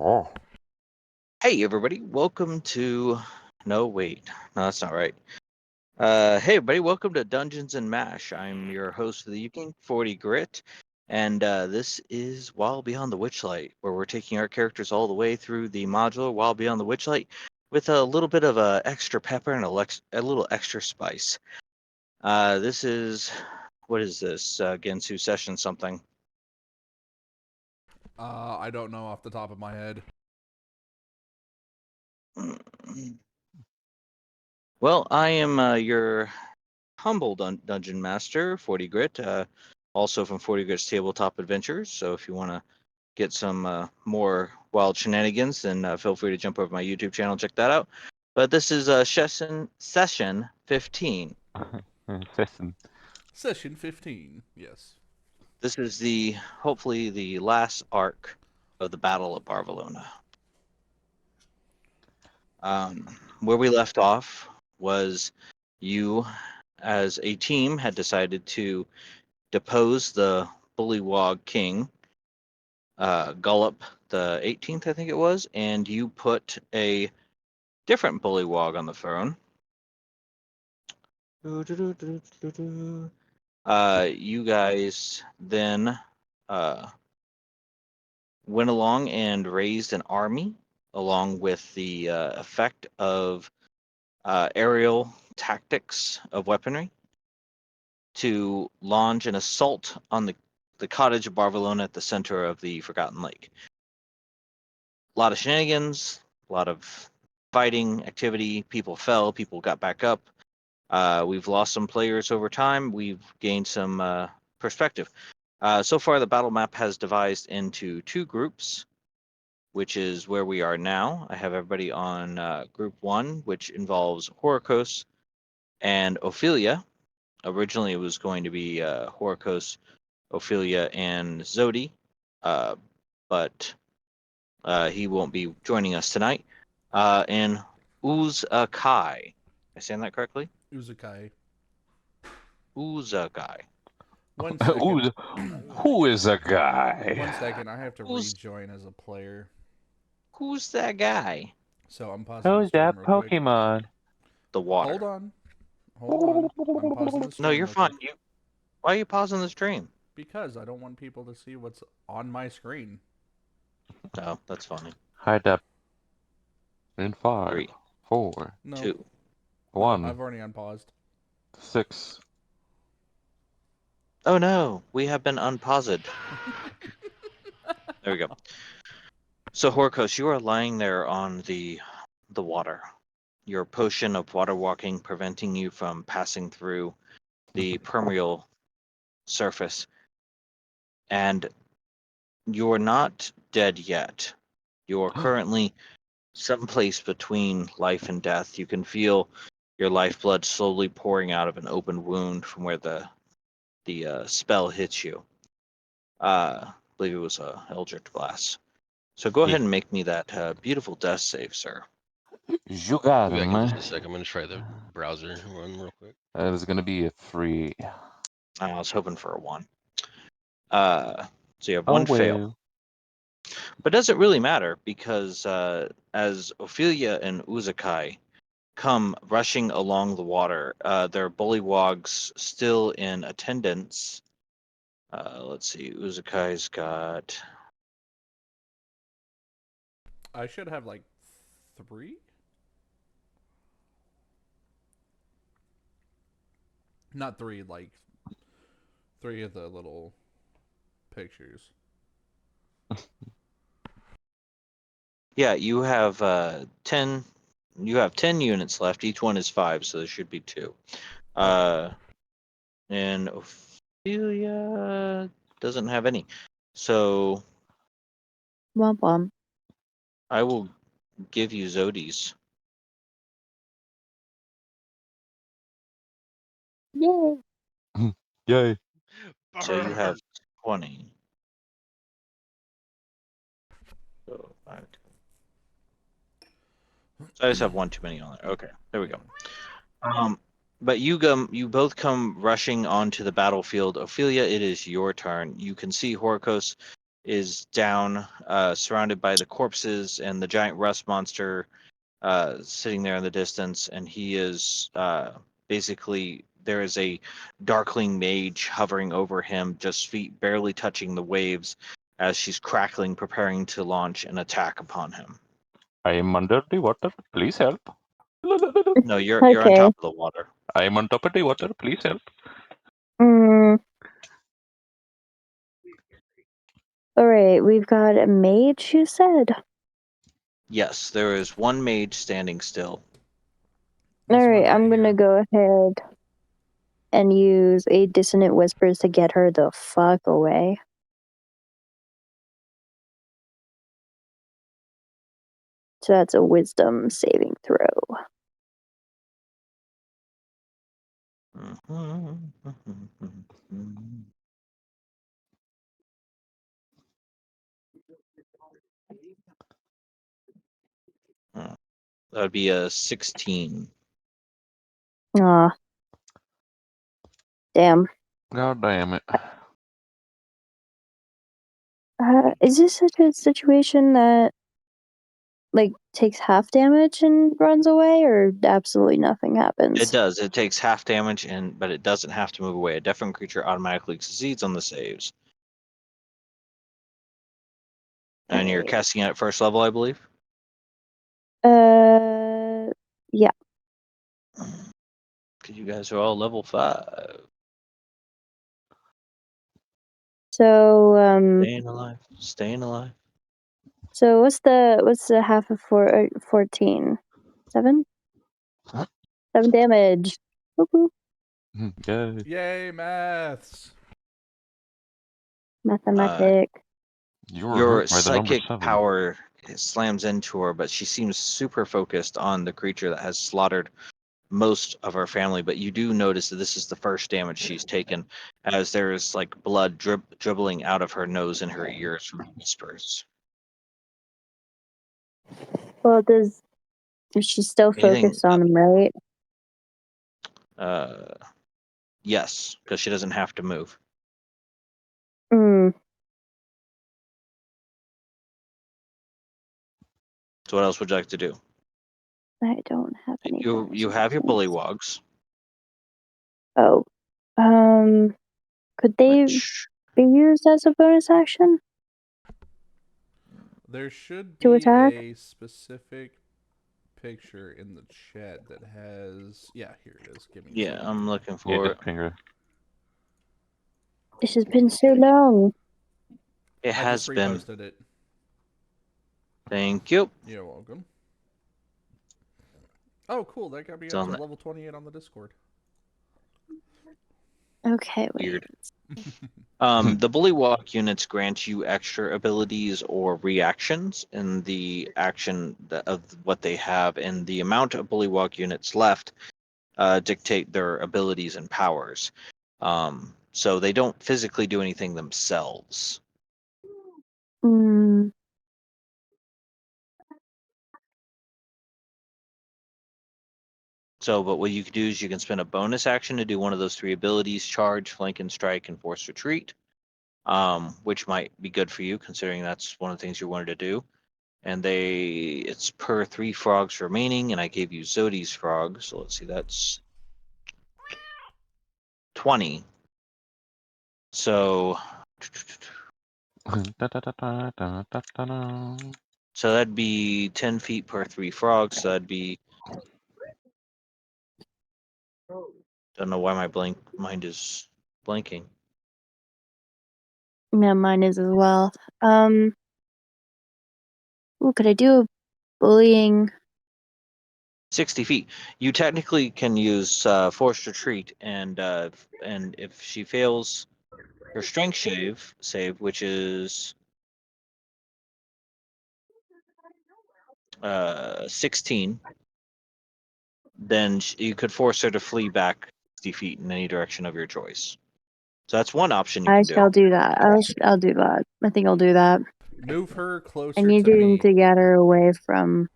Oh. Hey everybody, welcome to... No, wait. No, that's not right. Hey everybody, welcome to Dungeons and Mash. I'm your host of the evening, 40 Grit, and this is Wild Beyond the Witchlight, where we're taking our characters all the way through the modular Wild Beyond the Witchlight with a little bit of extra pepper and a little extra spice. This is... What is this? Gensu session something. I don't know off the top of my head. Well, I am your humble dungeon master, 40 Grit, also from 40 Grit's Tabletop Adventures. So if you want to get some more wild shenanigans, then feel free to jump over my YouTube channel and check that out. But this is session 15. Session 15, yes. This is hopefully the last arc of the Battle of Barcelona. Where we left off was you, as a team, had decided to depose the Bullywog King, Gullop the 18th, I think it was, and you put a different Bullywog on the throne. You guys then went along and raised an army along with the effect of aerial tactics of weaponry to launch an assault on the cottage of Barcelona at the center of the Forgotten Lake. A lot of shenanigans, a lot of fighting activity. People fell, people got back up. We've lost some players over time. We've gained some perspective. So far, the battle map has devised into two groups, which is where we are now. I have everybody on group 1, which involves Horakos and Ophelia. Originally, it was going to be Horakos, Ophelia, and Zodi, but he won't be joining us tonight. And Uzukai. Am I saying that correctly? Uzukai. Uzukai. 1 second. Who is a guy? 1 second, I have to Who's- rejoin as a player. Who's that guy? So I'm pausing the Who's stream that real quick. Pokemon? The water. Hold on. I'm pausing the stream No, you're real fine. quick. Why are you pausing the stream? Because I don't want people to see what's on my screen. Oh, that's funny. Hide up. In 5, 3, 4, No. 2. 1, No, I've already unpaused. 6. Oh no, we have been unpaused. There we go. So Horkos, you are lying there on the water. Your potion of water walking preventing you from passing through the permeable surface. And you're not dead yet. You're currently someplace between life and death. You can feel your lifeblood slowly pouring out of an open wound from where the spell hits you. I believe it was a Eldritch Blast. So go ahead and make me that beautiful death save, sir. You got Be back him. in just a sec. I'm gonna try the browser run real quick. That is going to be a 3. I was hoping for a 1. So you have one fail. But it doesn't really matter because as Ophelia and Uzukai come rushing along the water, their bullywogs still in attendance. Let's see, Uzukai's got... I should have like 3? Not 3, like 3 of the little pictures. Yeah, you have 10. You have 10 units left. Each one is 5, so there should be 2. And Ophelia doesn't have any. So Womp. I will give you Zodi's. Yay. Yay. So you have 20. So I just have one too many on there. Okay, there we go. But you both come rushing onto the battlefield. Ophelia, it is your turn. You can see Horakos is down, surrounded by the corpses and the giant rust monster sitting there in the distance, and he is basically, there is a darkling mage hovering over him, just feet barely touching the waves as she's crackling, preparing to launch an attack upon him. I am under the water. Please help. No, you're on Okay. top of the water. I am on top of the water. Please help. Mm. Alright, we've got a mage, you said? Yes, there is one mage standing still. This one Alright, right I'm gonna here. go ahead and use a dissonant whispers to get her the fuck away. So that's a wisdom saving throw. That would be a 16. Aw. Damn. God damn it. Is this such a situation that, like, takes half damage and runs away, or absolutely nothing happens? It does. It takes half damage, but it doesn't have to move away. A deafened creature automatically succeeds on the saves. And you're Alright. casting it at first level, I believe? Yeah. Because you guys are all level 5. So, Staying alive. Staying alive. so what's the half of 14? 7? Huh? 7 damage. Woo-hoo. Yay. Yay, maths! Mathematic. You were Your hurt by the number psychic 7. power slams into her, but she seems super focused on the creature that has slaughtered most of her family. But you do notice that this is the first damage she's taken, as there is like blood dribbling out of her nose and her ears from whispers. Well, she's still Anything? focused on him, right? Yes, because she doesn't have to move. Hmm. So what else would you like to do? I don't have any. You have your bullywogs, Oh. Could they which be used as a bonus action There should to be attack? a specific picture in the chat that has. Yeah, here it is. Give me a yeah, second. I'm looking Yeah, for just it. ping her. This has been so long. It I has just been. reposted it. Thank you. You're welcome. Oh, cool. That got me It's up on to that level 28 on the Discord. Okay, wait. weird. The bullywog units grant you extra abilities or reactions in the action of what they have, and the amount of bullywog units left dictate their abilities and powers. So they don't physically do anything themselves. Hmm. So, but what you can do is you can spend a bonus action to do one of those 3 abilities: charge, flank and strike, and force retreat, which might be good for you considering that's one of the things you wanted to do. And it's per 3 frogs remaining, and I gave you Zodi's frog, so let's see, that's 20. So that'd be 10 feet per 3 frogs, so that'd be, don't know why my mind is blanking. Yeah, mine is as well. Ooh, could I do a bullying? 60 feet. You technically can use forced retreat, and if she fails her strength save, which is 16, then you could force her to flee back 60 feet in any direction of your choice. So that's one option you I can do. shall do that. I'll do that. I think I'll do that. Move her I closer need to me. to get her away from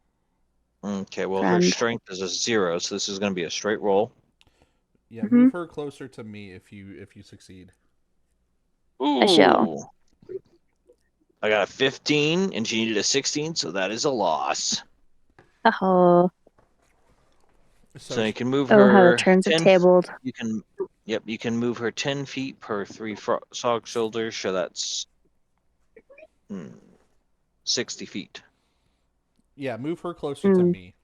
Okay, well, her friend. strength is a 0, so this is going to be a straight roll. Yeah, Mm-hmm. move her closer to me if you succeed. Ooh. I shall. I got a 15, and she needed a 16, so that is a loss. Oh, So you can move oh, how the her turns are 10. tabled. You can, yep, you can move her 10 feet per 3 frog shoulders. So that's 60 feet. Yeah, move her closer to me.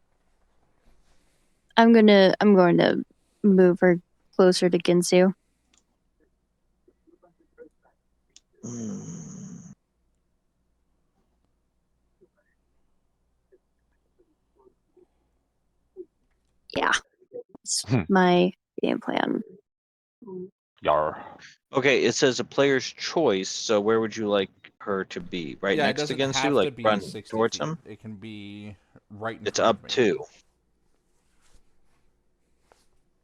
I'm going to move her closer to Ginsu. Yeah, it's my game plan. Yar. Okay, it says a player's choice. So where would you like her to be? Right Yeah, it next to doesn't Ginsu, have to like be run 60 towards feet. him? It can be right in It's front up of me. 2.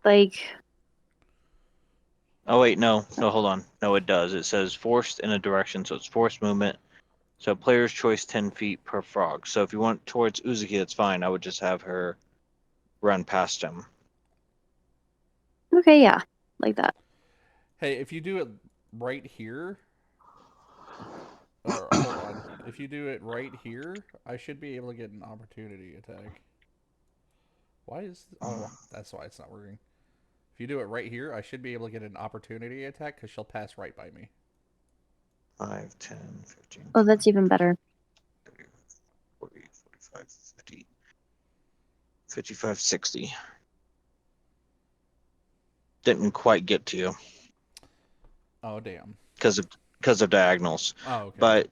Like, Oh wait, no, hold on. No, it does. It says forced in a direction, so it's forced movement. So player's choice 10 feet per frog. So if you want towards Uzuki, that's fine. I would just have her run past him. okay, yeah, like that. Hey, if you do it right here, or hold on, if you do it right here, I should be able to get an opportunity attack. Why is oh, that's why it's not working. If you do it right here, I should be able to get an opportunity attack because she'll pass right by me. 5, 10, 15. Oh, that's even better. 30, 40, 45, 50, 55, 60. Didn't quite get to you Oh damn. because of diagonals. Oh okay.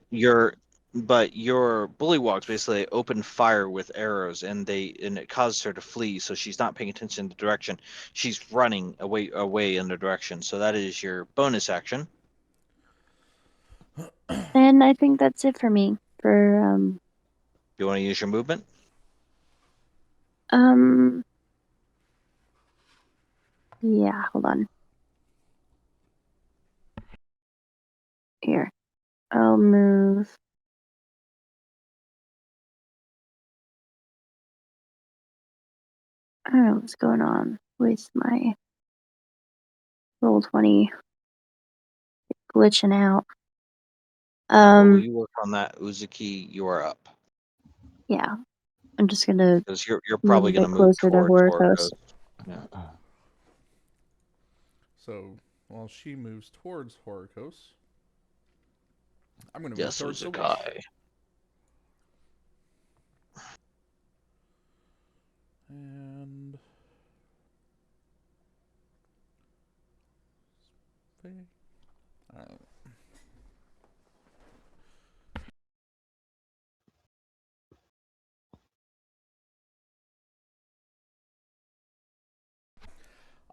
But your bullywugs basically open fire with arrows, and it causes her to flee. So she's not paying attention to the direction. She's running away in the direction. So that is your bonus action. And I think that's it for me. For You want to use your movement? yeah, hold on. Here, I'll move. I don't know what's going on with my Roll20 glitching out. Well, you work on that, Uzuki. You are up Yeah, I'm just gonna because you're move probably a going to bit move closer to towards Horakos. Horakos. Yeah. So while she moves towards Horakos, I'm going to move Yes, towards the witch. Uzukai. And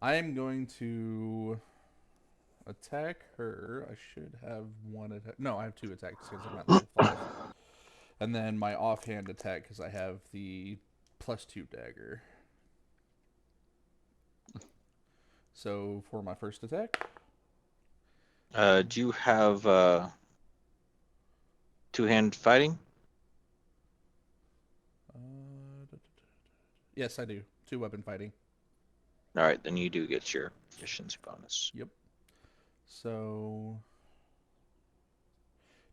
I am going to attack her. I should have one attack. No, I have 2 attacks because I'm at level 5. And then my offhand attack because I have the +2 dagger. So for my first attack, Do you have two-hand fighting? yes, I do. 2 weapon fighting. All right, then you do get your efficiency bonus. Yep. So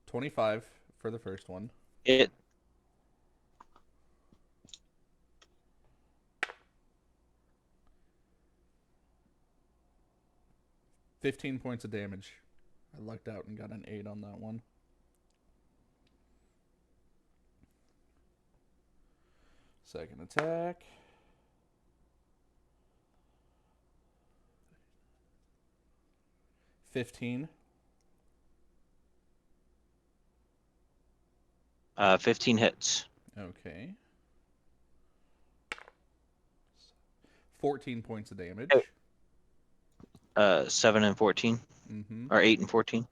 25 for the first one. It 15 points of damage. I lucked out and got an 8 on that one. Second attack. $15. 15 hits. Okay. 14 points of damage. 7 and 14, Mm-hmm. or 8 and 14.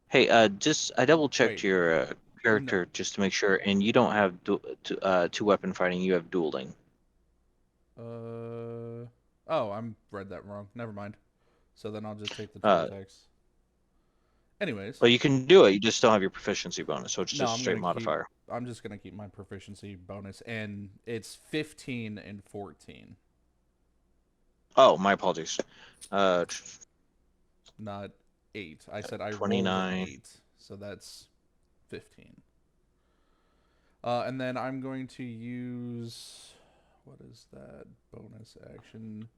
Hey, I double checked Wait. your No. character just to make sure, and you don't have two weapon fighting. You have dueling. Oh, I'm read that wrong. Never mind. So then I'll just take the 2 attacks. Anyways. Well, you can do it. You just don't have your proficiency bonus, so it's No, just a straight modifier. I'm just gonna keep my proficiency bonus, and it's 15 and 14. Oh, my apologies. Not 8. I said I rolled an 29. 8, so that's 15. And then I'm going to use, what is that bonus action?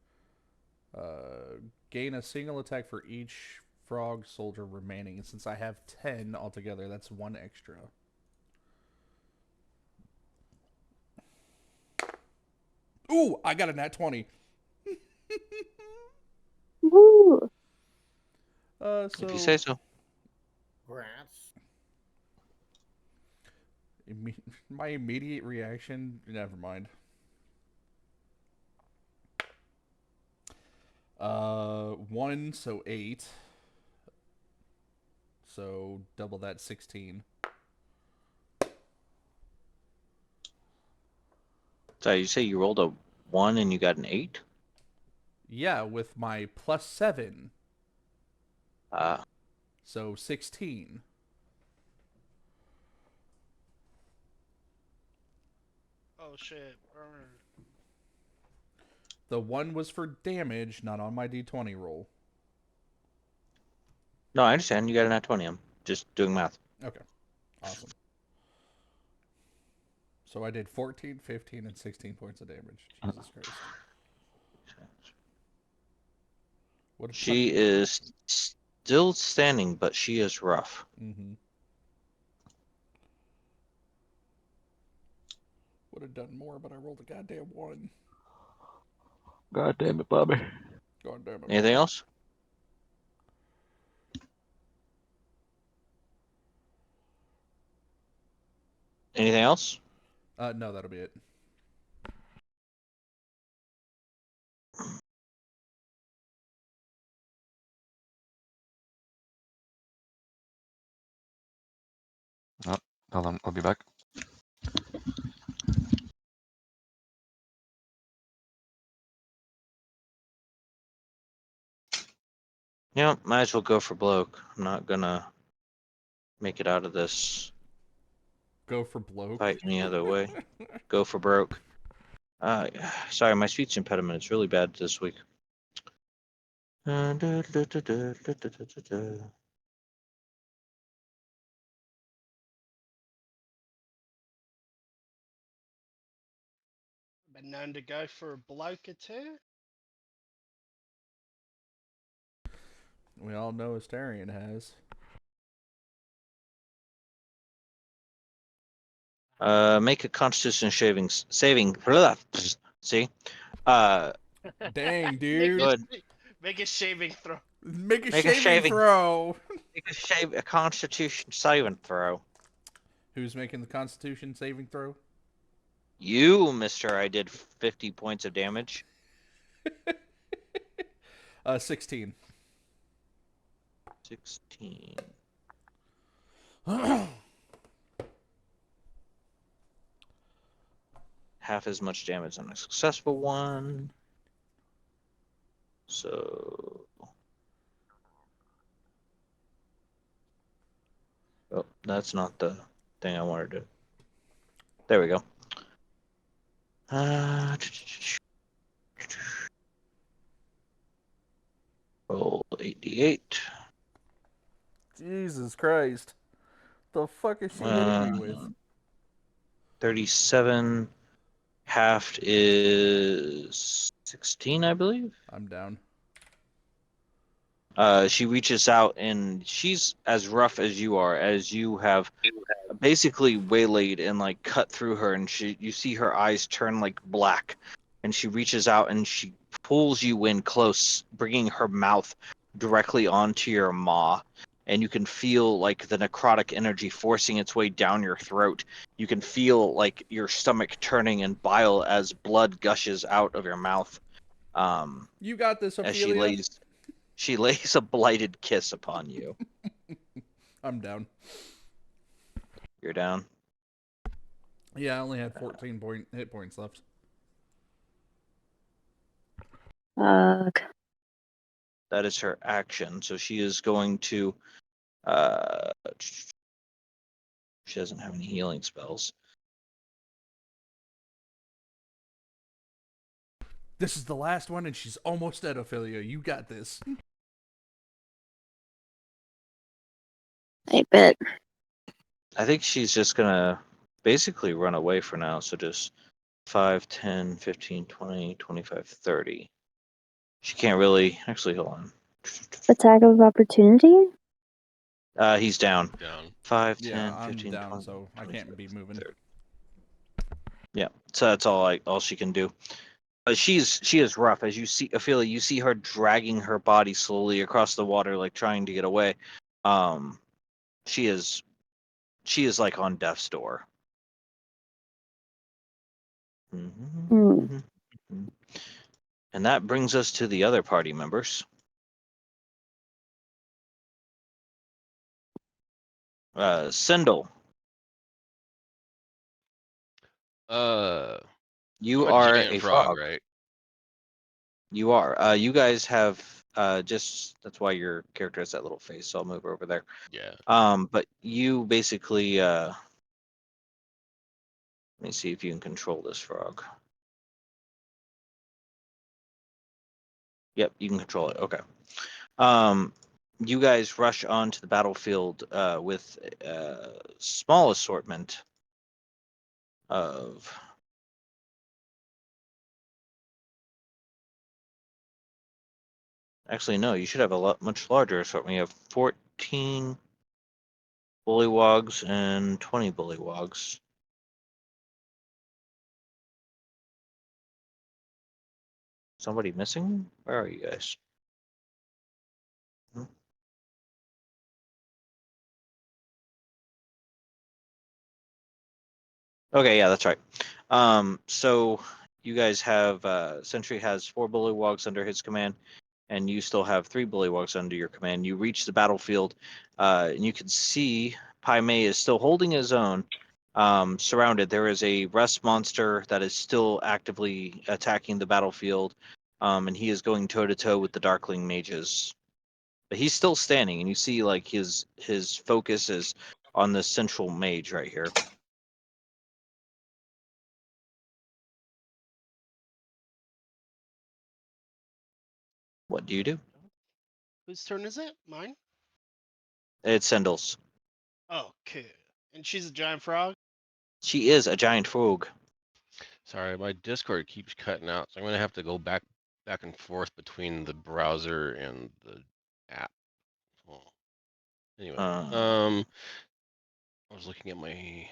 Gain a single attack for each frog soldier remaining. And since I have 10 altogether, that's 1 extra. Ooh, I got a nat 20. Woo! So If you say so. Grants. my immediate reaction, never mind. 1, so 8. So double that, 16. So you say you rolled a 1 and you got an 8? Yeah, with my plus 7. So 16. Oh shit, burn. The 1 was for damage, not on my d20 roll. No, I understand. You got an at 20. I'm just doing math. Okay. Awesome. So I did 14, 15, and 16 points of damage. Jesus Christ. What a She is still standing, but she is rough. Mm-hmm. Would have done more, but I rolled a goddamn 1. God damn it, Bobby. God damn it. Anything else? Anything else? No, that'll be it. Oh, hold on, I'll be back. Yeah, might as well go for bloke. I'm not gonna make it out of this Go for bloke. fight any other way. Go for broke. Sorry, my speech impediment is really bad this week. Been known to go for a bloke or two. We all know Astarion has. Make a Constitution saving. See, Dang, Make dude. Good. make a shaving throw. Make a Make a shaving shaving. throw. make a Constitution saving throw. Who's making the Constitution saving throw? You, Mister, I did 50 points of damage. 16. 16. Half as much damage on a successful one. So. Oh, that's not the thing I wanted to do. There we go. Roll 88. Jesus Christ. The fuck is she hitting me with? 37. Halved is 16, I believe. I'm down. She reaches out and she's as rough as you are, as you have basically waylaid and like cut through her, and you see her eyes turn like black, and she reaches out and she pulls you in close, bringing her mouth directly onto your maw, and you can feel like the necrotic energy forcing its way down your throat. You can feel like your stomach turning and bile as blood gushes out of your mouth. You got this, As Ophelia. she lays a blighted kiss upon you. I'm down. You're down. Yeah, I only had 14 hit points left. Fuck. That is her action. So she is going to. She doesn't have any healing spells. This is the last one, and she's almost dead, Ophelia. You got this. I bet. I think she's just gonna basically run away for now. So just 5, 10, 15, 20, 25, 30. She can't really. Actually, hold on. Attack of opportunity? He's down. Down. 5, Yeah, 10, I'm 15, down, 20, so I can't be moving. 30. Yeah, so that's all she can do. But she is rough, as you see. Ophelia, you see her dragging her body slowly across the water, like trying to get away. She is like on death's door. Hmm. And that brings us to the other party members. Cyndall, you I'm a are giant a frog, frog. right? You are. You guys have just that's why your character has that little face. So I'll move over there. Yeah. But you basically let me see if you can control this frog. Yep, you can control it. Okay. You guys rush onto the battlefield with a small assortment of. Actually, no. You should have a much larger assortment. You have 14 bullywogs and 20 bullywogs. Somebody missing? Where are you guys? Okay, yeah, that's right. So you guys have Sentry has 4 bullywogs under his command, and you still have 3 bullywogs under your command. You reach the battlefield, and you can see Pai Mei is still holding his own. Surrounded, there is a rust monster that is still actively attacking the battlefield, and he is going toe to toe with the Darkling mages. But he's still standing, and you see like his focus is on the central mage right here. What do you do? Whose turn is it? Mine? It's Cyndall's. Oh, cool. And she's a giant frog? She is a giant frog. Sorry, my Discord keeps cutting out, so I'm gonna have to go back and forth between the browser and the app. Oh. Anyway, I was looking at my.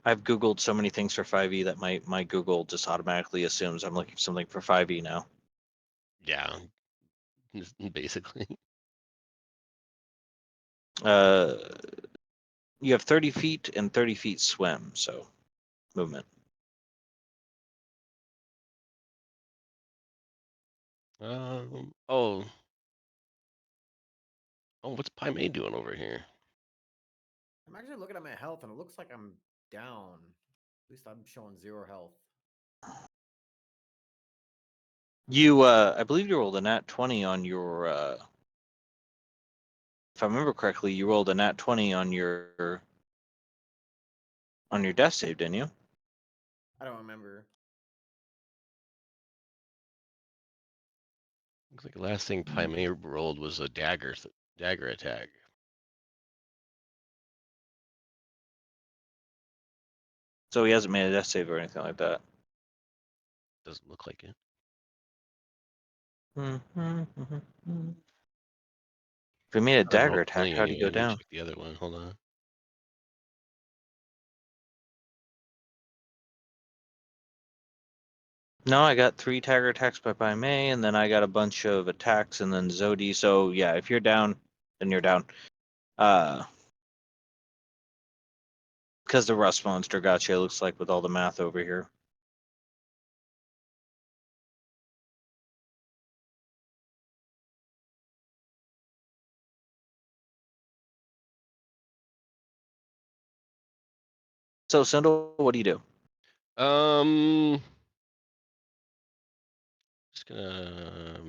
I've Googled so many things for 5e that my Google just automatically assumes I'm looking for something for 5e now. Yeah, basically. You have 30 feet and 30 feet swim, so movement. Oh, what's Pai Mei doing over here? I'm actually looking at my health, and it looks like I'm down. At least I'm showing 0 health. You, I believe you rolled a nat 20 on your, if I remember correctly, you rolled a nat 20 on your death save, didn't you? I don't remember. Looks like the last thing Pai Mei rolled was a dagger attack. So he hasn't made a death save or anything like that. Doesn't look like it. If he made a I don't know, dagger attack, how'd he go Let me down? check the other one. Hold on. No, I got 3 dagger attacks by Pai Mei, and then I got a bunch of attacks, and then Zodi. So yeah, if you're down, then you're down. Because the rust monster got you, it looks like, with all the math over here. So, Cyndall, what do you do? Just gonna.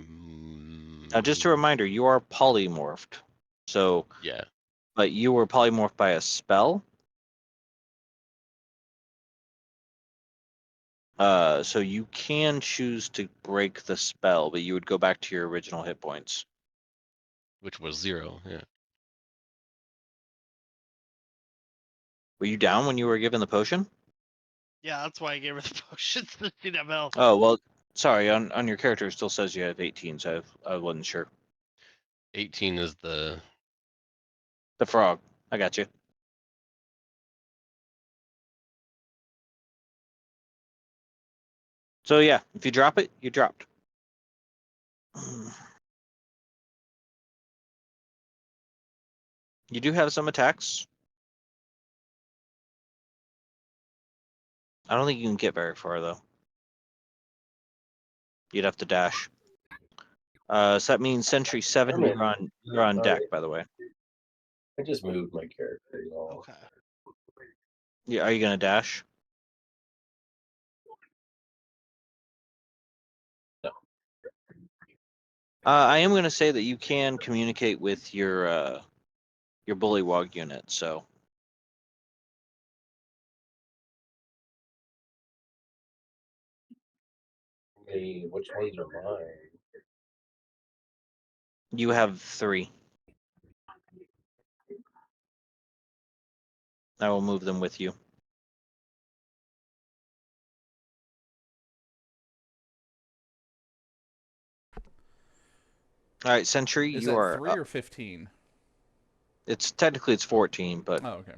Now, just a reminder, you are polymorphed. So, Yeah. but you were polymorphed by a spell. So you can choose to break the spell, but you would go back to your original hit points. Which was 0. Yeah. Were you down when you were given the potion? Yeah, that's why I gave her the potions to see that health. Oh well, sorry. On your character, it still says you have 18, so I wasn't sure. 18 is the. The frog. I got you. So yeah, if you drop it, you dropped. You do have some attacks. I don't think you can get very far though. You'd have to dash. So that means Sentry 7, you're on deck, by the way. I just moved my character, y'all. Okay. Yeah, are you gonna dash? No. I am gonna say that you can communicate with your bullywog unit, so Hey, which ones are mine? you have 3. I will move them with you. All right, Sentry, Is you that are 3 up. or 15? It's technically it's 14, but Oh, okay.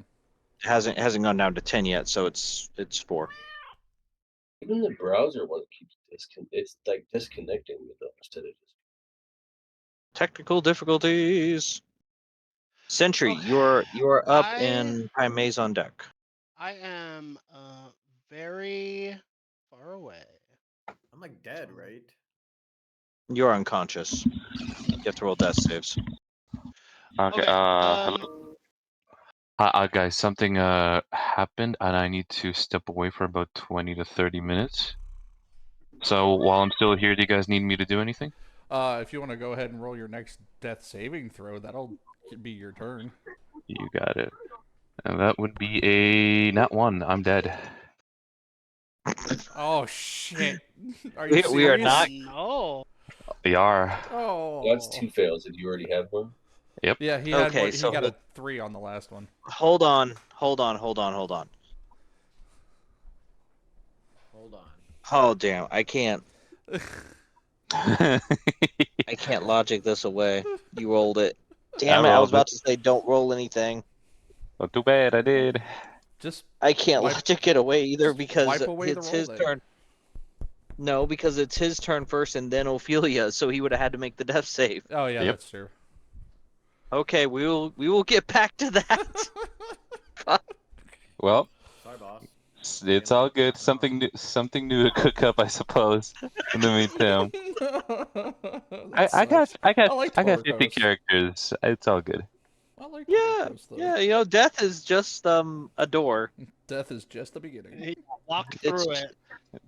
it hasn't gone down to 10 yet, so it's 4. Even the browser one keeps it's like disconnecting me though instead of just. Technical difficulties. Sentry, Okay. you are up I and Pai Mei's on deck. I am very far away. I'm like dead, right? You are unconscious. You have to roll death saves. Okay. Okay. Hello. Guys, something happened, and I need to step away for about 20 to 30 minutes. So while I'm still here, do you guys need me to do anything? If you want to go ahead and roll your next death saving throw, that'll be your turn. You got it. And that would be a nat 1. I'm dead. Oh shit! Are you We are serious? not. No. We are. Oh. That's 2 fails. Did you already have one? Yep. Yeah, he had Okay, one. He so got a 3 on the last one. hold on. Hold on. Oh damn! I can't logic this away. You rolled it. Damn it! I was rolled it. about to say don't roll anything. Not too bad, I did. Just I can't Wipe- logic it away either just because wipe away the it's roll his then. turn. No, because it's his turn first and then Ophelia, so he would have had to make the death save. Oh yeah, Yep. that's true. Okay, we will get back to that. Well, Sorry, boss. it's all good. Something new to cook up, I suppose. In the meantime, That I got sucks. I got I liked I got 50 Horakos. characters. It's all good. I like Yeah, Horakos though. yeah, you know, death is just a door. Death is just the beginning. He walked It's through it.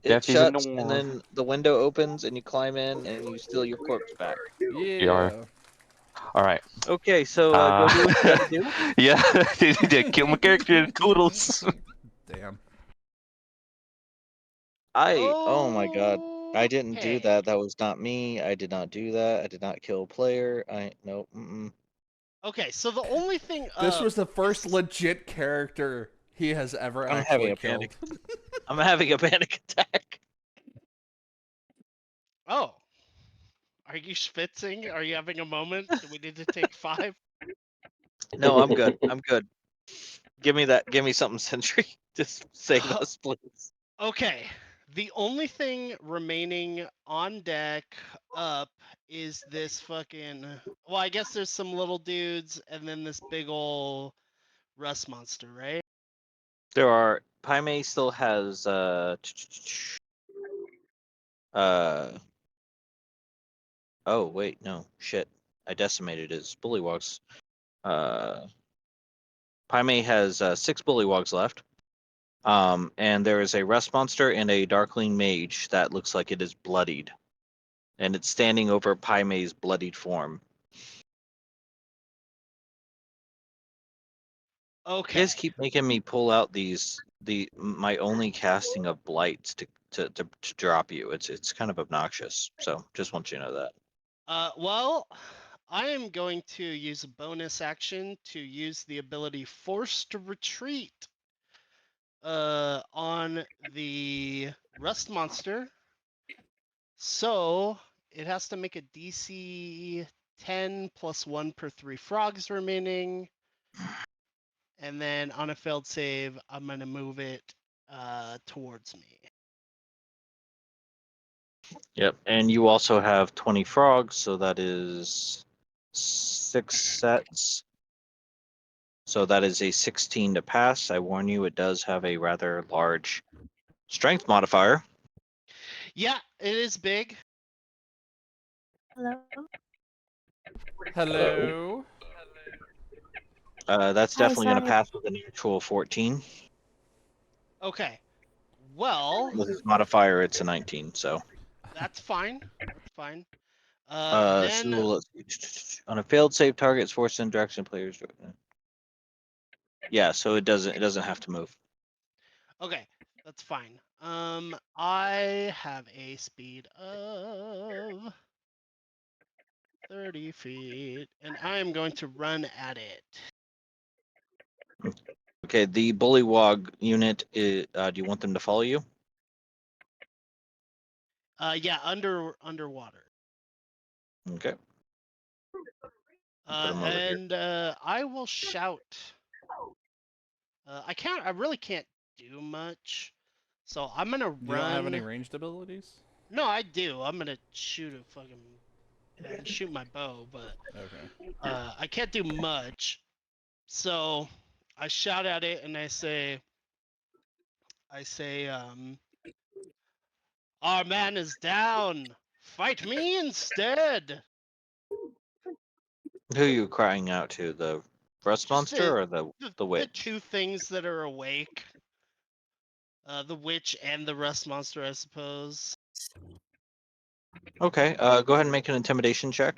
it Death is a shuts and norm. then the window opens and you climb in and you steal your corpse back. We are. Yeah. All right. Okay, so go do what you gotta do. Yeah, kill my character. Toodles. Damn. Oh my god. I didn't do Okay. that. That was not me. I did not do that. I did not kill a player. Nope. Okay, so the only thing This was the first is- legit character he has ever I'm having actually a killed. panic. I'm having a panic attack. Oh. Are you schwitzing? Are you having a moment? Do we need to take 5? No, I'm good. I'm good. Give me that. Give me something, Sentry. Just save us, please. Okay. The only thing remaining on deck up is this fucking. Well, I guess there's some little dudes and then this big ol' rust monster, right? There are. Pai Mei still has oh wait, no. Shit. I decimated his bullywogs. Pai Mei has 6 bullywogs left. And there is a rust monster and a darkling mage that looks like it is bloodied. And it's standing over Pai Mei's bloodied form. You Okay. guys keep making me pull out my only casting of blights to drop you. It's kind of obnoxious. So just want you to know that. Well, I am going to use a bonus action to use the ability Forced Retreat on the rust monster. So it has to make a DC 10 plus 1 per 3 frogs remaining. And then on a failed save, I'm going to move it towards me. Yep, and you also have 20 frogs, so that is 6 sets. So that is a 16 to pass. I warn you, it does have a rather large strength modifier. Yeah, it is big. Hello. Hello. That's Hi, definitely going to sorry. pass with an actual 14. Okay. Well, With its modifier, it's a 19, so. that's fine. That's fine. So Then let's see. On a failed save target, it's forced in direction players. Yeah, so it doesn't have to move. okay, that's fine. I have a speed of 30 feet, and I am going to run at it. Okay, the bullywog unit. Do you want them to follow you? Yeah, underwater. Okay. Put them over here. And I will shout. I really can't do much, so I'm gonna You don't have any run. ranged abilities? No, I do. I'm gonna shoot a fucking. I can shoot my bow, but Okay. I can't do much. So I shout at it and I say, our man is down. Fight me instead. Who are you crying out to? The rust Just monster or the the witch? two things that are awake. The witch and the rust monster, I suppose. Okay. Go ahead and make an intimidation check.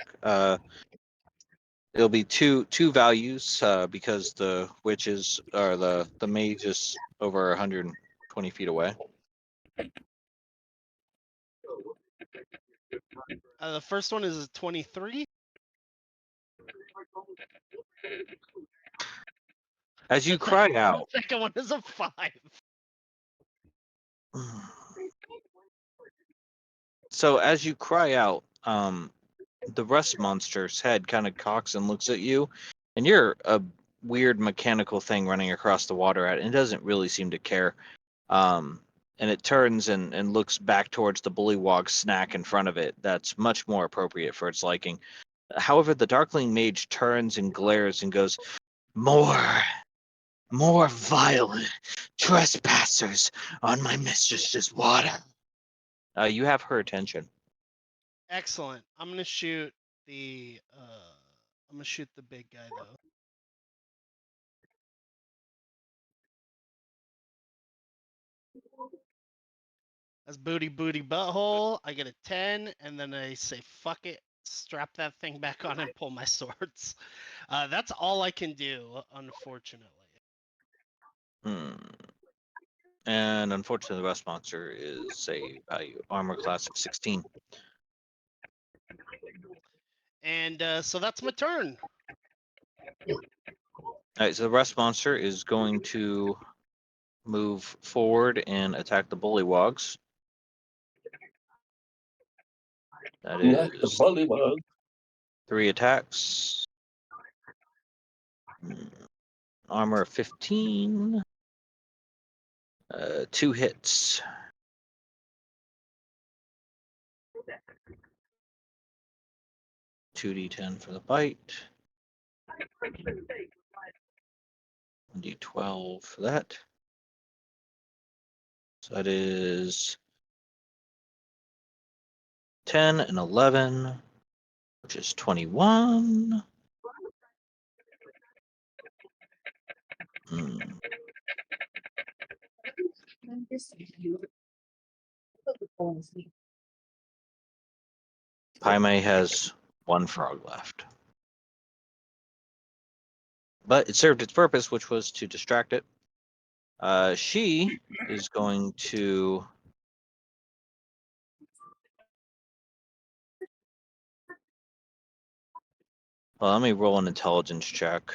It'll be two values because the witch is or the mage is over 120 feet away. The first one is a 23. As you cry out, The second one is a 5. so as you cry out, the rust monster's head kind of cocks and looks at you, and you're a weird mechanical thing running across the water at it, and it doesn't really seem to care. And it turns and looks back towards the bullywog snack in front of it. That's much more appropriate for its liking. However, the Darkling Mage turns and glares and goes, more violent trespassers on my mistress's water. You have her attention. Excellent. I'm gonna shoot the big guy though. That's booty butthole. I get a 10, and then I say fuck it, strap that thing back on, and pull my swords. That's all I can do, unfortunately. And unfortunately, the rust monster is a armor class of 16. And so that's my turn. All right, so the rust monster is going to move forward and attack the bullywogs. That Not the is bullywug. 3 attacks. Armor of 15. 2 hits. 2d10 for the bite. 1d12 for that. So that is 10 and 11, which is 21. Pai Mei has 1 frog left. But it served its purpose, which was to distract it. She is going to. Well, let me roll an intelligence check.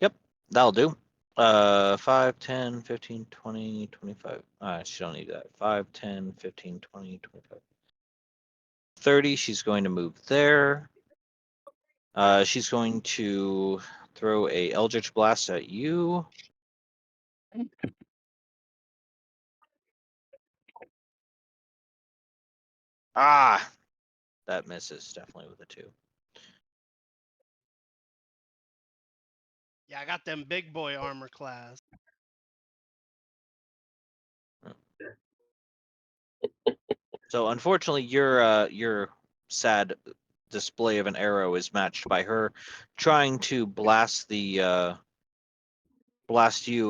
Yep, that'll do. 5, 10, 15, 20, 25. She don't need that. 5, 10, 15, 20, 25. 30, she's going to move there. She's going to throw a Eldritch Blast at you. Ah! That misses, definitely with a 2. Yeah, I got them big boy armor class. So unfortunately, your sad display of an arrow is matched by her trying to blast you,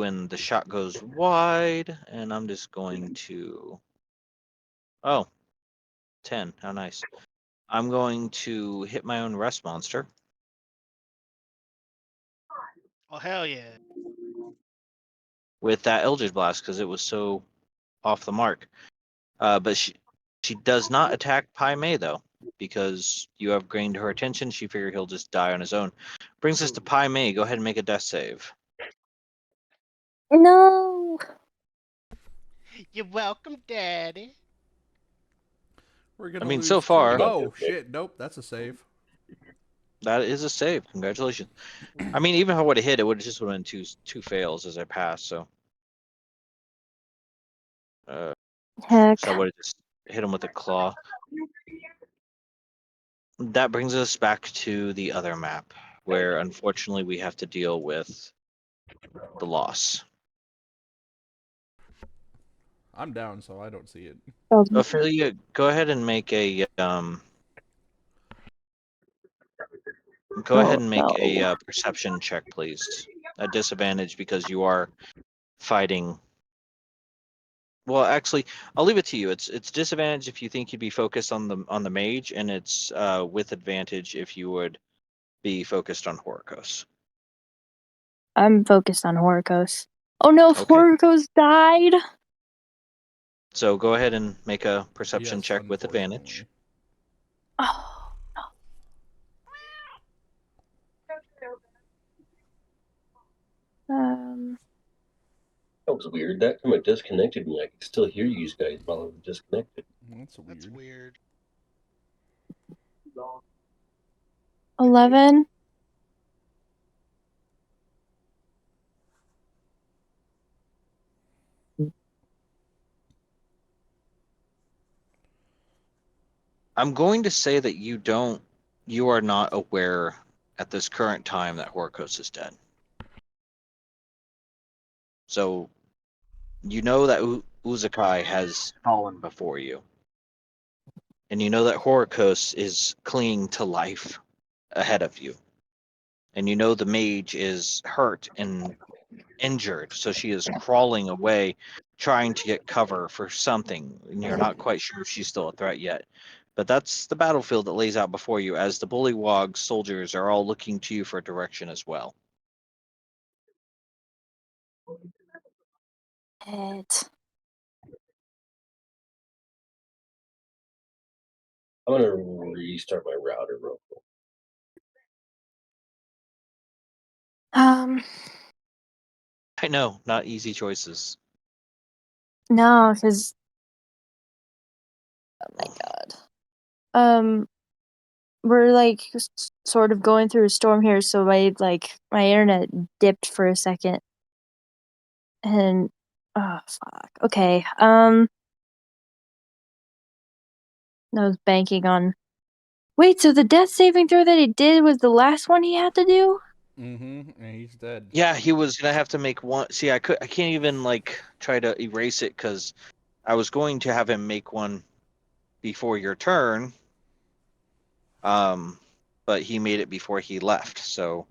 and the shot goes wide. And I'm just going to 10. How nice. I'm going to hit my own rest monster Oh hell yeah! with that Eldritch Blast because it was so off the mark. But she does not attack Pai Mei though, because you have gained her attention. She figured he'll just die on his own. Brings us to Pai Mei. Go ahead and make a death save. No. You're welcome, Daddy. We're gonna I mean, lose so two. far- Oh shit! Nope, that's a save. That is a save. Congratulations. I mean, even if I would have hit, it would have just been two fails as I passed. So, Heck. so I would have just hit him with a claw. That brings us back to the other map, where unfortunately we have to deal with the loss. I'm down, so I don't see it. Ophelia, go ahead and make a No. perception check, please. A disadvantage because you are fighting. Well, actually, I'll leave it to you. It's disadvantage if you think you'd be focused on the mage, and it's with advantage if you would be focused on Horakos. I'm focused on Horakos. Oh no, Okay. Horakos died. So go ahead and make a perception Yes, check with advantage. Oh. That was weird. That time it disconnected me. I could still hear you guys while I was disconnected. That's weird. That's weird. 11. I'm going to say that you are not aware at this current time that Horakos is dead. So you know that Uzukai has fallen before you. And you know that Horakos is clinging to life ahead of you. And you know the mage is hurt and injured, so she is crawling away, trying to get cover for something. And you're not quite sure if she's still a threat yet. But that's the battlefield that lays out before you, as the Bullywog soldiers are all looking to you for direction as well. It. I'm gonna restart my router real quick. I know, not easy choices. No, because oh my god. We're like sort of going through a storm here, so my internet dipped for a second. And oh fuck. Okay. I was banking on. Wait, so the death saving throw that he did was the last one he had to do? Mm-hmm. And he's dead. Yeah, he was gonna have to make one. See, I can't even try to erase it because I was going to have him make one before your turn. But he made it before he left, so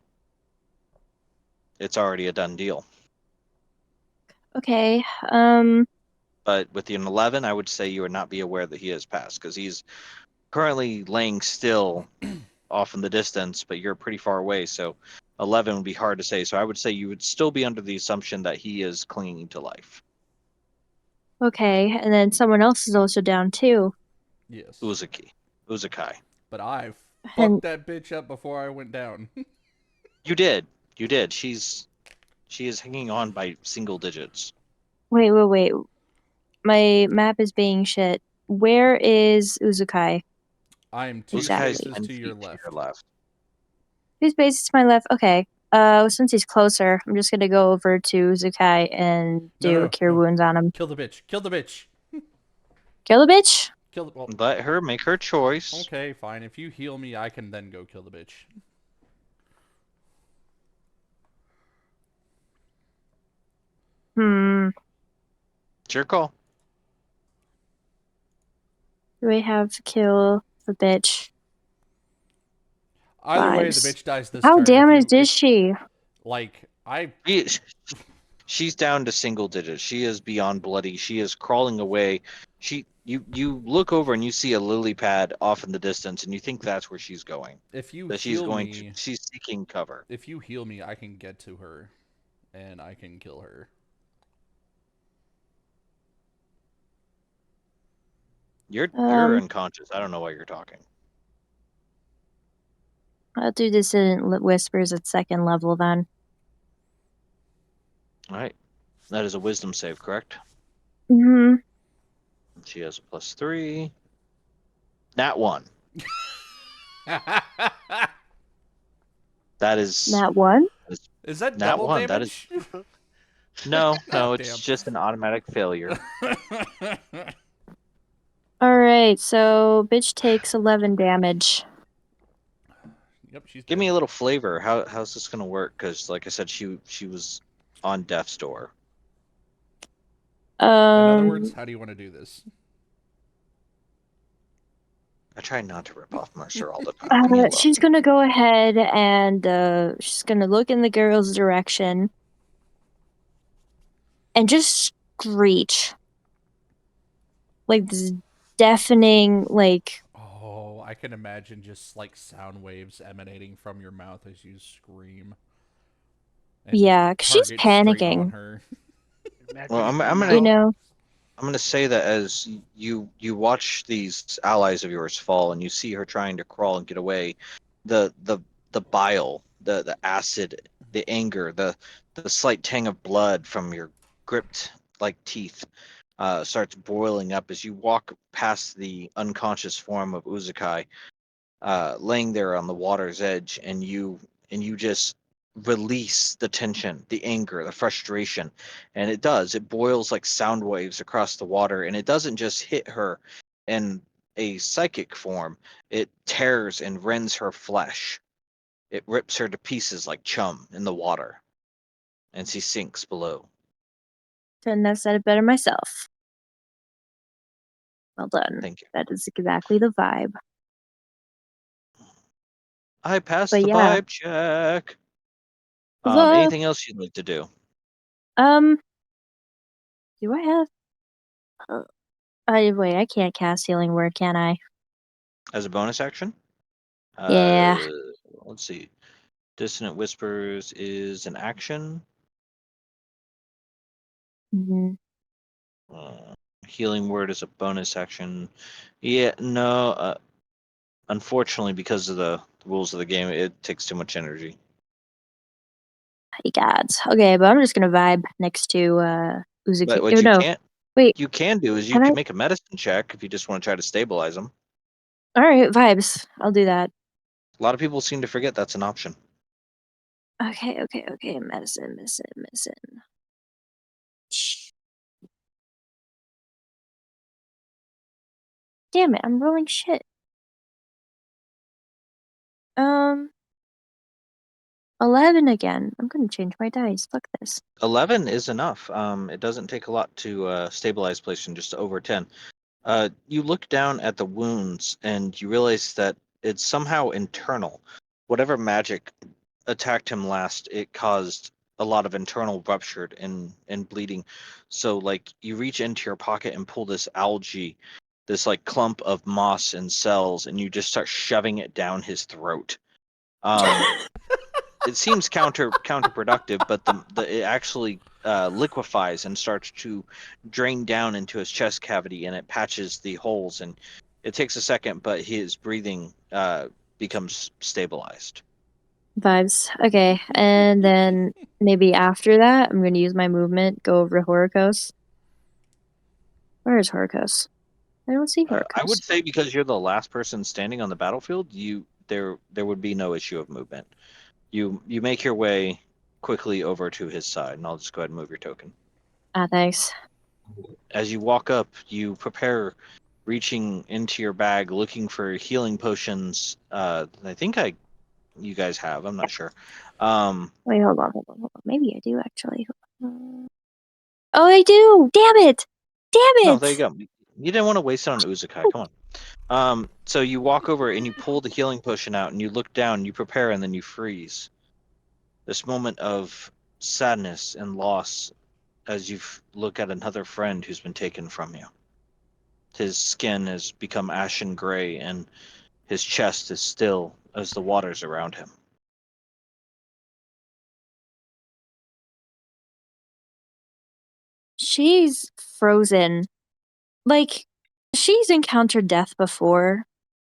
it's already a done deal. Okay. But with an 11, I would say you would not be aware that he has passed because he's currently laying still off in the distance, but you're pretty far away, so 11 would be hard to say. So I would say you would still be under the assumption that he is clinging to life. Okay, and then someone else is also down too. Yes. Uzukai. But I And fucked that bitch up before I went down. You did. She's She is hanging on by single digits. Wait. My map is being shit. Where is Uzukai? I am 2 Uzukai is Exactly. spaces 10 to your feet to left. your left. Whose base is to my left? Okay. Since he's closer, I'm just gonna go over to Uzukai and do Cure No. Wounds on him. Kill the bitch. Kill the bitch. Kill the bitch? Kill the... Well, Let her make her choice. okay, fine. If you heal me, I can then go kill the bitch. It's your call. Do we have to kill the bitch? Either way, the Vibes. bitch dies this How turn. damaged is she? Like, She's down to single digits. She is beyond bloody. She is crawling away. You look over and you see a lily pad off in the distance, and you think that's where she's going. if you That she's heal going to. me... She's seeking cover. If you heal me, I can get to her. And I can kill her. You're Um, unconscious. I don't know why you're talking. I'll do Dissonant Whispers at 2nd level then. All right. That is a wisdom save, correct? Mm-hmm. She has a +3. Nat 1. That is That one? Is that Nat double 1. That is damage? no, Ah, it's damn. just an automatic failure. Alright, so bitch takes 11 damage. Yep, she's Give dead. me a little flavor. How's this gonna work? Because, like I said, she was on death's door. In other words, how do you want to do this? I try not to rip off Mercer all the time. Leave me alone. she's gonna go ahead and she's gonna look in the girl's direction and just screech. Like this deafening, like, Oh, I can imagine just like sound waves emanating from your mouth as you scream. And yeah, 'cause she's target straight on panicking, her. Well, I'm you know? gonna say that as you watch these allies of yours fall, and you see her trying to crawl and get away, the bile, the acid, the anger, the slight tang of blood from your gripped like teeth starts boiling up as you walk past the unconscious form of Uzukai, laying there on the water's edge, and you just release the tension, the anger, the frustration, and it boils like sound waves across the water, and it doesn't just hit her in a psychic form, it tears and rends her flesh. It rips her to pieces like chum in the water, and she sinks below. Couldn't have said it better myself. Well done. Thank you. That is exactly the vibe. I passed But the yeah. vibe check. Huzzah! Anything else you'd like to do Do I have wait, I can't cast healing word, can I? as a bonus action? Yeah. Let's see. Dissonant Whispers is an action. Mm-hmm. Healing Word is a bonus action. Yeah, no. Unfortunately, because of the rules of the game, it takes too much energy. Hey gods. Okay, but I'm just gonna vibe next to Uzuki. But what Oh you no. can't, Wait, you can do is you can I? can make a medicine check if you just want to try to stabilize them. Alright, vibes. I'll do that. A lot of people seem to forget that's an option. Okay. Medicine. Shh. Damn it, I'm rolling shit. 11 again. I'm gonna change my dice. Fuck this. 11 is enough. It doesn't take a lot to stabilize patient, just over 10. You look down at the wounds and you realize that it's somehow internal. Whatever magic attacked him last, it caused a lot of internal ruptured and bleeding. So like you reach into your pocket and pull this algae, this like clump of moss and cells, and you just start shoving it down his throat. It seems counterproductive, but it actually liquefies and starts to drain down into his chest cavity, and it patches the holes. And it takes a second, but his breathing becomes stabilized. Vibes. Okay, and then maybe after that, I'm gonna use my movement, go over to Horakos. Where is Horakos? I don't see Horakos. I would say because you're the last person standing on the battlefield, there would be no issue of movement. You make your way quickly over to his side, and I'll just go ahead and move your token. Thanks. As you walk up, you prepare, reaching into your bag, looking for healing potions. I think you guys have. I'm not sure. Wait, hold on. Maybe I do actually. Oh, I do! Damn it! Damn No, it! there you go. You didn't want to waste it on Uzukai. Come on. So you walk over and you pull the healing potion out, and you look down, you prepare, and then you freeze. This moment of sadness and loss as you look at another friend who's been taken from you. His skin has become ashen gray, and his chest is still as the waters around him. She's frozen. Like, she's encountered death before.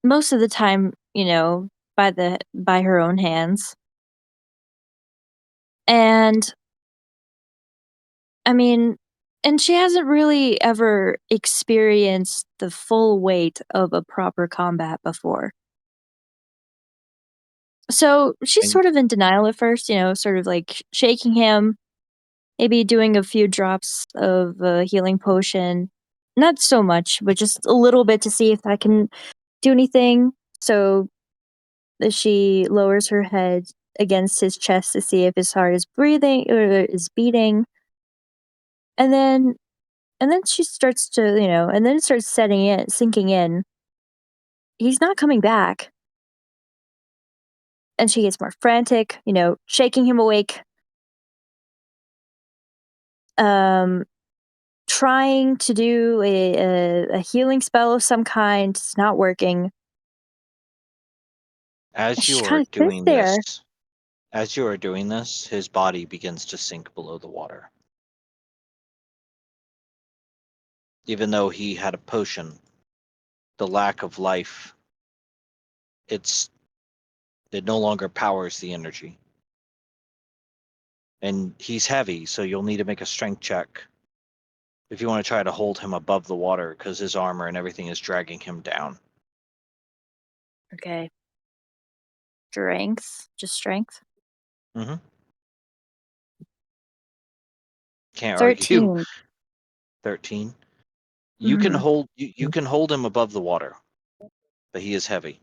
Most of the time, by her own hands. And I mean, and she hasn't really ever experienced the full weight of a proper combat before. So she's And sort of in denial at first, sort of like shaking him, maybe doing a few drops of a healing potion. Not so much, but just a little bit to see if I can do anything. So she lowers her head against his chest to see if his heart is breathing or is beating. And then she starts to, and then it starts sinking in. He's not coming back. And she gets more frantic, shaking him awake. Trying to do a healing spell of some kind. It's not working. as She you kind are of sits doing there. his body begins to sink below the water. Even though he had a potion, the lack of life, it no longer powers the energy. And he's heavy, so you'll need to make a strength check if you want to try to hold him above the water, because his armor and everything is dragging him down. Okay. Strength. Just strength. Mm-hmm. Can't argue. 13. 13. You can Mhm. hold you can hold him above the water, but he is heavy.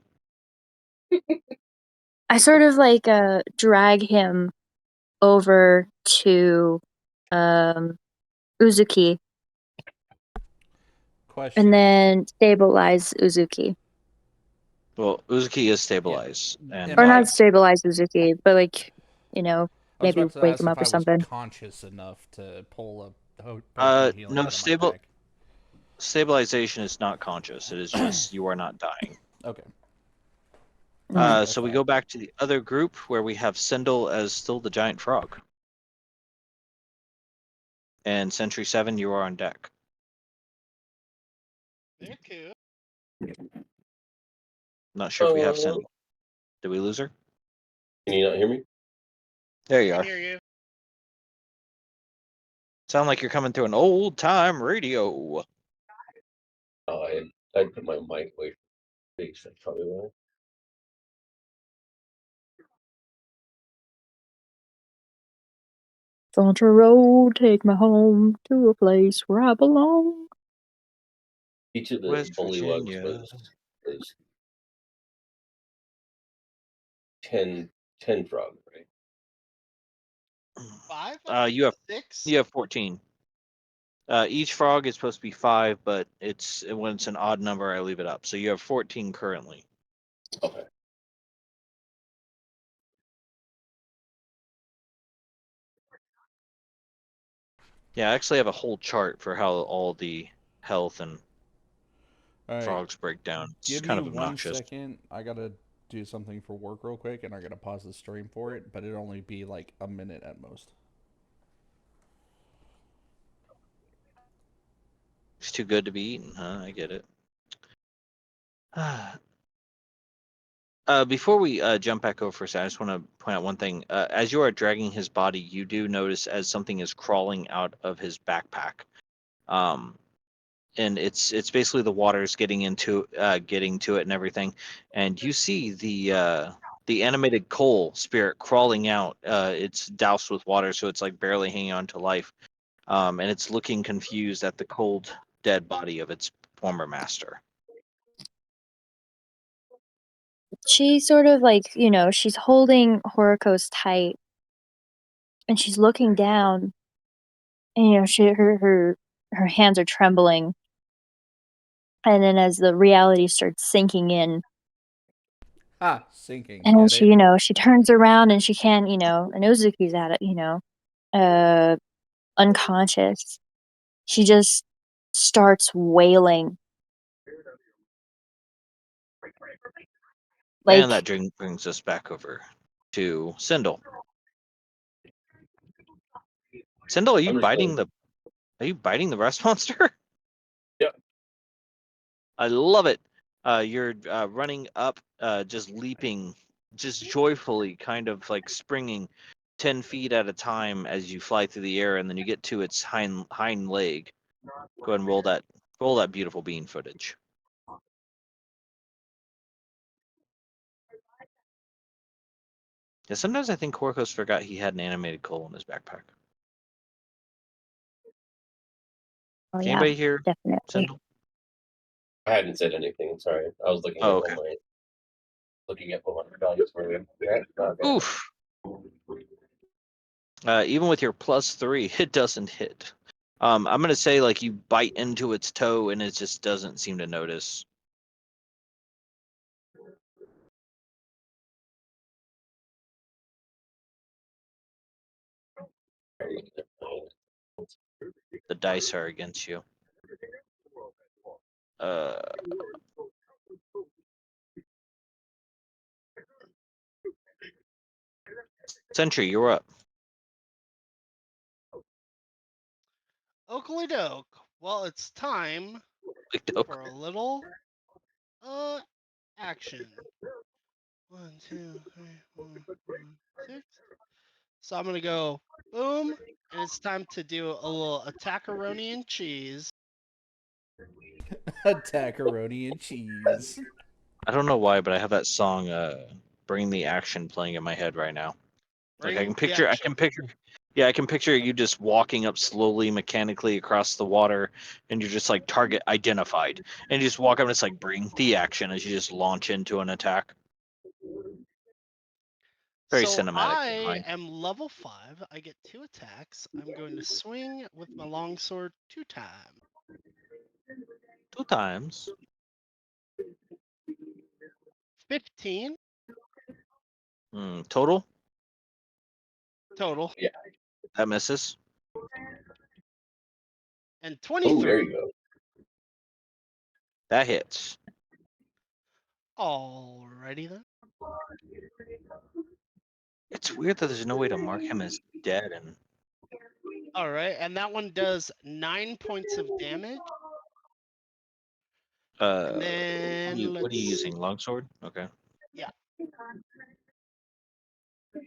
I sort of like drag him over to Uzuki and Question. then stabilize Uzuki. Well, Uzuki is Yeah. stabilized, Am Or and not I? stabilize Uzuki, but like, I was maybe about to wake ask him if up or I was something. conscious enough to pull a potion of healing no, out of my bag. stabilization is not conscious. It is just you are not dying. Okay. Mm. That's So we fine. go back to the other group where we have Cyndall as still the giant frog, and Sentry 7, you are on deck. They're cool. Not sure if we have Cyndall. Did we lose her? Can you not hear me? There I you can are. hear you. Sound like you're coming through an old time radio. Oh, I put my mic away from face. That's probably why. Country road, take me home to a place where I belong. Each of the West bullywugs Virginia. was 10 frog, right? 5, I think? You have 6? 14. Each frog is supposed to be 5, but when it's an odd number, I leave it up. So you have 14 currently. Okay. Yeah, I actually have a whole chart for how all the health and All right. frogs break down. It's Give kind me of 1 obnoxious. second. I gotta do something for work real quick, and I gotta pause the stream for it. But it'll only be like a minute at most. It's too good to be eaten, huh? I get it. Before we jump back over for a second, I just want to point out one thing. As you are dragging his body, you do notice as something is crawling out of his backpack. And it's basically the water's getting to it and everything. And you see the animated coal spirit crawling out. It's doused with water, so it's like barely hanging on to life. And it's looking confused at the cold, dead body of its former master. She sort of like, she's holding Horakos tight and she's looking down and her hands are trembling. And then as the reality starts sinking in, Ah, sinking. and then Get it? she turns around and she can't, and Uzuki's at it, unconscious. She just starts wailing. Like, And that brings us back over to Cyndall. Cyndall, are you biting the rest monster? Yeah. I love it. You're running up, just leaping, just joyfully, kind of like springing 10 feet at a time as you fly through the air, and then you get to its hind leg. Go ahead and roll that beautiful bean footage. Yeah, sometimes I think Horakos forgot he had an animated coal in his backpack. oh yeah, Anybody here, definitely. Cyndall? I hadn't said anything. Sorry, I was looking Oh, at okay. what my values were. Okay. Oof. Even with your +3, it doesn't hit. I'm gonna say like you bite into its toe and it just doesn't seem to notice. The dice are against you. Senture, you're up. Oakley doke. Well, it's time for a little action. 1, 2, 3, 4, 5, 6. So I'm gonna go boom, and it's time to do a little attackaroni and cheese. Attackaroni and cheese. I don't know why, but I have that song Bring the Action playing in my head right now. Like Bring the action. I can picture you just walking up slowly mechanically across the water and you're just like target identified. And you just walk up and it's like bring the action as you just launch into an attack. Very So cinematic in I mind. am level 5. I get 2 attacks. I'm going to swing with my longsword 2 times. 2 times. 15 Total? total. Yeah. That misses. And Oh, there 23. you go. That hits. Alrighty then. It's weird that there's no way to mark him as dead and Alright, and that one does 9 points of damage. And then what are you let's using? Longsword? Okay. yeah.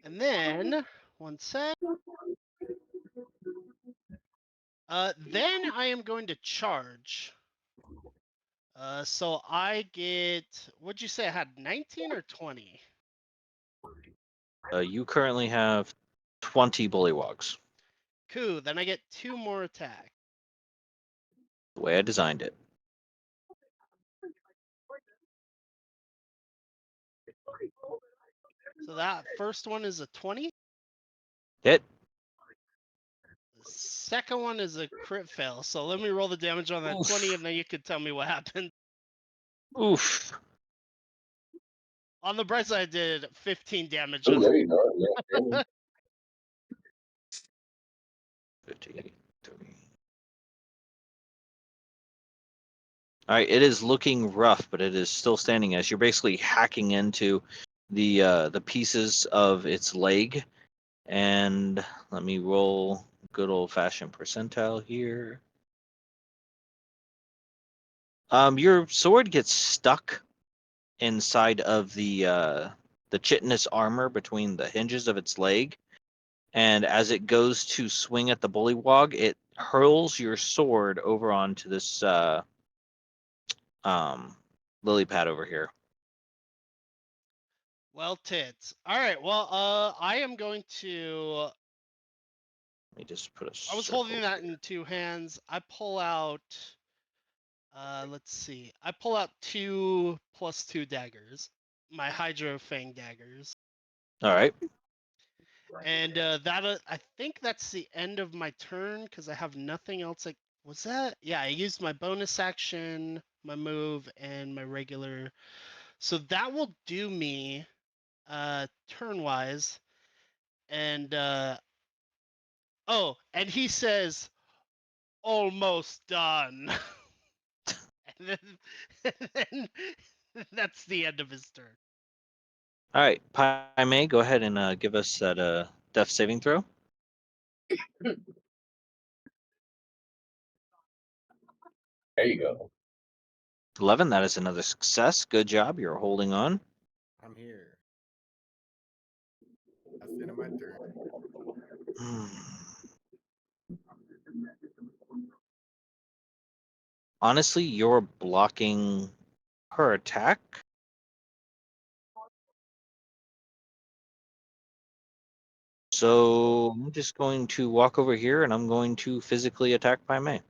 And then one sec. Then I am going to charge. So I get, what'd you say? I had 19 or 20? You currently have 20 bullywogs. Cool. Then I get 2 more attacks. The way I designed it. So that first one is a 20. Hit. The second one is a crit fail. So let me roll the damage on that 20 and then you can tell me what happened. Oof. On the bright side, I did 15 damage Oh, on there you go. Yeah. 58, 30. All right, it is looking rough, but it is still standing as you're basically hacking into the pieces of its leg. And let me roll good old fashioned percentile here. Your sword gets stuck inside of the chitinous armor between the hinges of its leg. And as it goes to swing at the bullywog, it hurls your sword over onto this lily pad over here. Well, tits. All right. Well, I am going to. Let me just put a I was circle. holding that in two hands. I pull out. Let's see. I pull out 2+2 daggers, my Hydro Fang daggers, All right. and I think that's the end of my turn because I have nothing else. Like, was that? Yeah, I used my bonus action, my move, and my regular. So that will do me, turn wise, and oh, and he says, "Almost done." and then that's the end of his turn. All right, Pai Mei, go ahead and give us that death saving throw. There you go. 11. That is another success. Good job. You're holding on. I'm here. That's the end of my turn. Honestly, you're blocking her attack. So I'm just going to walk over here and I'm going to physically attack Pai Mei.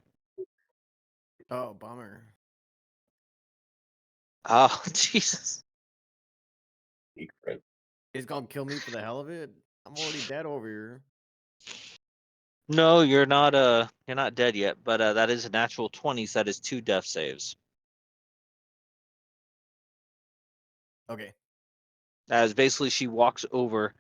Oh, bummer. Oh, Jesus. Secret. He's gonna kill me for the hell of it? I'm already dead over here. No, you're not dead yet, but that is a natural 20, so that is 2 death saves. Okay. As basically she walks over,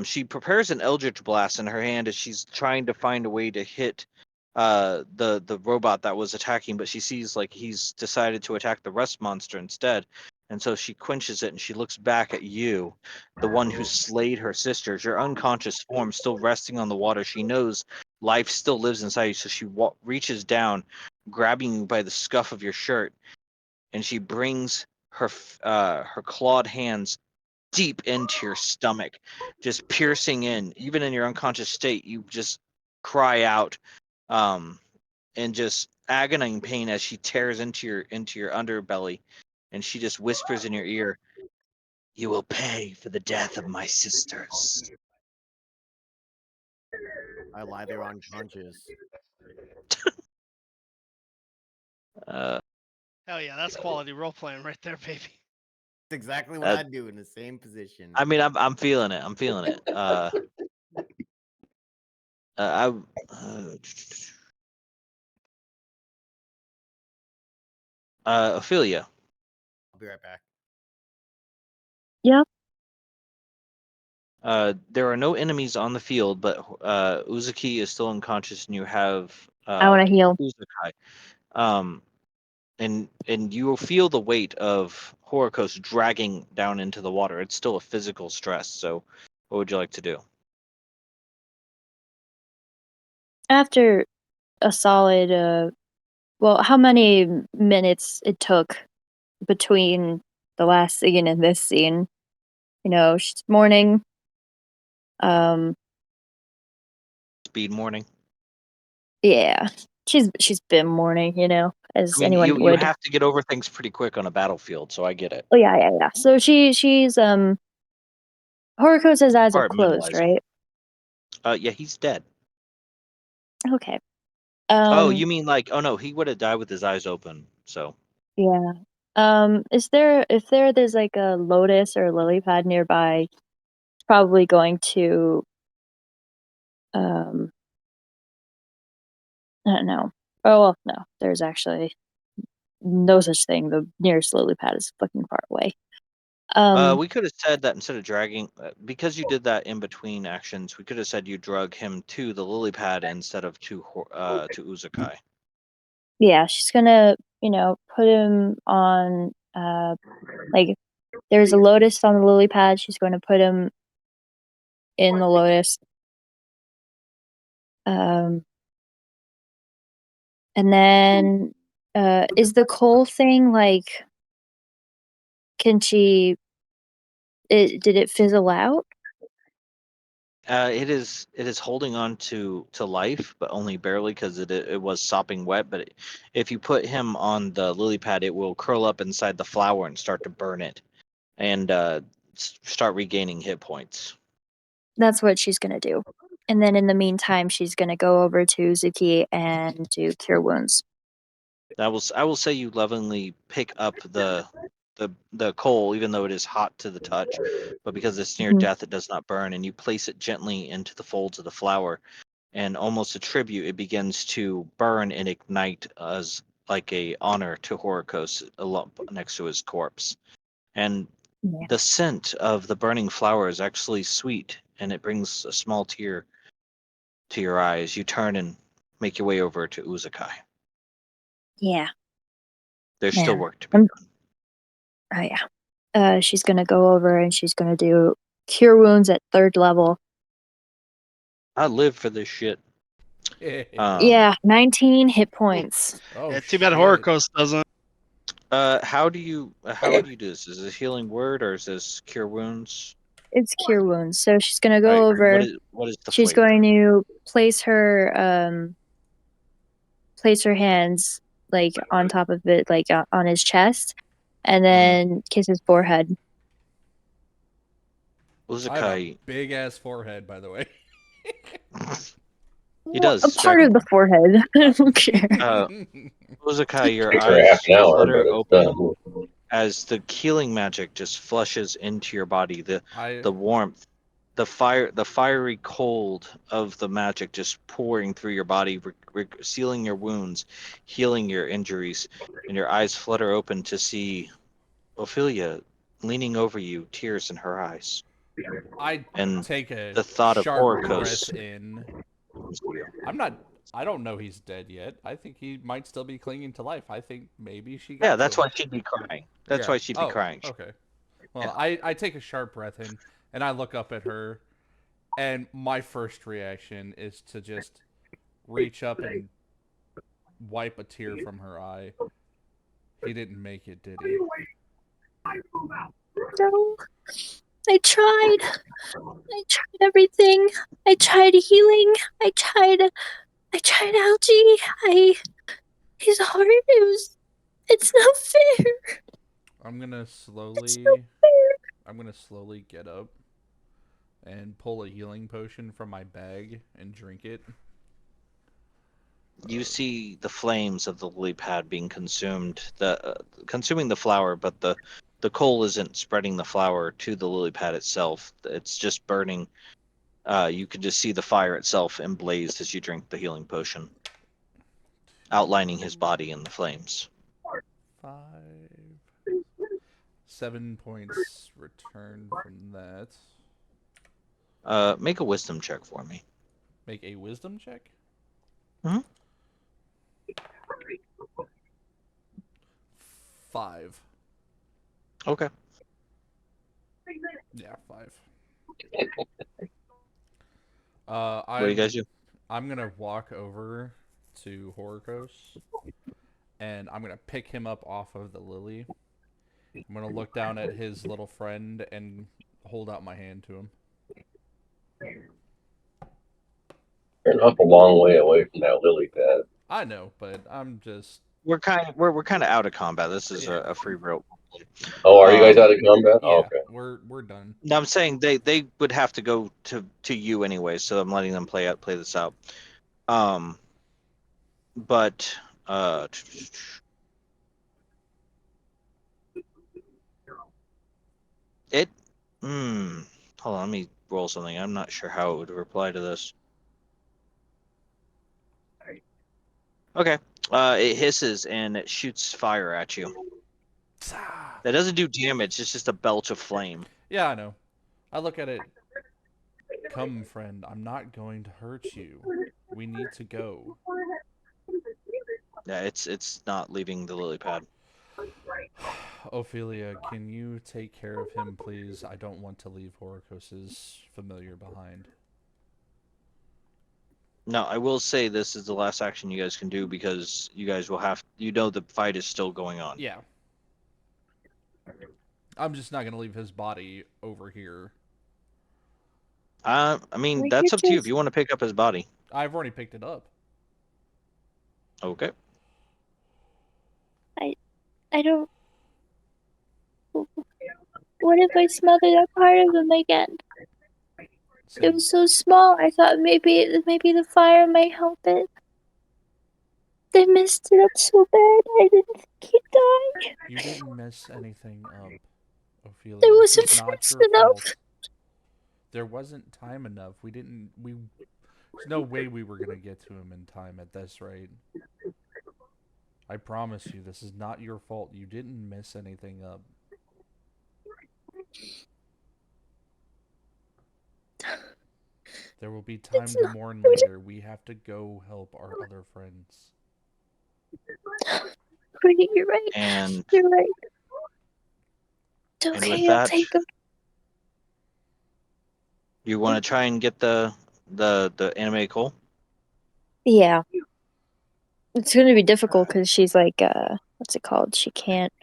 she prepares an Eldritch Blast in her hand as she's trying to find a way to hit the robot that was attacking, but she sees like he's decided to attack the rust monster instead. And so she quenches it and she looks back at you, the one who slayed her sisters, your unconscious form still resting on the water. She knows life still lives inside you, so she reaches down, grabbing you by the scuff of your shirt, and she brings her clawed hands deep into your stomach, just piercing in. Even in your unconscious state, you just cry out, and just agonizing pain as she tears into your underbelly, and she just whispers in your ear, "You will pay for the death of my sisters." I lie there unconscious. Uh, Hell yeah, that's quality role playing right there, baby. That's exactly what uh, I'd do in the same position. I mean, I'm feeling it. I'm feeling it. I. Ophelia. I'll be right back. Yep. There are no enemies on the field, but Uzuki is still unconscious, and you have I want to heal. Uzukai. Um, and you will feel the weight of Horakos dragging down into the water. It's still a physical stress. So, what would you like to do? After a solid, well, how many minutes it took between the last scene and this scene? You know, she's mourning. Speed morning. Yeah, she's been mourning, you know, I as mean, anyone you would. have to get over things pretty quick on a battlefield, so I get it. Oh yeah. So she's Horiko's eyes are closed, Compartmentalizing. right? Yeah, he's dead. Okay. Oh, you mean like? Oh no, he would have died with his eyes open. So. Yeah. Is there if there's like a lotus or a lily pad nearby, it's probably going to um I don't know. Oh well, no. There's actually no such thing. The nearest lily pad is fucking far away. We could have said that instead of dragging, because you did that in between actions, we could have said you drug him to the lily pad instead of to Uzukai. Yeah, she's gonna, put him on like there's a lotus on the lily pad. She's going to put him in the lotus. And then is the coal thing like Can she? Did it fizzle out? It is holding on to life, but only barely because it was sopping wet. But if you put him on the lily pad, it will curl up inside the flower and start to burn it, and start regaining hit points. That's what she's gonna do. And then in the meantime, she's gonna go over to Uzukai and do cure wounds. I will say you lovingly pick up the coal, even though it is hot to the touch, but because it's near Mhm. death, it does not burn, and you place it gently into the folds of the flower, and almost a tribute, it begins to burn and ignite as like a honor to Horakos next to his corpse. And Yeah. the scent of the burning flower is actually sweet, and it brings a small tear to your eyes. You turn and make your way over to Uzukai. Yeah. There's still Man. work to be done. Oh yeah. She's gonna go over and she's gonna do cure wounds at 3rd level. I live for this shit. Yeah, 19 hit points. Oh, Yeah, too bad shit. Horakos doesn't. How do you do this? Is this healing word or is this cure wounds? It's cure wounds. So she's gonna go Right. over. What is the She's flavor? going to place her hands like on top of it, like on his chest, and then kiss his forehead. I have a Uzukai. big ass forehead, by the way. He does. A He's part of the Dragonborn. forehead. I don't care. Uzukai, your Takes her half eyes an hour, flutter but it's open done. as the healing magic just flushes into your body. I The warmth, the fiery cold of the magic just pouring through your body, sealing your wounds, healing your injuries, and your eyes flutter open to see Ophelia leaning over you, tears in her eyes, I and take a the thought of sharp breath Horakos in. comes to you. I don't know he's dead yet. I think he might still be clinging to life. I think maybe she got Yeah, to that's him. why she'd be crying. That's Yeah. why she'd be Oh, crying. okay. Well, Yeah. I take a sharp breath in and I look up at her, and my first reaction is to just reach up and wipe a tear from her eye. He didn't make it, did he? No, I tried. I tried everything. I tried healing. I tried algae. His heart. It's not fair. I'm gonna It's not slowly fair. I'm gonna slowly get up and pull a healing potion from my bag and drink it. You see the flames of the lily pad being consumed, consuming the flower, but the coal isn't spreading the flower to the lily pad itself. It's just burning. You can just see the fire itself emblazed as you drink the healing potion, outlining his body in the flames. 5 7 points returned from that. Make a wisdom check for me. Make a wisdom check. Mhm. 5. Okay. Yeah, 5. What do you guys do? I'm gonna walk over to Horakos and I'm gonna pick him up off of the lily. I'm gonna look down at his little friend and hold out my hand to him. You're an awful long way away from that lily pad. I know, but I'm just We're kind of out of combat. This is a free roll. Oh, are you guys out of combat? Yeah, Oh, okay. we're done. No, I'm saying they would have to go to you anyway, so I'm letting them play this out. But it hold on, let me roll something. I'm not sure how it would reply to this. Okay. It hisses and it shoots fire at you. That doesn't do damage, it's just a belch of flame. Yeah, I know. I look at it. Come, friend, I'm not going to hurt you. We need to go. Yeah, it's not leaving the lily pad. Ophelia, can you take care of him, please? I don't want to leave Horakos' familiar behind. No, I will say this is the last action you guys can do because you guys will have the fight is still going on. Yeah. I'm just not gonna leave his body over here. I mean, We that's could up to you if just- you want to pick up his body. I've already picked it up. Okay. I don't. What if I smothered that part of him again? It was so small. I thought maybe the fire might help it. They messed it up so bad. I didn't think he'd die. You didn't mess anything up, Ophelia. It This wasn't is not fast your enough. fault. There wasn't time enough. There's no way we were gonna get to him in time at this rate. I promise you, this is not your fault. You didn't mess anything up. There will be time It's to not. mourn later. We have to go help our other friends. You're right. And You're right. and with Okay, I'll that, take him. you want to try and get the anime coal? Yeah. It's gonna be difficult because she's like, what's it called? She can't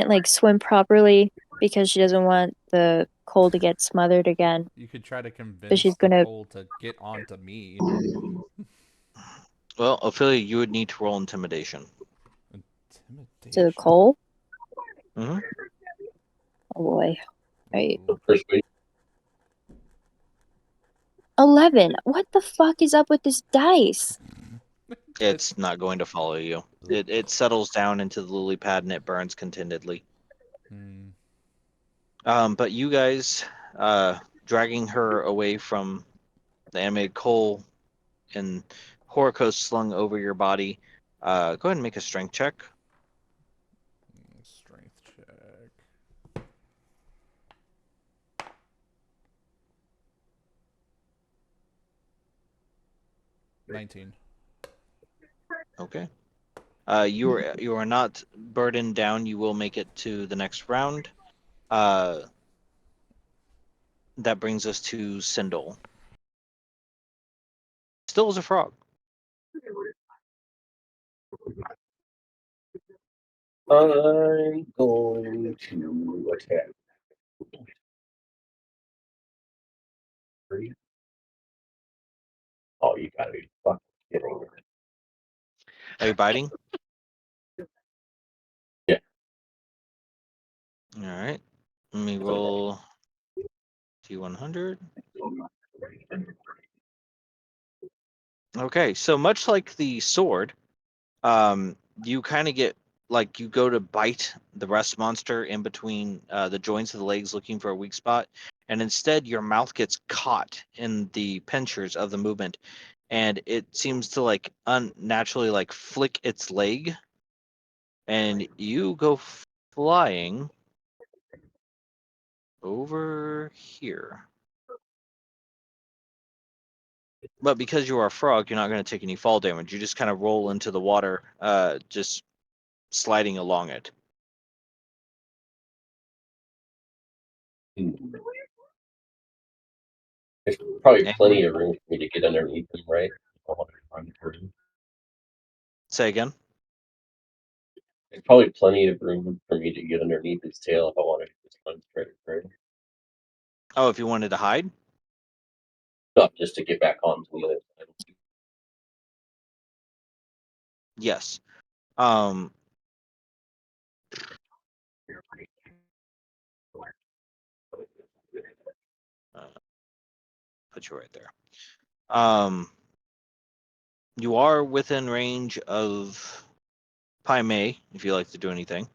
like swim properly because she doesn't want the coal to get smothered again. You could try to So convince she's the gonna coal to get onto me. Well, Ophelia, you would need to roll intimidation. to the Intimidation. coal. Mm-hmm. Oh boy. Right. Ooh. Persuasion. 11. What the fuck is up with this dice? It's not going to follow you. It settles down into the lily pad and it burns contentedly. Hmm. But you guys, dragging her away from the animated coal and Horakos slung over your body, go ahead and make a strength check. Strength check. $19. Okay. You are not burdened down. You will make it to the next round. That brings us to Cyndall. Still is a frog. I'm going to attack. Oh, you gotta be fucking kidding me. Are you biting? Yeah. All right. Let me roll T100. Okay, so much like the sword, you kind of get like you go to bite the rest monster in between the joints of the legs looking for a weak spot, and instead your mouth gets caught in the pinchers of the movement, and it seems to like unnaturally like flick its leg, and you go flying over here. But because you are a frog, you're not going to take any fall damage. You just kind of roll into the water, just sliding along it. There's probably And plenty of room for me to get underneath them, right? I want to run through. say again. There's probably plenty of room for me to get underneath his tail if I want to just run straight through. Oh, if you wanted to hide? Not just to get back onto the other side. Yes. Put you right there. You are within range of Pai Mei if you like to do anything.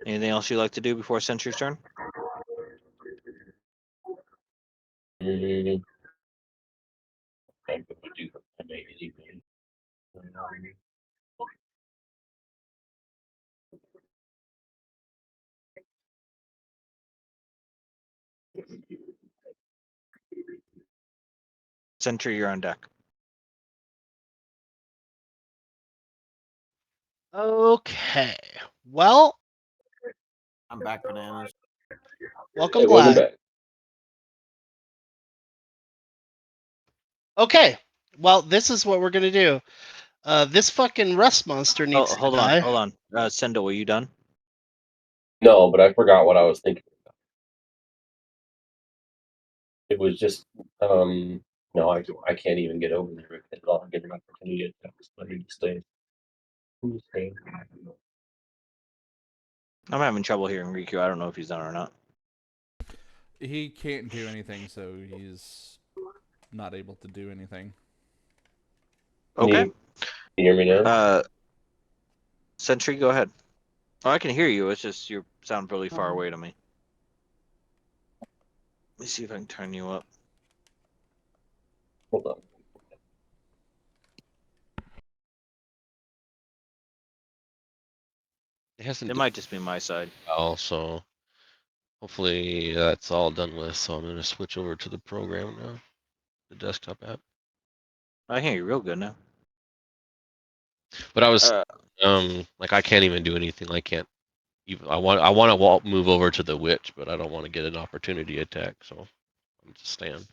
Anything else you'd like to do before Senture's turn? I'm going to do amazing. Senture, you're on deck. Okay. Well, I'm back, bananas. welcome, Hey, welcome Black. back. Okay. Well, this is what we're gonna do. This fucking rust monster Oh, needs to hold die. on, hold on. Cyndall, were you done? No, but I forgot what I was thinking. It was just no, I can't even get over there because I'll get an opportunity to stay. Who's staying? I'm having trouble hearing Riku. I don't know if he's done or not. He can't do anything, so he's not able to do anything. Okay. Can you hear me now? Sentry, go ahead. Oh, I can hear you. It's just you sound really far away to me. Let me see if I can turn you up. Hold on. It hasn't It might just be my side. well, so hopefully that's all done with. So I'm gonna switch over to the program now, the desktop app. I hear you real good now. But I was like I can't even do anything. I can't even. I want to move over to the witch, but I don't want to get an opportunity attack. So I'm just staying.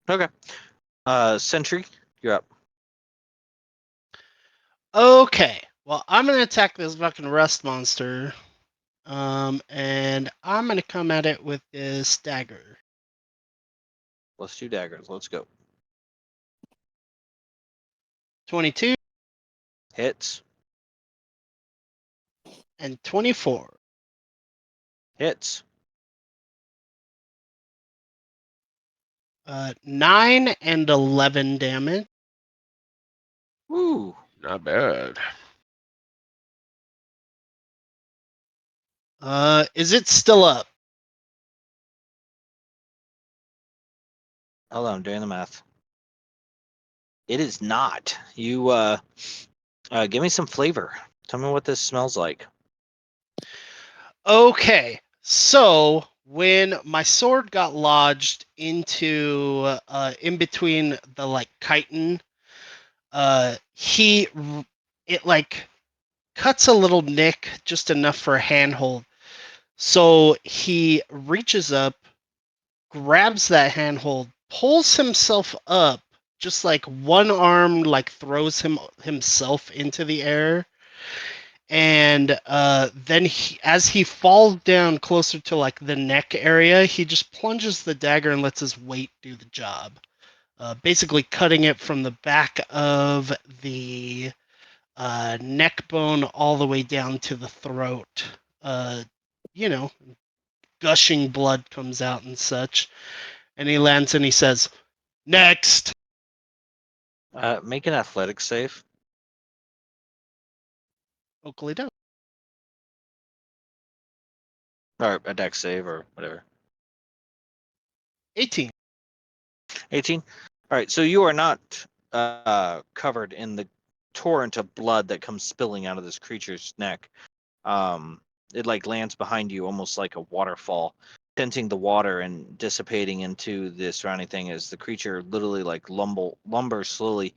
Okay. Sentry, you're up. Okay. Well, I'm gonna attack this fucking rust monster. And I'm gonna come at it with this dagger. Let's do daggers. Let's go. 22 Hits. and 24. Hits. 9 and 11 damage. Woo. Not bad. Is it still up? Hold on, I'm doing the math. It is not. You give me some flavor. Tell me what this smells like. Okay. So when my sword got lodged into in between the like chitin, it like cuts a little nick just enough for a handhold. So he reaches up, grabs that handhold, pulls himself up, just like one arm like throws himself into the air, and then as he falls down closer to like the neck area, he just plunges the dagger and lets his weight do the job, basically cutting it from the back of the neck bone all the way down to the throat. You know, gushing blood comes out and such. And he lands and he says, "Next." Make an athletics save. Oakley does. Or a dex save or whatever. 18. 18. All right, so you are not covered in the torrent of blood that comes spilling out of this creature's neck. It like lands behind you almost like a waterfall, tinting the water and dissipating into the surrounding thing as the creature literally like lumbers slowly,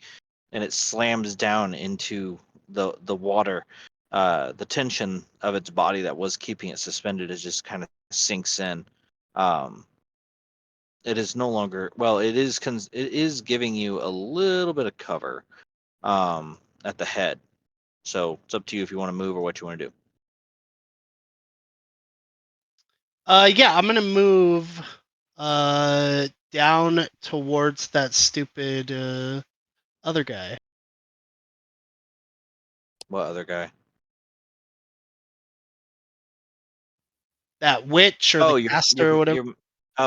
and it slams down into the water. The tension of its body that was keeping it suspended is just kind of sinks in. It is no longer well. It is giving you a little bit of cover at the head. So it's up to you if you want to move or what you want to do. Yeah, I'm gonna move down towards that stupid other guy. What other guy? That witch or the Oh, caster or whatever.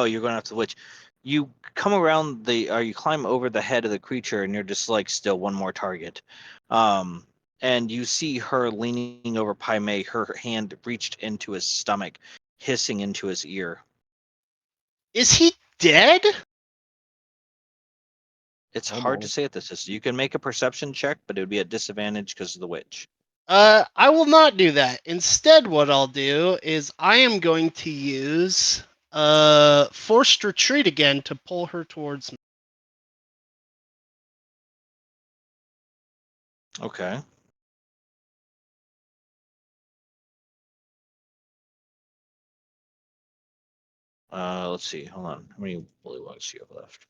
you're going after the witch. You come around you climb over the head of the creature, and you're just like still one more target. And you see her leaning over Pai Mei, her hand reached into his stomach, hissing into his ear. Is he dead? It's Oh, hard boy. to say at this distance. You can make a perception check, but it would be at disadvantage because of the witch. I will not do that. Instead, what I'll do is I am going to use forced retreat again to pull her towards me. Okay. Let's see. Hold on. How many bullywogs do you have left?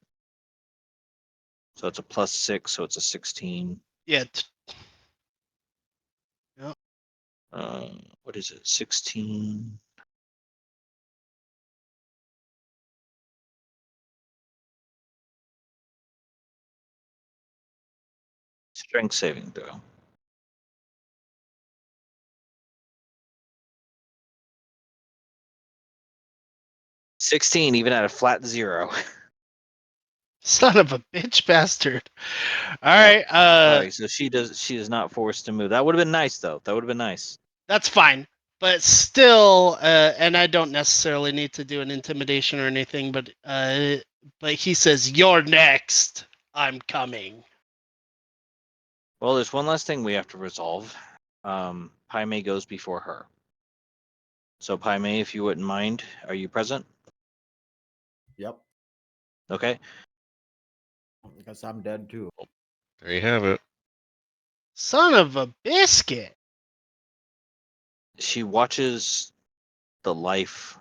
So it's a +6, so it's a 16. Yeah. What is it? 16. Strength saving throw. 16, even at a flat 0. Son of a bitch bastard. All Yep. right. Sorry, so she is not forced to move. That would have been nice though. That would have been nice. That's fine. But still, and I don't necessarily need to do an intimidation or anything, but he says, "You're next. I'm coming." Well, there's one last thing we have to resolve. Pai Mei goes before her. So Pai Mei, if you wouldn't mind, are you present? Yep. Okay. I guess I'm dead too. There you have it. Son of a biscuit. She watches the life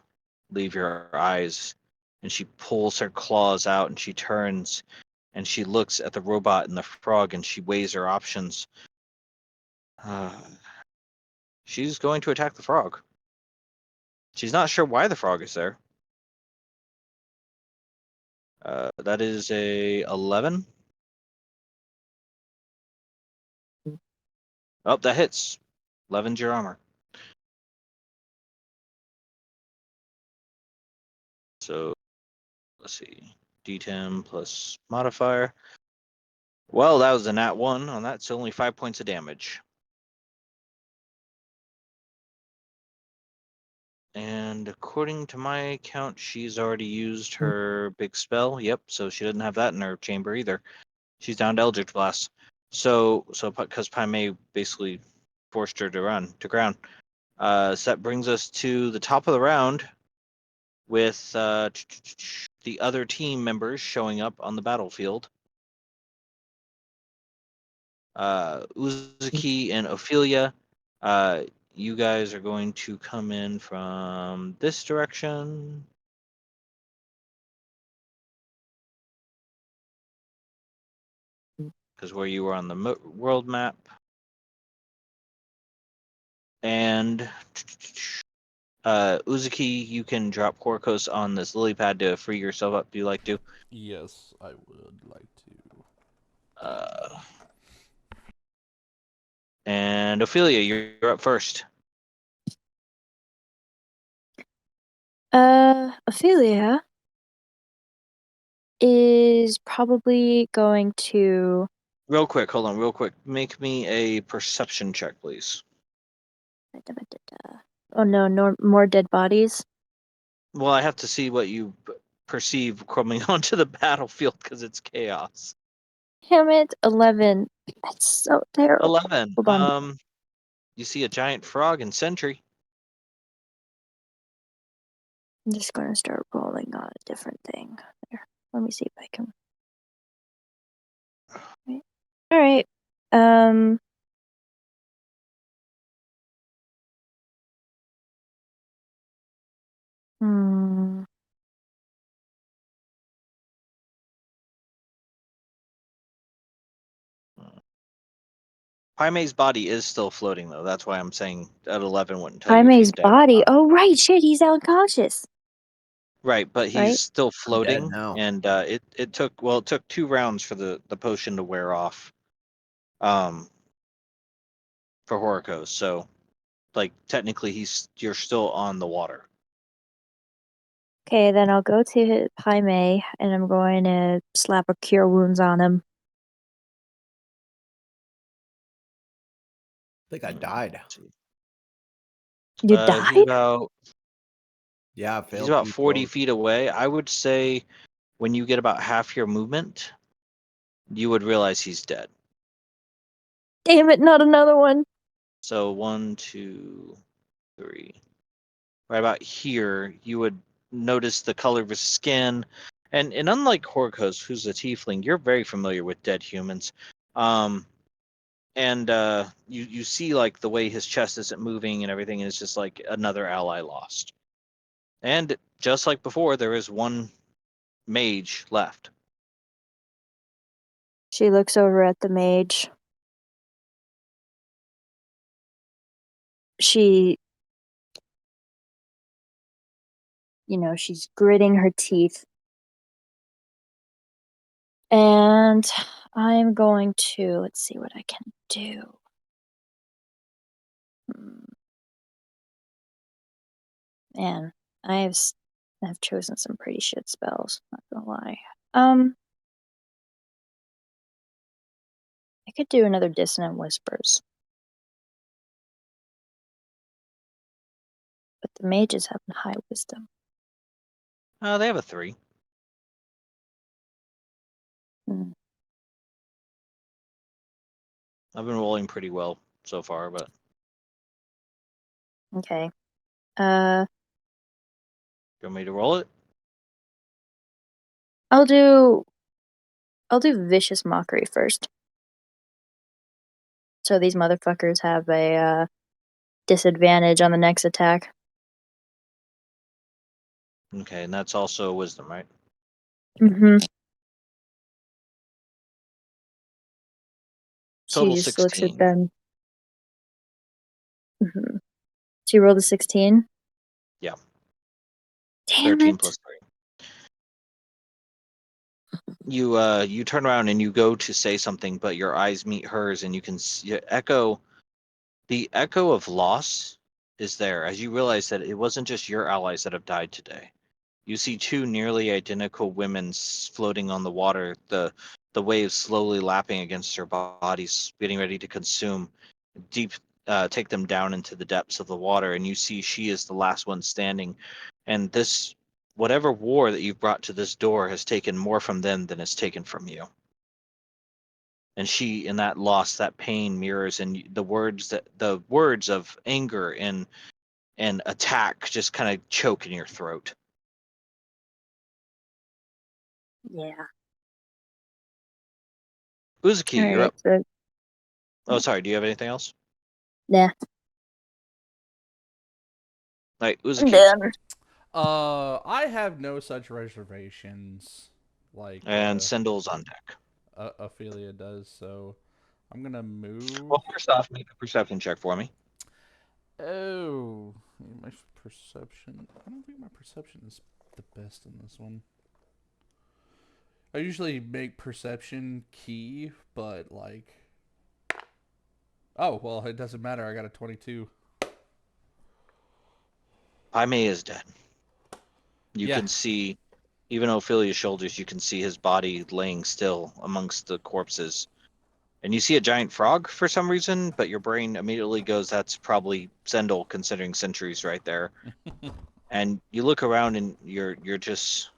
leave your eyes, and she pulls her claws out, and she turns, and she looks at the robot and the frog, and she weighs her options. She's going to attack the frog. She's not sure why the frog is there. That is a 11. Oh, that hits. 11's your armor. So, let's see. D10 plus modifier. Well, that was a nat 1 on that, so only 5 points of damage. And according to my count, she's already used her big spell. Yep, so she doesn't have that in her chamber either. She's down to Eldritch Blast. So because Pai Mei basically forced her to run to ground. So that brings us to the top of the round with the other team members showing up on the battlefield. Uzukai and Ophelia, you guys are going to come in from this direction. Because where you were on the world map. And Uzukai, you can drop Horakos on this lily pad to free yourself up. Do you like to? Yes, I would like to. And Ophelia, you're up first. Ophelia is probably going to. Real quick, hold on, real quick. Make me a perception check, please. Oh no, more dead bodies. Well, I have to see what you perceive coming onto the battlefield because it's chaos. Damn it, 11. That's so terrible. 11. Hold on. You see a giant frog in Sentry. I'm just going to start rolling on a different thing. There. Let me see if I can. All right. Hmm. Pai Mei's body is still floating, though. That's why I'm saying at 11 wouldn't tell Pai you if he's Mei's dead or body. not. Oh right, shit, he's unconscious. Right, but he's Right? still I'm dead floating, now. and it took 2 rounds for the potion to wear off. For Horakos, so like technically you're still on the water. Okay, then I'll go to Pai Mei and I'm going to slap a cure wounds on him. I think I died. You He's died? about Yeah, I failed. he's about 2 40 spells. feet away. I would say when you get about half your movement, you would realize he's dead. Damn it, not another one. So 1, 2, 3. Right about here, you would notice the color of his skin. And unlike Horakos, who's a tiefling, you're very familiar with dead humans. And you see the way his chest isn't moving and everything, and it's just like another ally lost. And just like before, there is one mage left. She looks over at the mage. She, she's gritting her teeth. And I'm going to, let's see what I can do. Man, I've chosen some pretty shit spells, not gonna lie. I could do another Dissonant Whispers. But the mages have high wisdom. They have a 3. Hmm. I've been rolling pretty well so far, but Okay. you want me to roll it? I'll do Vicious Mockery first. So these motherfuckers have a disadvantage on the next attack. Okay, and that's also wisdom, right? Mm-hmm. Total She just looks at 16. them. Mm-hmm. She rolled a 16? Yeah. Damn 13 it. plus 3. You turn around and you go to say something, but your eyes meet hers, and you can see the echo of loss is there as you realize that it wasn't just your allies that have died today. You see 2 nearly identical women floating on the water, the waves slowly lapping against their bodies, getting ready to consume, take them down into the depths of the water. And you see she is the last one standing, and this whatever war that you've brought to this door has taken more from them than it's taken from you. And she, in that loss, that pain mirrors, and the words of anger and attack just kind of choke in your throat. Yeah. Uzuki, you're Alright, up. so Oh, sorry. Do you have anything else? yeah. Like I'm Uzuki done. I have no such reservations like and Cyndall's on deck. Ophelia does, so I'm gonna move. Well, first off, make a perception check for me. Oh, my perception. I don't think my perception is the best in this one. I usually make perception key, but like. Oh, well, it doesn't matter. I got a 22. Pai Mei is dead. You Yeah. can see, even Ophelia's shoulders, you can see his body laying still amongst the corpses. And you see a giant frog for some reason, but your brain immediately goes, that's probably Cyndall, considering centuries right there. And you look around and you're just,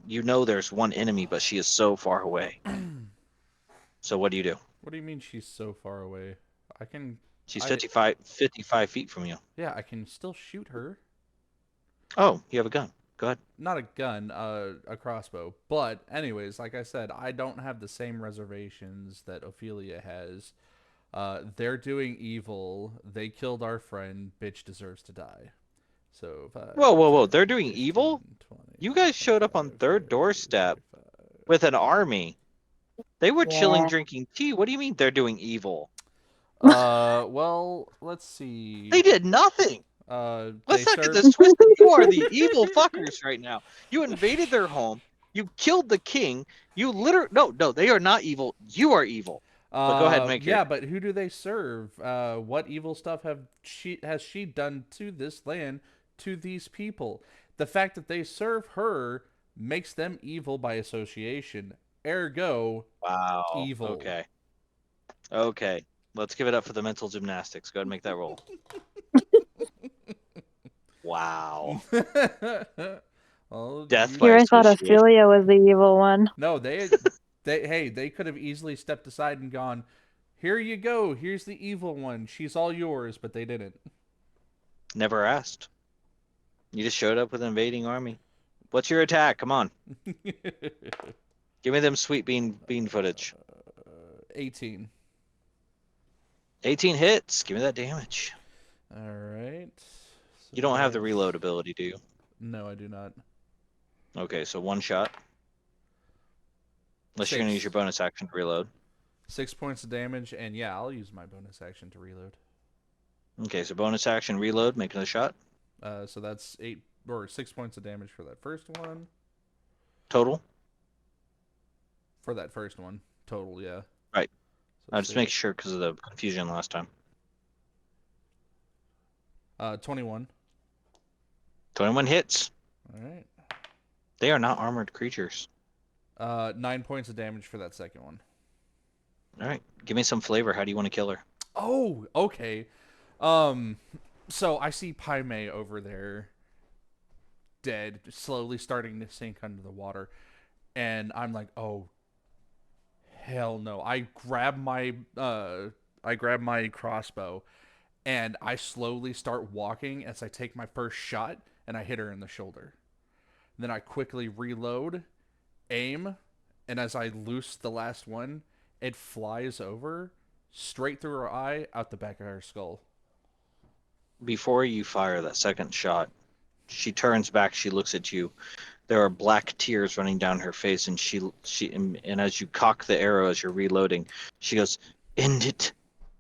there's one enemy, but she is so far away. So what do you do? What do you mean she's so far away? I can. She's I 55 feet from you. Yeah, I can still shoot her. Oh, you have a gun. Go ahead. Not a gun, a crossbow. But anyways, like I said, I don't have the same reservations that Ophelia has. They're doing evil. They killed our friend. Bitch deserves to die. So 5, Whoa. 10, They're doing 15, evil? 20, You guys showed up on 25, third 30, doorstep 35. with an army. They were chilling, Yeah. drinking tea. What do you mean they're doing evil? Well, let's see. They did nothing. They Let's not get serve. this twisted. You are the evil fuckers right now. You invaded their home. You killed the king. You literally no, they are not evil. You are evil. But go ahead and make your. Yeah, but who do they serve? What evil stuff has she done to this land, to these people? The fact that they serve her makes them evil by association. Ergo, Wow. evil. Okay. Let's give it up for the mental gymnastics. Go ahead and make that roll. Wow. Well, Death by Here I thought association. Ophelia was the evil one. no, they could have easily stepped aside and gone, "Here you go. Here's the evil one. She's all yours," but they didn't. Never asked. You just showed up with an invading army. What's your attack? Come on. Give me them sweet bean footage. 18. 18 hits. Give me that damage. All right. You don't have the So reload ability, do you? No, I do not. Okay, so 1 shot. Unless you're gonna use your 6. bonus action to reload. 6 points of damage, and yeah, I'll use my bonus action to reload. Okay, so bonus action, reload, make another shot. So that's 8 or 6 points of damage for that first one. Total? For that first one, total, yeah. Right. So I'll just make sure because of the confusion last time. 21. 21 hits. All right. They are not armored creatures. 9 points of damage for that second one. All right, give me some flavor. How do you want to kill her? Oh, okay. So I see Pai Mei over there, dead, slowly starting to sink under the water, and I'm like, oh, hell no! I grab my crossbow, and I slowly start walking as I take my first shot, and I hit her in the shoulder. Then I quickly reload, aim, and as I loose the last one, it flies over, straight through her eye, out the back of her skull. Before you fire that second shot, she turns back. She looks at you. There are black tears running down her face, and and as you cock the arrow as you're reloading, she goes, "End it.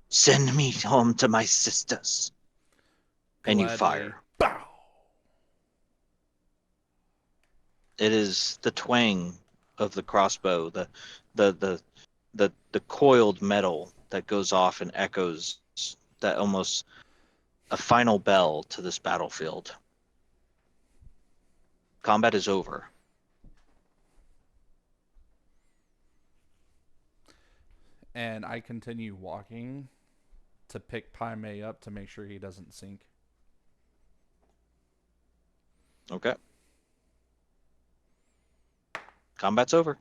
Send me home to my sisters." And you Gladly. fire. Bow! It is the twang of the crossbow, the coiled metal that goes off and echoes that almost a final bell to this battlefield. Combat is over. And I continue walking to pick Pai Mei up to make sure he doesn't sink. Okay. Combat's over.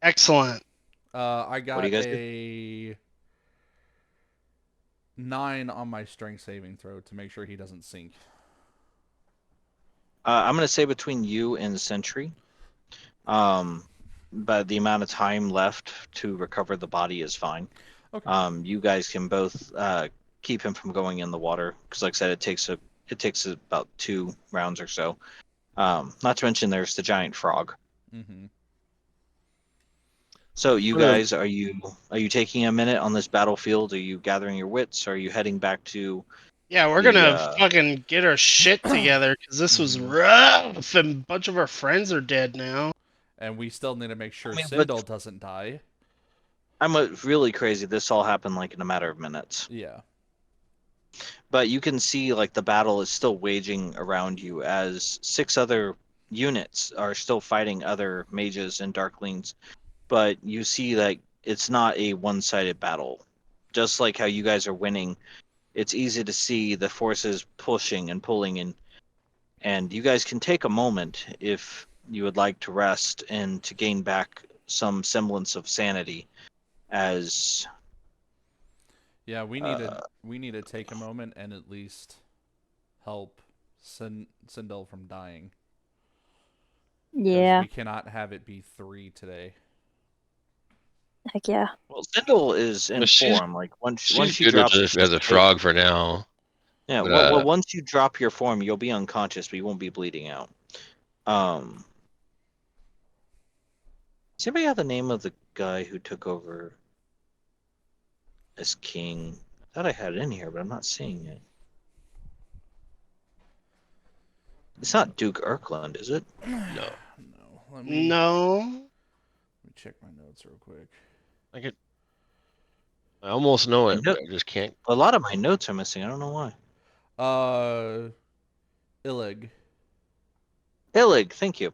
Excellent. I What do got you guys do? a 9 on my strength saving throw to make sure he doesn't sink. I'm going to say between you and Sentry, but the amount of time left to recover the body is fine. Okay. You guys can both keep him from going in the water because, like I said, it takes about 2 rounds or so. Not to mention there's the giant frog. Mm-hmm. So you guys, are you taking a minute on this battlefield? Are you gathering your wits? Are you heading back to? Yeah, we're The, gonna fucking get our shit together because this was rough, and a bunch of our friends are dead now. And we still need to make sure I mean, Cyndall doesn't die. I'm really crazy. This all happened like in a matter of minutes. Yeah. But you can see like the battle is still waging around you as 6 other units are still fighting other mages and darklings. But you see that it's not a one-sided battle. Just like how you guys are winning, it's easy to see the forces pushing and pulling, and you guys can take a moment if you would like to rest and to gain back some semblance of sanity as Yeah, we need to take a moment and at least help Cyndall from dying. Because Yeah, we cannot have it be 3 today. heck yeah. well, Cyndall is in Well, she's form. Like once she's she good drops, as a frog for now. yeah. But Well, once you drop your form, you'll be unconscious, but you won't be bleeding out. Does anybody have the name of the guy who took over as king? I thought I had it in here, but I'm not seeing it. It's not Duke Erkland, is it? no, No. Let me No. check my notes real quick. I almost know it, No. but I just can't. A lot of my notes are missing. I don't know why. Illig. Illig, thank you.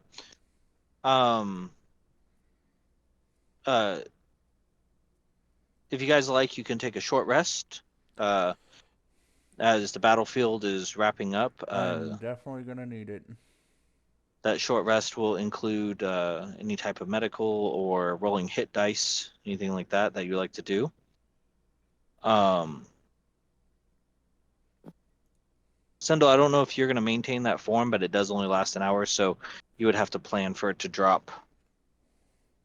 If you guys like, you can take a short rest. As the battlefield is wrapping up. I'm definitely gonna need it. That short rest will include any type of medical or rolling hit dice, anything like that you like to do. Cyndall, I don't know if you're going to maintain that form, but it does only last an hour, so you would have to plan for it to drop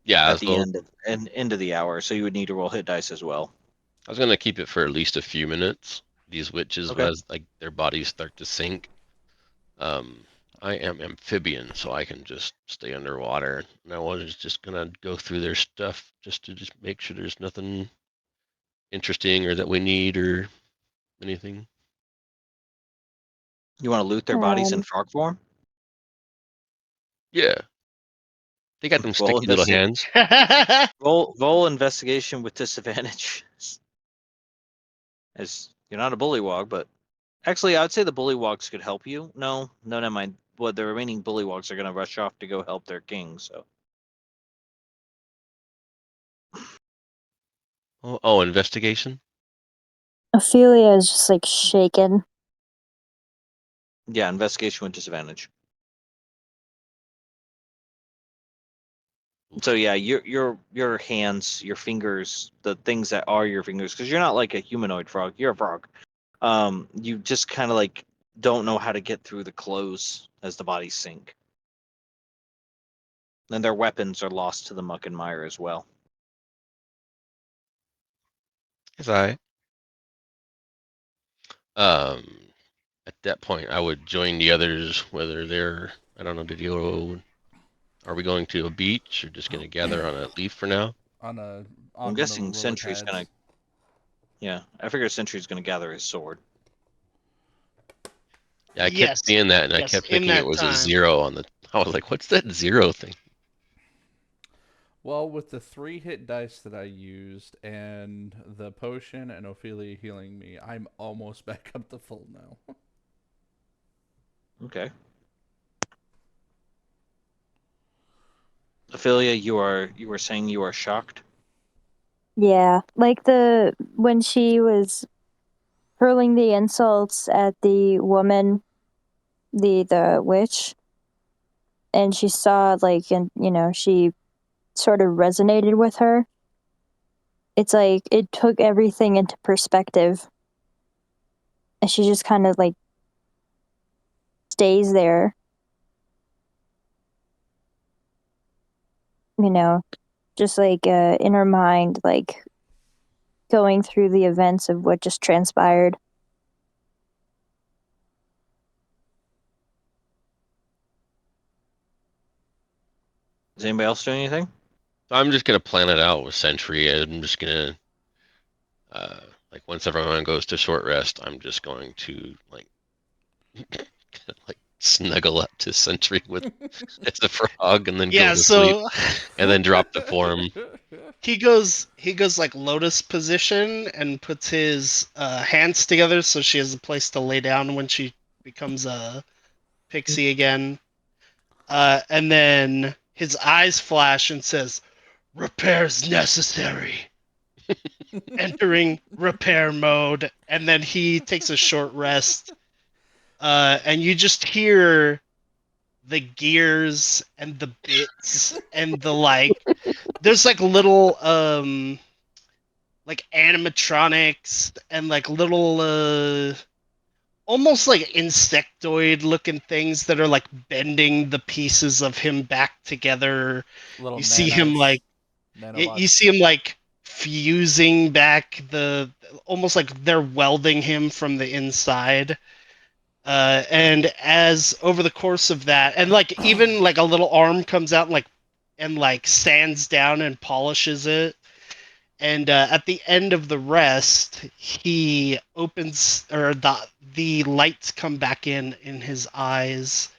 Yeah, at the end of the hour, so you would need to roll hit dice as well. I was gonna keep it for at least a few minutes. These witches, Okay. as like their bodies start to sink, I am amphibian, so I can just stay underwater. And I was just gonna go through their stuff just to make sure there's nothing interesting or that we need or anything. You want to loot their bodies in Um, frog form? Yeah, they got them Roll sticky little hands. roll investigation with disadvantage. As you're not a bullywog, but actually, I'd say the bullywogs could help you. No, never mind. Well, the remaining bullywogs are going to rush off to go help their king. So Oh, investigation. Ophelia is just like shaken. yeah, investigation with disadvantage. So yeah, your hands, your fingers, the things that are your fingers, because you're not like a humanoid frog. You're a frog. You just kind of like don't know how to get through the clothes as the bodies sink. And their weapons are lost to the muck and mire as well. Yes, I. Um, at that point, I would join the others, whether they're, I don't know, are we going to a beach or just going to gather on a leaf for now? On I'm one of the guessing lily Sentry's pads. gonna. Yeah, I figure Sentry's gonna gather his sword. Yeah, I kept Yes. seeing that and I Yes, kept in thinking it that was a time. 0 on the. I was like, what's that 0 thing? Well, with the 3 hit dice that I used and the potion and Ophelia healing me, I'm almost back up to full now. Okay. Ophelia, you were saying you are shocked. Yeah, like when she was hurling the insults at the woman, the witch, and she saw like, and she sort of resonated with her. It's like it took everything into perspective, and she just kind of like stays there, just like in her mind, like going through the events of what just transpired. Is anybody else doing anything? So I'm just gonna plan it out with Sentry. I'm just gonna, like, once everyone goes to short rest, I'm just going to like, like snuggle up to Sentry with as a frog and then go Yeah, to sleep so and then drop the form. he goes like lotus position and puts his hands together so she has a place to lay down when she becomes a pixie again. And then his eyes flash and says, "Repairs necessary." Entering repair mode, and then he takes a short rest. And you just hear the gears and the bits and the there's like little like animatronics and like little almost like insectoid looking things that are like bending the pieces of him back together. Little You see him nanites, like you nanobots. see him like fusing back the almost like they're welding him from the inside. And as over the course of that, and like even like a little arm comes out and like sands down and polishes it. And at the end of the rest, he opens, or the lights come back in his eyes.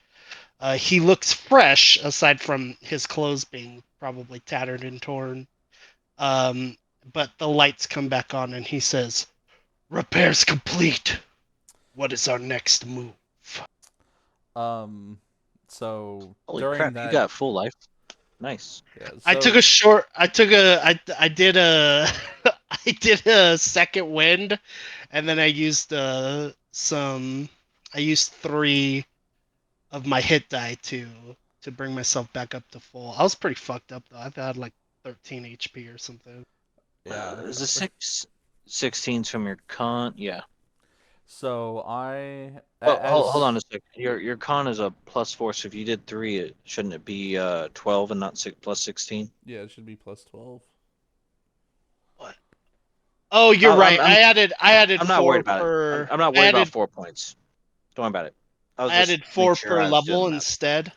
He looks fresh, aside from his clothes being probably tattered and torn. Um, but the lights come back on, and he says, "Repairs complete. What is our next move?" So Holy during crap! You that, got full life. Nice. yeah. I took So a short. I did a. I did a second wind, and then I used some. I used 3 of my hit die to bring myself back up to full. I was pretty fucked up though. I had like 13 HP or something. yeah. Is the 16s from your con? Yeah. So Oh, hold as on a sec. Your con is a +4, so if you did 3, shouldn't it be 12 and not +16? yeah, it should be +12. What? Oh, you're I'm right. I'm I added I'm not worried 4 about it. per. I'm not I worried about added 4 points. Don't worry about it. I was I just added make 4 sure per I was doing level the math. instead.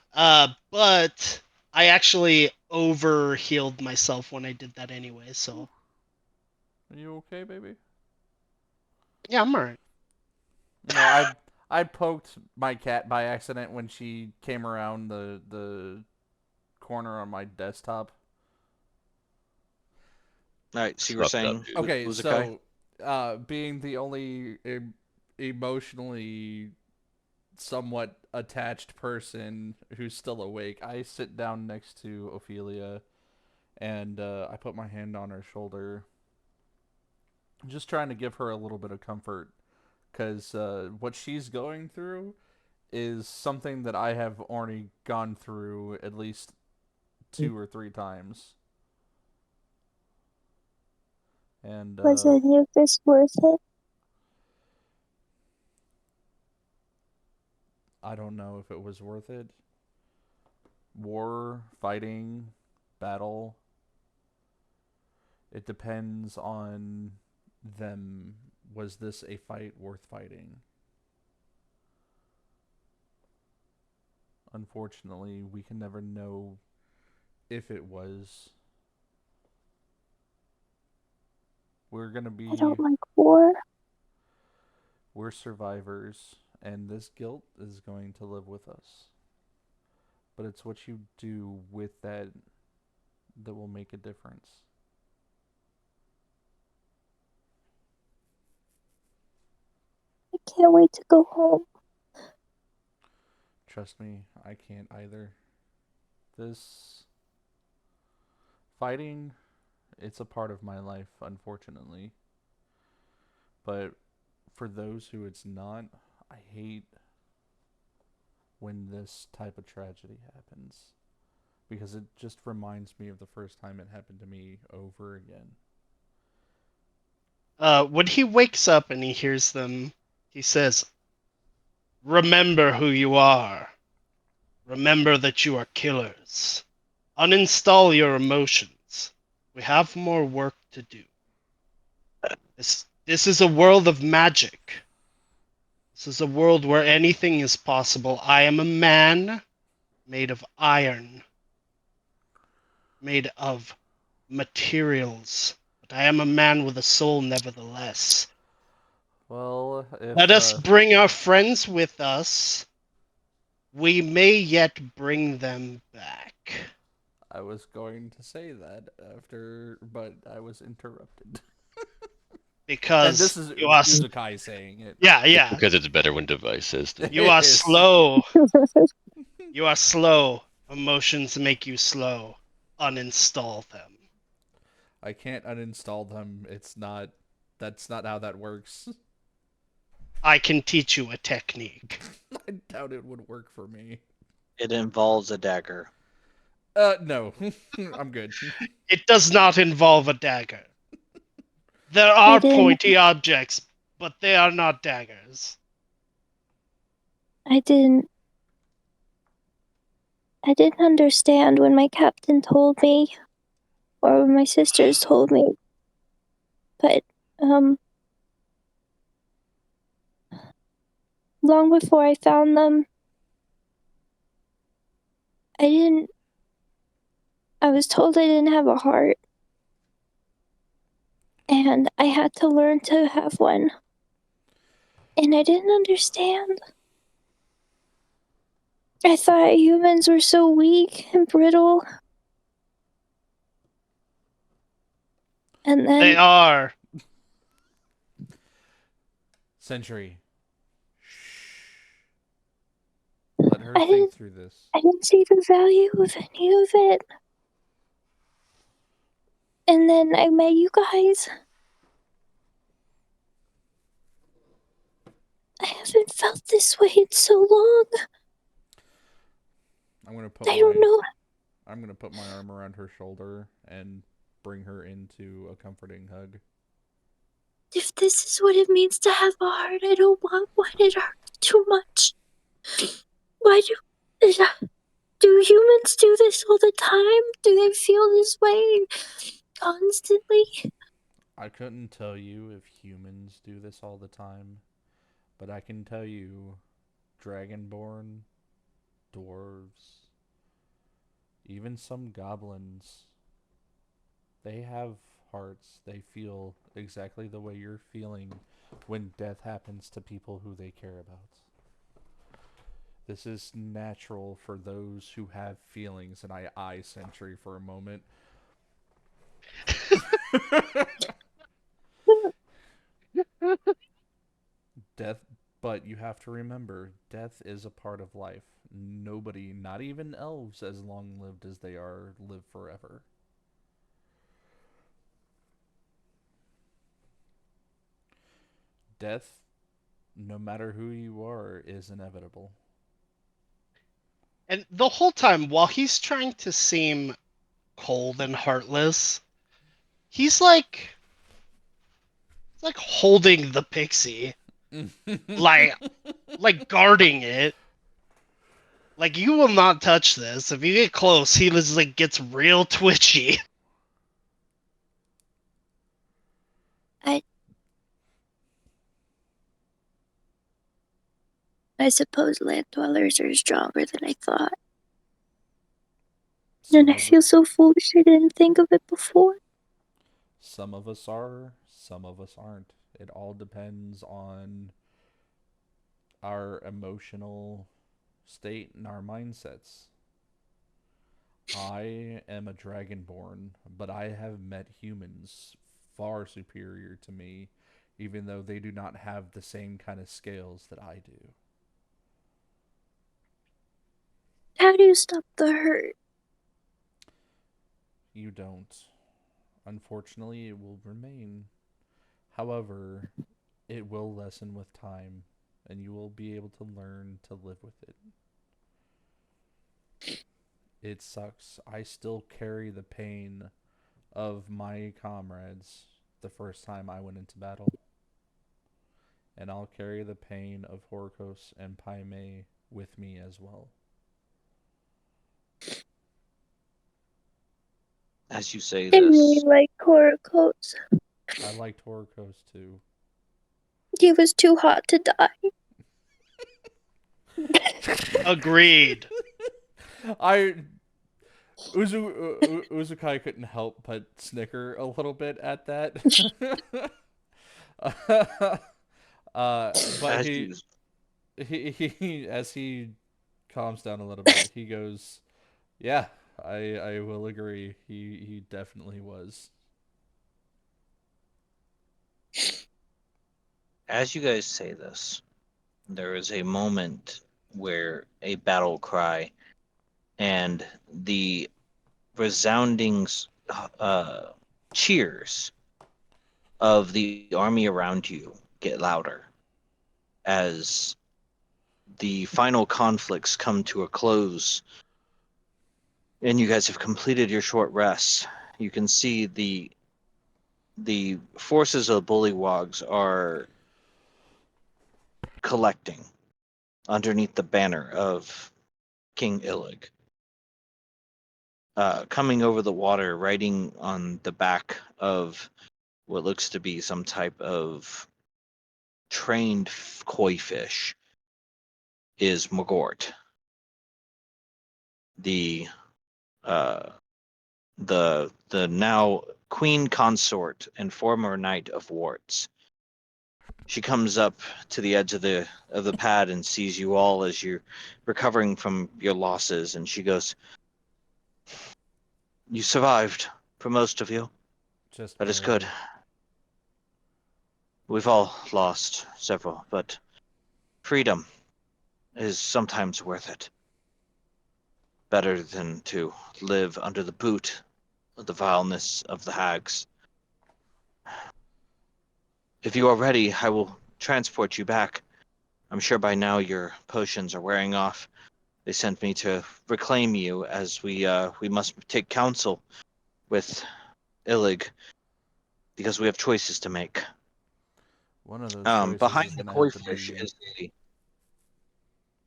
But I actually over healed myself when I did that anyway. So Are you okay, baby? yeah, I'm alright. No, I poked my cat by accident when she came around the corner on my desktop. All right, so you were Slough it up, saying dude. Okay, Uzukai? so being the only emotionally somewhat attached person who's still awake, I sit down next to Ophelia and I put my hand on her shoulder, just trying to give her a little bit of comfort because what she's going through is something that I have already gone through at least 2 or 3 times. And Was any of this worth it? I don't know if it was worth it. War, fighting, battle. It depends on them. Was this a fight worth fighting? Unfortunately, we can never know if it was. We're gonna I be. don't like war. We're survivors, and this guilt is going to live with us. But it's what you do with that that will make a difference. I can't wait to go home. Trust me, I can't either. This fighting, it's a part of my life, unfortunately. But for those who it's not, I hate when this type of tragedy happens because it just reminds me of the first time it happened to me over again. When he wakes up and he hears them, he says, "Remember who you are. Remember that you are killers. Uninstall your emotions. We have more work to do. This is a world of magic. This is a world where anything is possible. I am a man made of iron, made of materials, but I am a man with a soul nevertheless. Well, Let if us bring our friends with us. We may yet bring them back." I was going to say that after, but I was interrupted. And this Because is you are, Uzukai saying it. yeah, It's yeah, because it's better when Device says to you do are it. Yes. slow. You are slow. Emotions make you slow. Uninstall them. I can't uninstall them. It's not. That's not how that works. I can teach you a technique. I doubt it would work for me. It involves a dagger. No. I'm good. It does not involve a dagger. There I are didn't pointy objects, but they are not daggers. I didn't I didn't understand when my captain told me or when my sisters told me. But long before I found them, I was told I didn't have a heart. And I had to learn to have one. And I didn't understand. I thought humans were so weak and brittle. And They then are. Century. Shh. Let her think through this. I didn't see the value of any of it. And then I met you guys. I haven't felt this way in so long. I'm gonna put I don't my know. I'm gonna put my arm around her shoulder and bring her into a comforting hug. If this is what it means to have a heart, I don't want one. It hurts too much. Why do humans do this all the time? Do they feel this way constantly? I couldn't tell you if humans do this all the time, but I can tell you dragonborn, dwarves, even some goblins, they have hearts. They feel exactly the way you're feeling when death happens to people who they care about. This is natural for those who have feelings, and I eye Sentry for a moment. Death, but you have to remember, death is a part of life. Nobody, not even elves, as long lived as they are, live forever. Death, no matter who you are, is inevitable. And the whole time, while he's trying to seem cold and heartless, he's like holding the pixie, like guarding it. Like, you will not touch this. If you get close, he just like gets real twitchy. I suppose land dwellers are stronger than I thought. Some And I of feel so foolish I didn't think of it before. Some of us are, some of us aren't. It all depends on our emotional state and our mindsets. I am a dragonborn, but I have met humans far superior to me, even though they do not have the same kind of scales that I do. How do you stop the hurt? You don't. Unfortunately, it will remain. However, it will lessen with time, and you will be able to learn to live with it. It sucks. I still carry the pain of my comrades the first time I went into battle. And I'll carry the pain of Horakos and Pai Mei with me as well. As you say I really this, like Horakos. I liked Horakos too. He was too hot to die. Agreed. Uzukai couldn't help but snicker a little bit at that. But as you he as he calms down a little bit, he goes, "Yeah, I will agree. He definitely was." as you guys say this, there is a moment where a battle cry and the resounding uh, cheers of the army around you get louder as the final conflicts come to a close and you guys have completed your short rest. You can see the forces of bullywogs are collecting underneath the banner of King Illig. Coming over the water, riding on the back of what looks to be some type of trained koi fish, is Magort, the uh, the now queen consort and former knight of Warts. She comes up to the edge of the pad and sees you all as you're recovering from your losses, and she goes, "You survived, for most of you. Just That is good. barely. We've all lost several, but freedom is sometimes worth it. Better than to live under the boot of the vileness of the hags. If you are ready, I will transport you back. I'm sure by now your potions are wearing off. They sent me to reclaim you as we must take counsel with Illig because we have choices to make. One of those choices Behind is the gonna koi have to fish be. is the.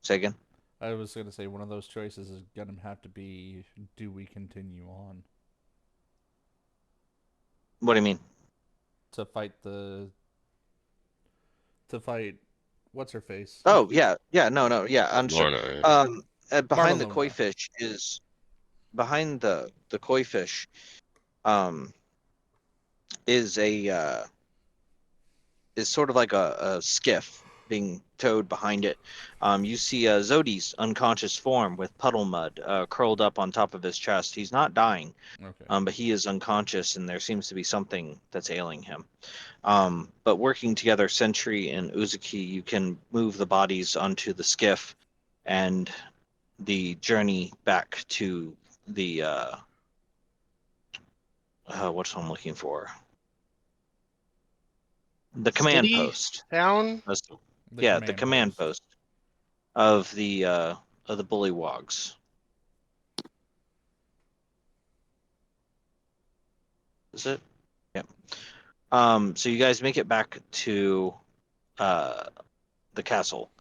Say again. I was gonna say one of those choices is gonna have to be: do we continue on What do you mean? to fight the to fight what's her face? Oh yeah, no, yeah. I'm sure. Lorna. Behind the koi Barcelona. fish is behind the koi fish. Is a is sort of like a skiff being towed behind it. You see Zodi's unconscious form with puddle mud curled up on top of his chest. He's not dying, Okay. but he is unconscious, and there seems to be something that's ailing him. But working together, Sentry and Uzuki, you can move the bodies onto the skiff, and the journey back to the what's I'm looking for? The command City, post. town. The command post of the bullywogs. Is it? Yeah. So you guys make it back to the castle,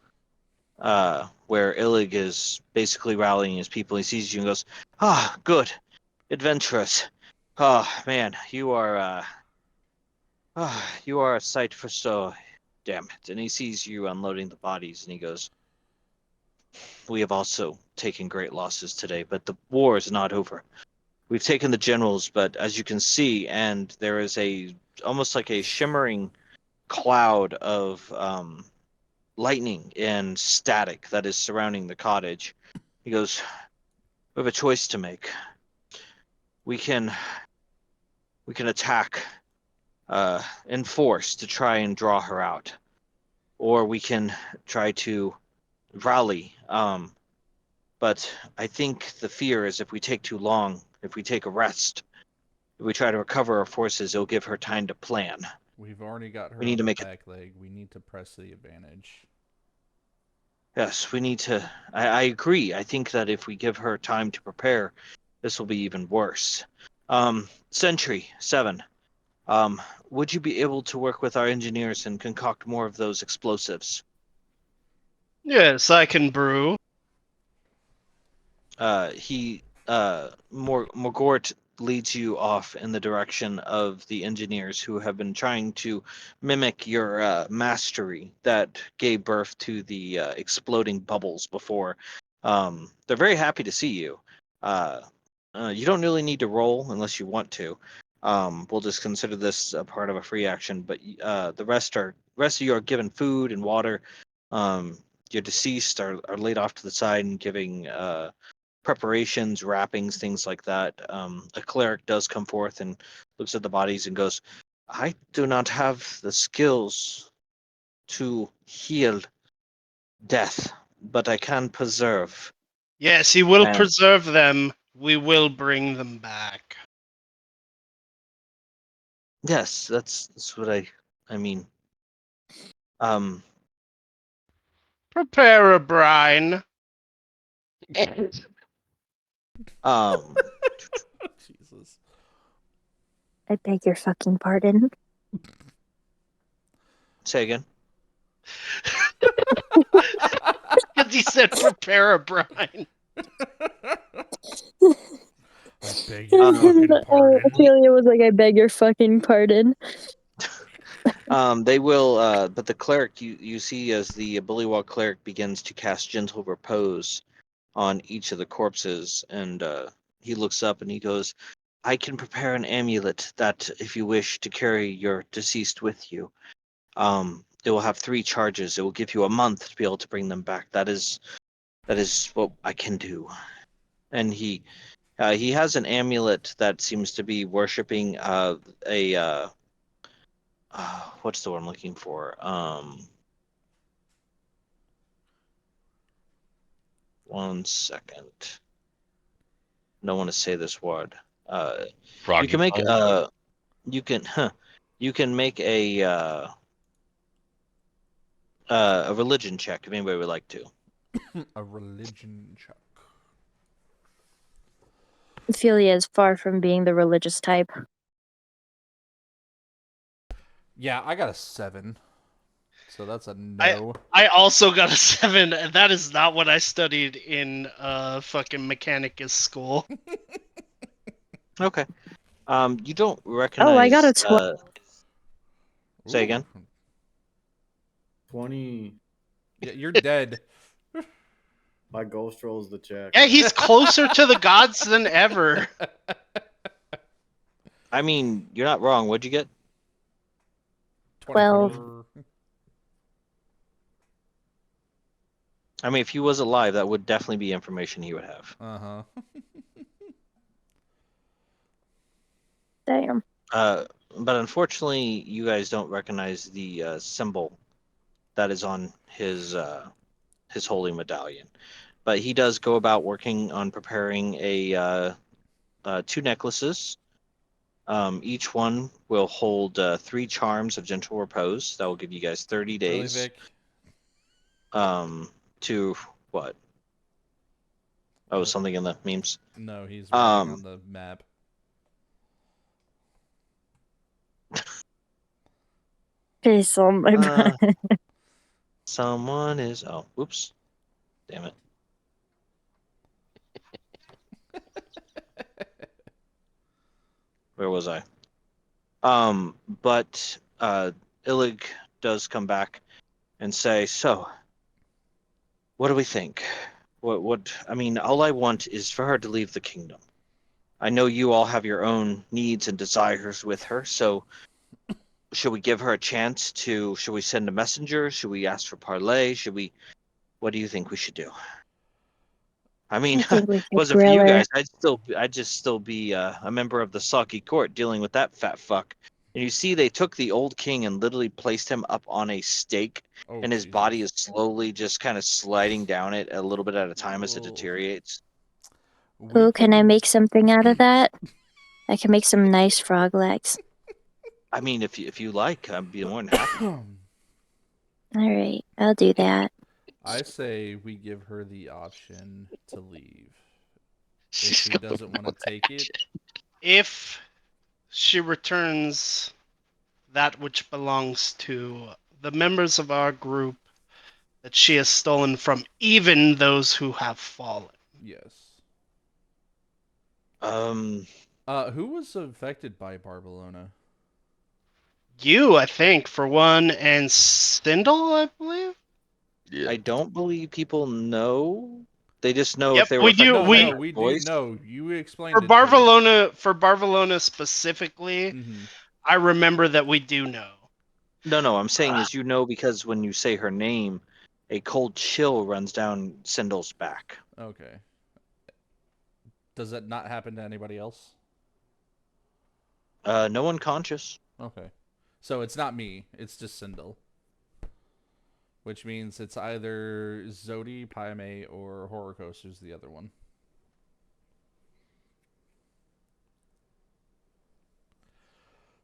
where Illig is basically rallying his people. He sees you and goes, "Ah, good, adventurous. Oh man, you are a sight for so. Damn it!" And he sees you unloading the bodies, and he goes, "We have also taken great losses today, but the war is not over. We've taken the generals, but as you can see, and there is a almost like a shimmering cloud of lightning and static that is surrounding the cottage." He goes, "We have a choice to make. We can attack in force to try and draw her out, or we can try to rally. But I think the fear is if we take too long, if we take a rest, if we try to recover our forces, it'll give her time to plan. We've already got We her need on to the make it. back leg. We need to press the advantage. Yes, we need to. I agree. I think that if we give her time to prepare, this will be even worse. Sentry 7. Would you be able to work with our engineers and concoct more of those explosives?" Yes, I can brew. Morgort leads you off in the direction of the engineers who have been trying to mimic your mastery that gave birth to the exploding bubbles before. They're very happy to see you. You don't really need to roll unless you want to. We'll just consider this a part of a free action, but the rest of you are given food and water. Your deceased are laid off to the side and giving preparations, wrappings, things like that. A cleric does come forth and looks at the bodies and goes, "I do not have the skills to heal death, but I can preserve." Yes, he will And preserve them. We will bring them back. yes, that's what I mean. Um, Prepare a brine. um, Jesus. I beg your fucking pardon. say again. Because he said prepare a brine. I beg your fucking pardon. Ophelia was like, I beg your fucking pardon. They will, but the cleric, you see as the Bullywog cleric begins to cast gentle repose on each of the corpses, and he looks up and he goes, "I can prepare an amulet that, if you wish to carry your deceased with you, it will have 3 charges. It will give you a month to be able to bring them back. That is what I can do." And he has an amulet that seems to be worshiping a what's the word I'm looking for? One second. Don't want to say this word. You Froggy can make Punch. you can make a religion check if anybody would like to. A religion check. Ophelia is far from being the religious type. Yeah, I got a 7. So that's a no. I also got a 7, and that is not what I studied in fucking Mechanicus school. Okay. You don't Oh, I got a recognize. 12. Say again. Ooh. 20. Yeah, you're dead. My ghost rolls the check. Yeah, he's closer to the gods than ever. I mean, you're not wrong. What'd you get? 24. I mean, if he was alive, that would definitely be information he would have. Uh-huh. Damn. But unfortunately, you guys don't recognize the symbol that is on his holy medallion. But he does go about working on preparing two necklaces. Each one will hold 3 charms of gentle repose. That will give you guys 30 Really, days. Vic? To what? Oh, something in the memes. No, he's writing on the map. Piss on my butt. Someone is. Oh, oops. Damn it. Where was I? But Illig does come back and say, "So, what do we think? What? I mean, all I want is for her to leave the kingdom. I know you all have your own needs and desires with her, so should we give her a chance to? Should we send a messenger? Should we ask for parley? Should we? What do you think we should do?" I mean, I think we should was it for grill you her. guys, I'd just still be a member of the Saki court dealing with that fat fuck. And you see, they took the old king and literally placed him up on a stake, Oh, and his Jesus. body is slowly just kind of sliding down it a little bit at a time as it Oh. deteriorates. Ooh, can I make something out of that? I can make some nice frog legs. I mean, if you like, I'd be more than happy. Alright, I'll do that. I say we give her the option to leave. If She's she going doesn't want to no take it, action. If she returns that which belongs to the members of our group that she has stolen from, even those who have fallen. yes. Who was affected by Barcelona? You, I think, for one, and Cyndall, I believe. Yeah. I don't believe people know. They just know if Yep, they were we do. affected No, by We no, her we do. voice. No, you explained for it to me. Barcelona specifically, Mm-hmm. I remember that we do know. No, I'm saying is you know because when you say her name, a cold chill runs down Cyndall's back. Okay. Does that not happen to anybody else? No one conscious. Okay. So it's not me. It's just Cyndall. Which means it's either Zodi, Pai Mei, or Horakos who's the other one.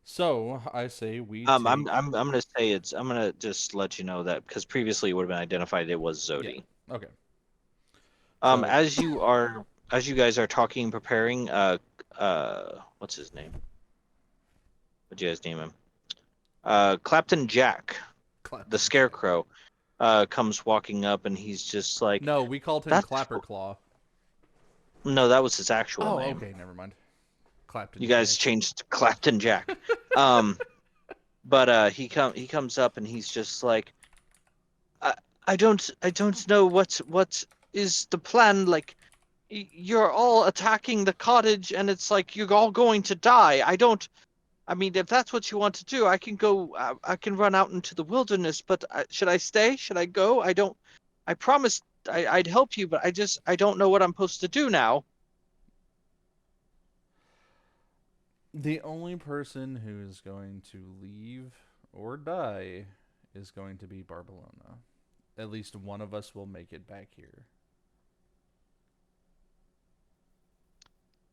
So I say we take. I'm gonna say I'm gonna just let you know that because previously it would have been identified it was Zodi. Yeah. Okay. So As you guys are talking and preparing, what's his name? What'd you guys name him? Clapton Jack, the Scarecrow, comes walking up and he's just like, no, we called him that's Clapperclaw. no, that was his actual Oh, name. okay, never mind. Clapton. You guys Jack. changed to Clapton Jack. But he comes up and he's just like, I don't know what is the plan. Like, you're all attacking the cottage, and it's like you're all going to die. I mean, if that's what you want to do, I can go. I can run out into the wilderness. But should I stay? Should I go? I don't. I promised I'd help you, but I don't know what I'm supposed to do now. The only person who is going to leave or die is going to be Barcelona. At least one of us will make it back here.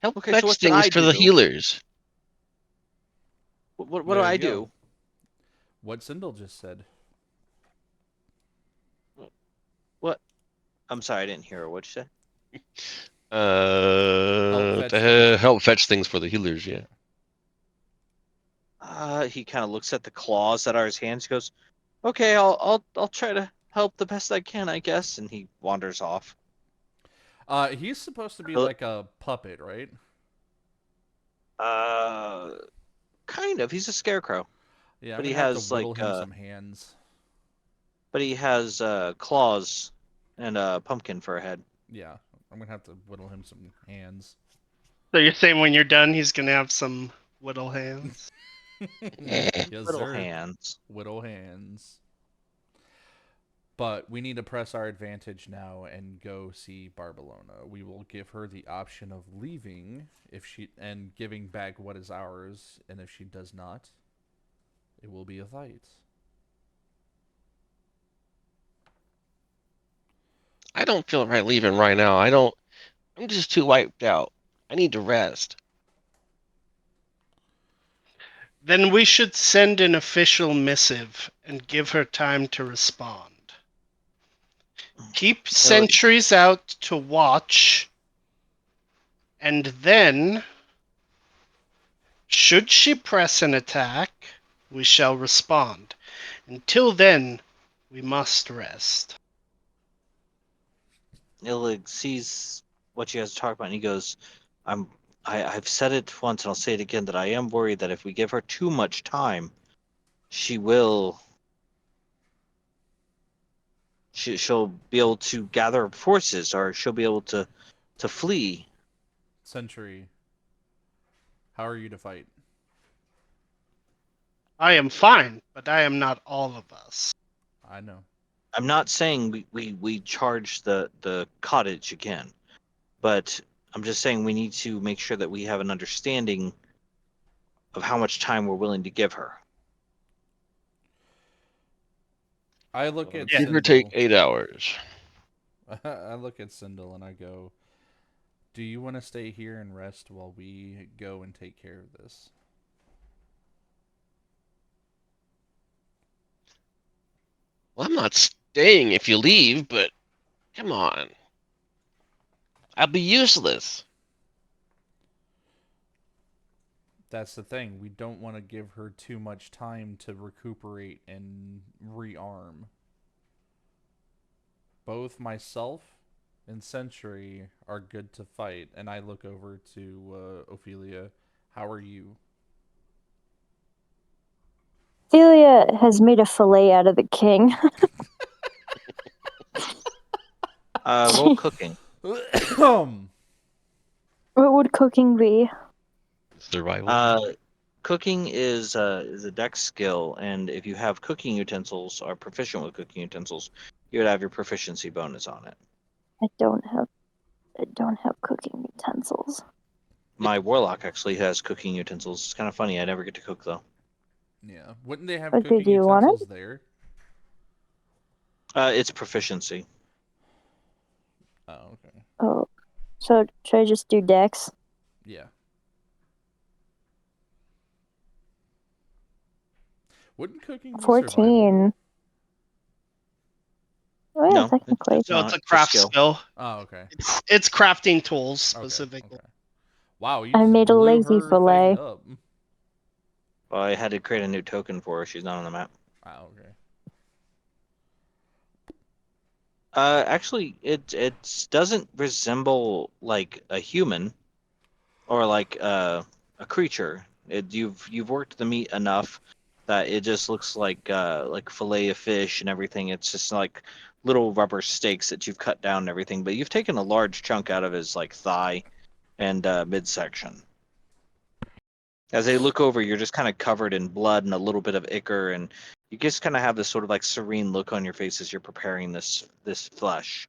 Help Okay, so fetch what should things I for the do? healers. What do There I you do? go. What Cyndall just said. What? I'm sorry, I didn't hear her. What'd you say? Help fetch things. Help fetch things for the healers. Yeah. He kind of looks at the claws that are his hands. He goes, "Okay, I'll try to help the best I can, I guess." And he wanders off. He's supposed to be Uh, like a puppet, right? Uh, kind of. He's a scarecrow, Yeah, I'm but he gonna have to has whittle like him some hands. But he has claws and a pumpkin for a head. Yeah, I'm gonna have to whittle him some hands. So you're saying when you're done, he's gonna have some whittle hands? Yes, Little sir. hands. Whittle hands. But we need to press our advantage now and go see Barcelona. We will give her the option of leaving if she and giving back what is ours, and if she does not, it will be a fight. I don't feel right leaving right now. I'm just too wiped out. I need to rest. Then we should send an official missive and give her time to respond. Keep sentries out to watch, and then, should she press an attack, we shall respond. Until then, we must rest. Illig sees what you guys are talking about, and he goes, I've said it once, and I'll say it again, that I am worried that if we give her too much time, she'll be able to gather forces, or she'll be able to flee. Century, how are you to fight? I am fine, but I am not all of us. I know. I'm not saying we charge the cottage again, but I'm just saying we need to make sure that we have an understanding of how much time we're willing to give her. I look at Give or Cyndall. take 8 hours. I look at Cyndall and I go, do you want to stay here and rest while we go and take care of this? Well, I'm not staying if you leave, but come on. I'll be useless. That's the thing. We don't want to give her too much time to recuperate and rearm. Both myself and Century are good to fight, and I look over to Ophelia. How are you? Ophelia has made a fillet out of the king. Roll cooking. What would cooking be? Survival. Cooking is a dex skill, and if you have cooking utensils, or proficient with cooking utensils, you would have your proficiency bonus on it. I don't have cooking utensils. My warlock actually has cooking utensils. It's kind of funny. I never get to cook though. Yeah. Wouldn't they have But cooking did you want utensils it? there? It's proficiency. Oh, okay. Oh, so should I just do dex? Yeah. Wouldn't cooking be survival? 14. Oh, yeah, No, technically. it's No, not. it's a It's craft skill. skill. Oh, okay. It's crafting tools Okay. specifically. Okay. Wow, you I just made a blew lazy her fillet. thing up. Well, I had to create a new token for her. She's not on the map. Ah, okay. Actually, it doesn't resemble like a human or like a creature. You've worked the meat enough that it just looks like fillet of fish and everything. It's just like little rubber steaks that you've cut down and everything. But you've taken a large chunk out of his like thigh and midsection. As they look over, you're just kind of covered in blood and a little bit of ichor, and you just kind of have this sort of like serene look on your face as you're preparing this flesh.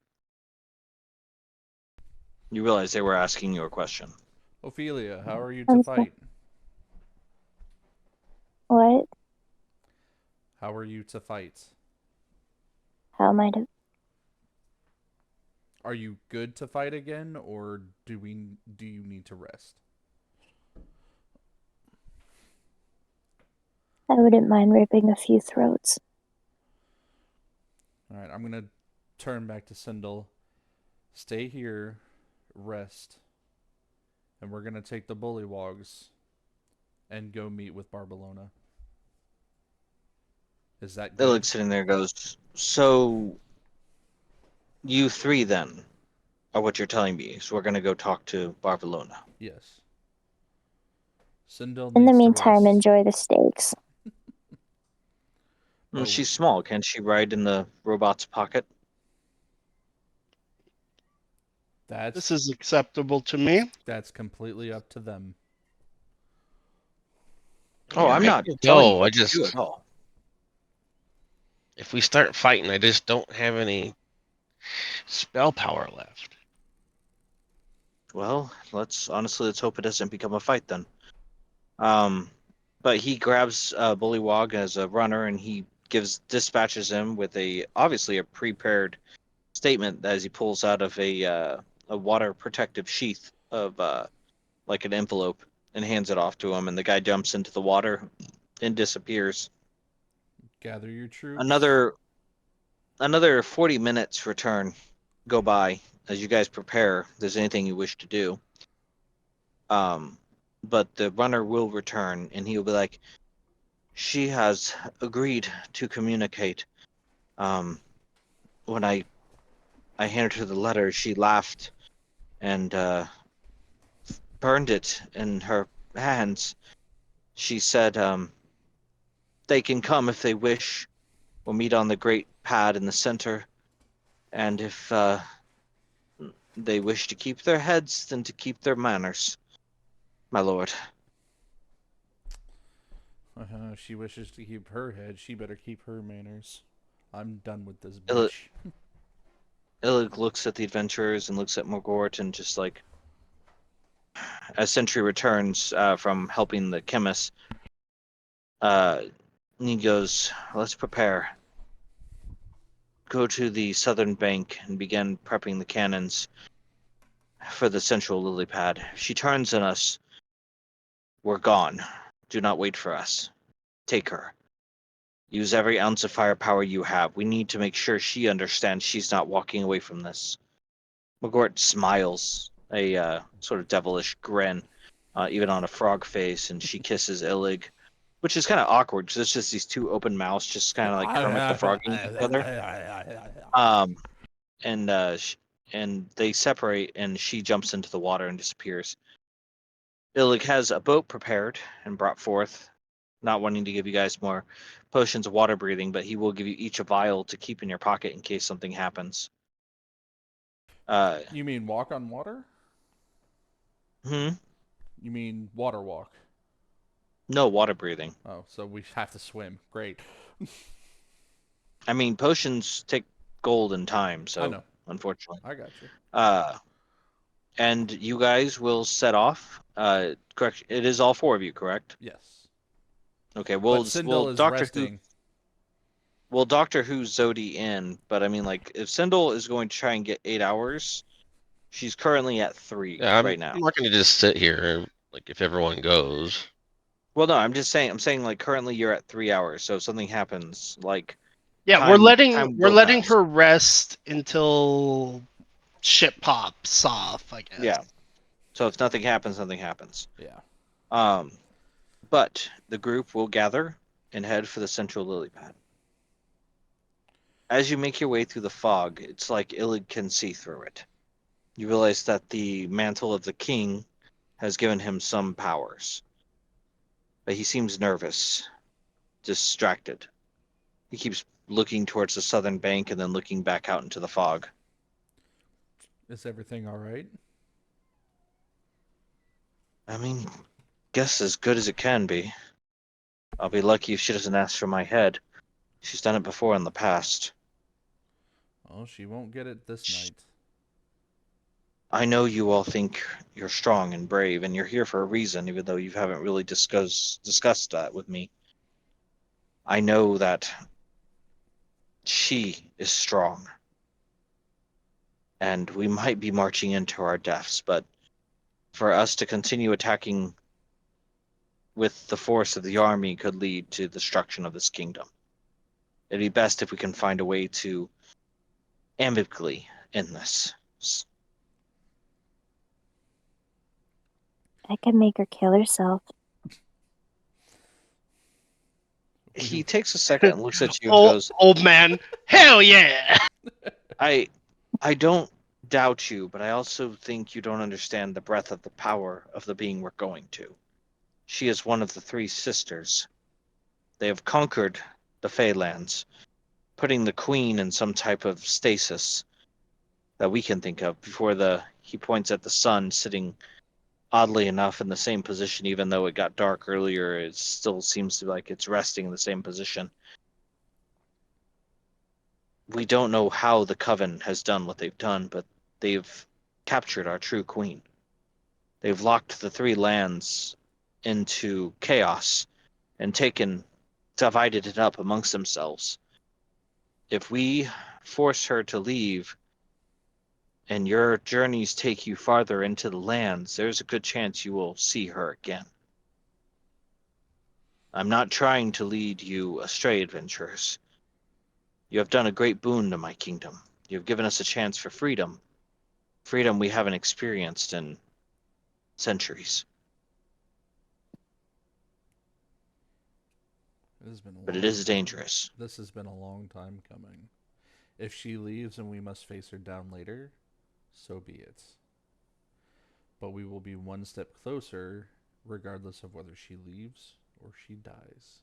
You realize they were asking you a question. Ophelia, how are you to I'm so- fight? What? How are you to fight? How am I to? Are you good to fight again, or do you need to rest? I wouldn't mind ripping a few throats. All right, I'm gonna turn back to Cyndall. Stay here, rest, and we're gonna take the bullywogs and go meet with Barcelona. Is that They're good? like sitting there and goes, so you three then are what you're telling me. So we're gonna go talk to Barcelona. Yes. Cyndall In the needs to meantime, rest. enjoy the steaks. Oh. She's small. Can she ride in the robot's pocket? This That's is acceptable to me. that's completely up to them. Oh, I'm I not can telling you go. I what to do just at all. if we start fighting, I just don't have any spell power left. Well, let's hope it doesn't become a fight then. But he grabs Bullywog as a runner, and he dispatches him with obviously a prepared statement as he pulls out of a water protective sheath of like an envelope and hands it off to him, and the guy jumps into the water and disappears. Gather your troops. Another 40 minutes go by as you guys prepare. If there's anything you wish to do. But the runner will return, and he'll be like, "She has agreed to communicate. When I handed her the letter, she laughed and burned it in her hands. She said, they can come if they wish. We'll meet on the great pad in the center. And if they wish to keep their heads, then to keep their manners, my lord." If she wishes to keep her head, she better keep her manners. I'm done with this Illig bitch. looks at the adventurers and looks at Morgort and just like, as Sentry returns from helping the chemist, he goes, "Let's prepare. Go to the southern bank and begin prepping the cannons for the central lily pad. If she turns on us, we're gone. Do not wait for us. Take her. Use every ounce of firepower you have. We need to make sure she understands she's not walking away from this." Magort smiles, a sort of devilish grin, even on a frog face, and she kisses Illig, which is kind of awkward because it's just these two open mouths, just kind of like Kermit the Frogging each other. And and they separate, and she jumps into the water and disappears. Illig has a boat prepared and brought forth, not wanting to give you guys more potions of water breathing, but he will give you each a vial to keep in your pocket in case something happens. You mean walk on water? Hmm? You mean water walk? No water breathing. Oh, so we have to swim. Great. I mean, potions take gold and time, I so know. unfortunately. I got you. And you guys will set off. Correct. It is all four of you, correct? Yes. Okay. But Cyndall is resting. We'll Doctor Who Zodi in, but I mean, like, if Cyndall is going to try and get 8 hours, she's currently at 3 Yeah, right now. I'm not going to just sit here like if everyone goes. Well, no, I'm saying like currently you're at 3 hours, so if something happens, like Yeah, time we're will letting pass. her rest until shit pops off, I guess. Yeah. So if nothing happens, nothing happens. Yeah. But the group will gather and head for the central lily pad. As you make your way through the fog, it's like Illig can see through it. You realize that the mantle of the king has given him some powers, but he seems nervous, distracted. He keeps looking towards the southern bank and then looking back out into the fog. Is everything all right? I mean, guess as good as it can be. I'll be lucky if she doesn't ask for my head. She's done it before in the past. Well, she won't get it this night. I know you all think you're strong and brave, and you're here for a reason, even though you haven't really discussed that with me. I know that she is strong, and we might be marching into our deaths, but for us to continue attacking with the force of the army could lead to the destruction of this kingdom. It'd be best if we can find a way to amicably end this. I could make her kill herself. He takes a second and looks at you and Oh, goes, old man, hell yeah! I don't doubt you, but I also think you don't understand the breadth of the power of the being we're going to. She is one of the three sisters. They have conquered the Feylands, putting the queen in some type of stasis that we can think of before he points at the sun sitting oddly enough in the same position, even though it got dark earlier, it still seems to like it's resting in the same position. We don't know how the Coven has done what they've done, but they've captured our true queen. They've locked the three lands into chaos and divided it up amongst themselves. If we force her to leave and your journeys take you farther into the lands, there's a good chance you will see her again. I'm not trying to lead you astray, adventurers. You have done a great boon to my kingdom. You have given us a chance for freedom. Freedom we haven't experienced in centuries. It has been a But it long is time. dangerous. This has been a long time coming. If she leaves and we must face her down later, so be it. But we will be one step closer, regardless of whether she leaves or she dies.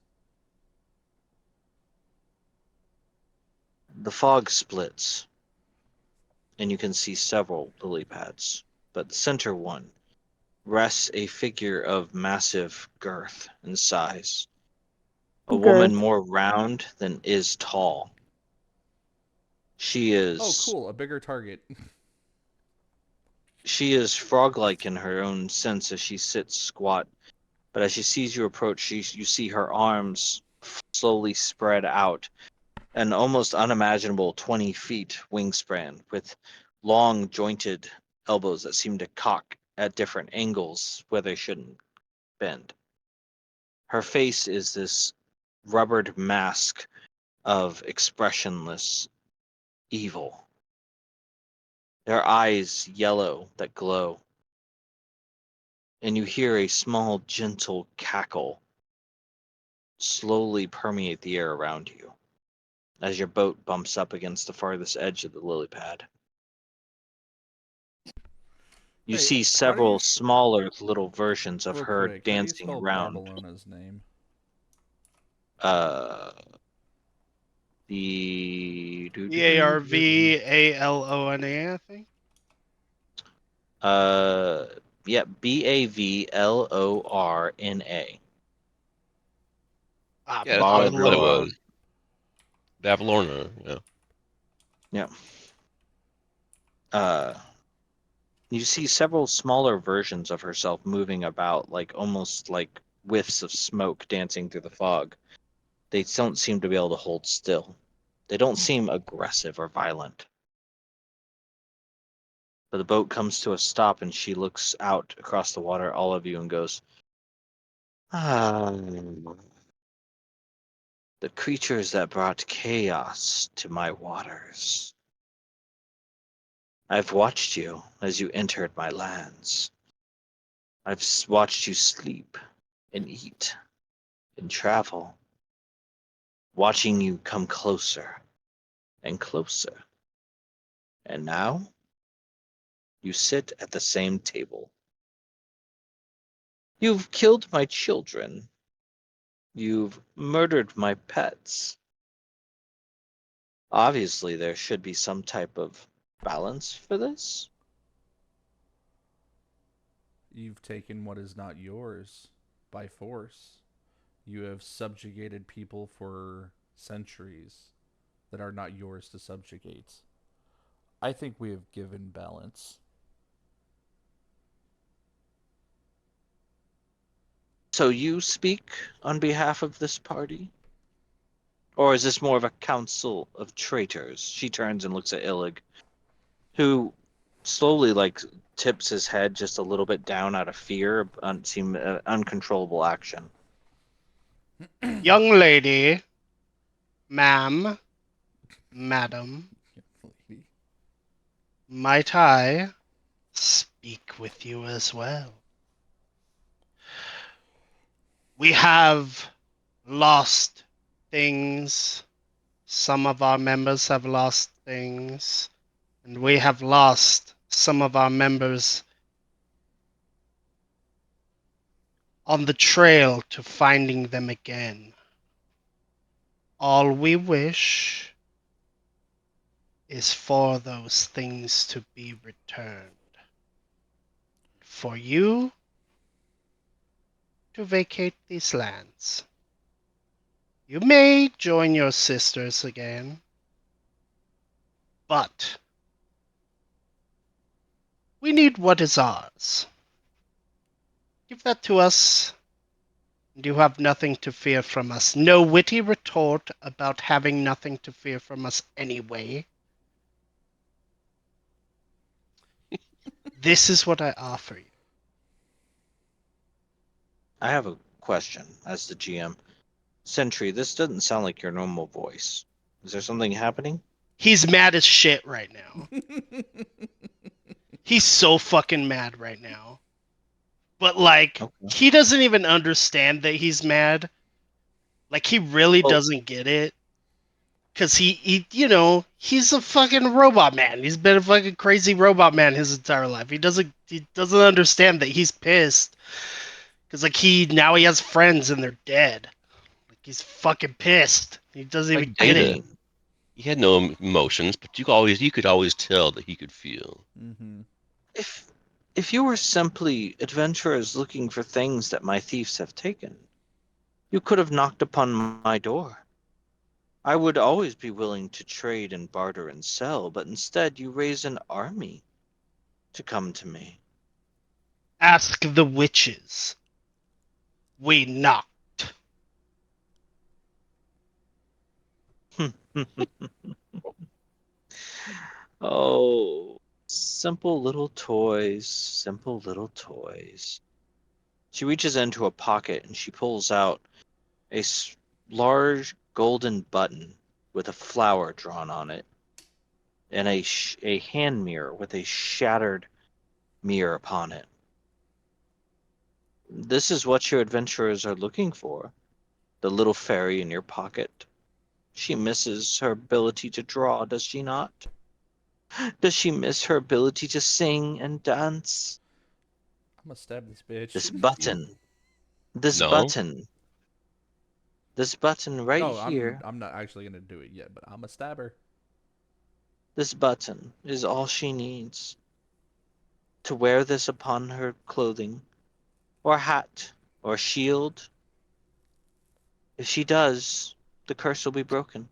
The fog splits, and you can see several lily pads, but the center one rests a figure of massive girth and size. A woman Girth. more round than is tall. She is Oh, cool. A bigger target. she is frog-like in her own sense as she sits squat, but as she sees you approach, you see her arms slowly spread out, an almost unimaginable 20 feet wingspan with long jointed elbows that seem to cock at different angles where they shouldn't bend. Her face is this rubbered mask of expressionless evil. Their eyes yellow that glow, and you hear a small, gentle cackle slowly permeate the air around you as your boat bumps up against the farthest edge of the lily pad. You Hey, see how do you... several smaller little versions of Real her quick, how do you dancing spell around. Barbelona's name? Uh, the Barvalona, I think. Yeah, Bavlorna. Ah, Yeah, that's what I thought it Barvalona. Barbalona. was. Bavlorna, yeah. Yeah. Uh, you see several smaller versions of herself moving about, like almost like whiffs of smoke dancing through the fog. They don't seem to be able to hold still. They don't seem aggressive or violent. But the boat comes to a stop and she looks out across the water at all of you and goes, "Ah, the creatures that brought chaos to my waters. I've watched you as you entered my lands. I've watched you sleep and eat and travel, watching you come closer and closer. And now you sit at the same table. You've killed my children. You've murdered my pets. Obviously, there should be some type of balance for this." You've taken what is not yours by force. You have subjugated people for centuries that are not yours to subjugate. I think we have given balance. So you speak on behalf of this party? Or is this more of a council of traitors? She turns and looks at Illig, who slowly tips his head just a little bit down out of fear, uncontrollable action. Young lady, ma'am, madam, Lady. might I speak with you as well? We have lost things. Some of our members have lost things. And we have lost some of our members on the trail to finding them again. All we wish is for those things to be returned. For you to vacate these lands. You may join your sisters again, but we need what is ours. Give that to us, and you have nothing to fear from us. No witty retort about having nothing to fear from us anyway. This is what I offer you. I have a question as the GM. Sentry, this doesn't sound like your normal voice. Is there something happening? He's mad as shit right now. He's so fucking mad right now. But, like, Okay. he doesn't even understand that he's mad. Like, he really Well, doesn't get it. Because he's a fucking robot man. He's been a fucking crazy robot man his entire life. He doesn't understand that he's pissed. Because, like, now he has friends and they're dead. Like, he's fucking pissed. He doesn't I even get get I it. it. He had no emotions, but you could always tell that he could feel. Mm-hmm. If if you were simply adventurers looking for things that my thieves have taken, you could have knocked upon my door. I would always be willing to trade and barter and sell, but instead you raise an army to come to me. Ask the witches. We knocked. Oh, simple little toys, simple little toys. She reaches into a pocket and she pulls out a large golden button with a flower drawn on it and a hand mirror with a shattered mirror upon it. This is what your adventurers are looking for. The little fairy in your pocket. She misses her ability to draw, does she not? Does she miss her ability to sing and dance? I'm gonna stab this bitch. This button, this No? button, this button right No, here, I'm not actually gonna do it yet, but I'm a stabber. this button is all she needs to wear this upon her clothing, or hat, or shield. If she does, the curse will be broken.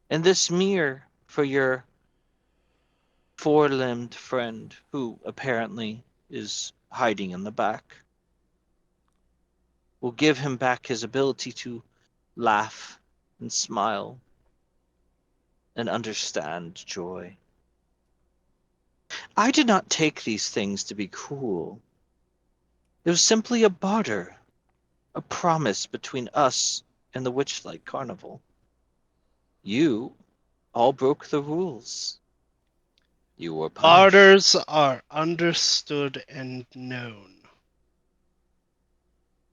And this mirror for your four-limbed friend, who apparently is hiding in the back, will give him back his ability to laugh and smile and understand joy. I did not take these things to be cruel. It was simply a barter, a promise between us and the Witchlight Carnival. You all broke the rules. You were punished. Barters are understood and known.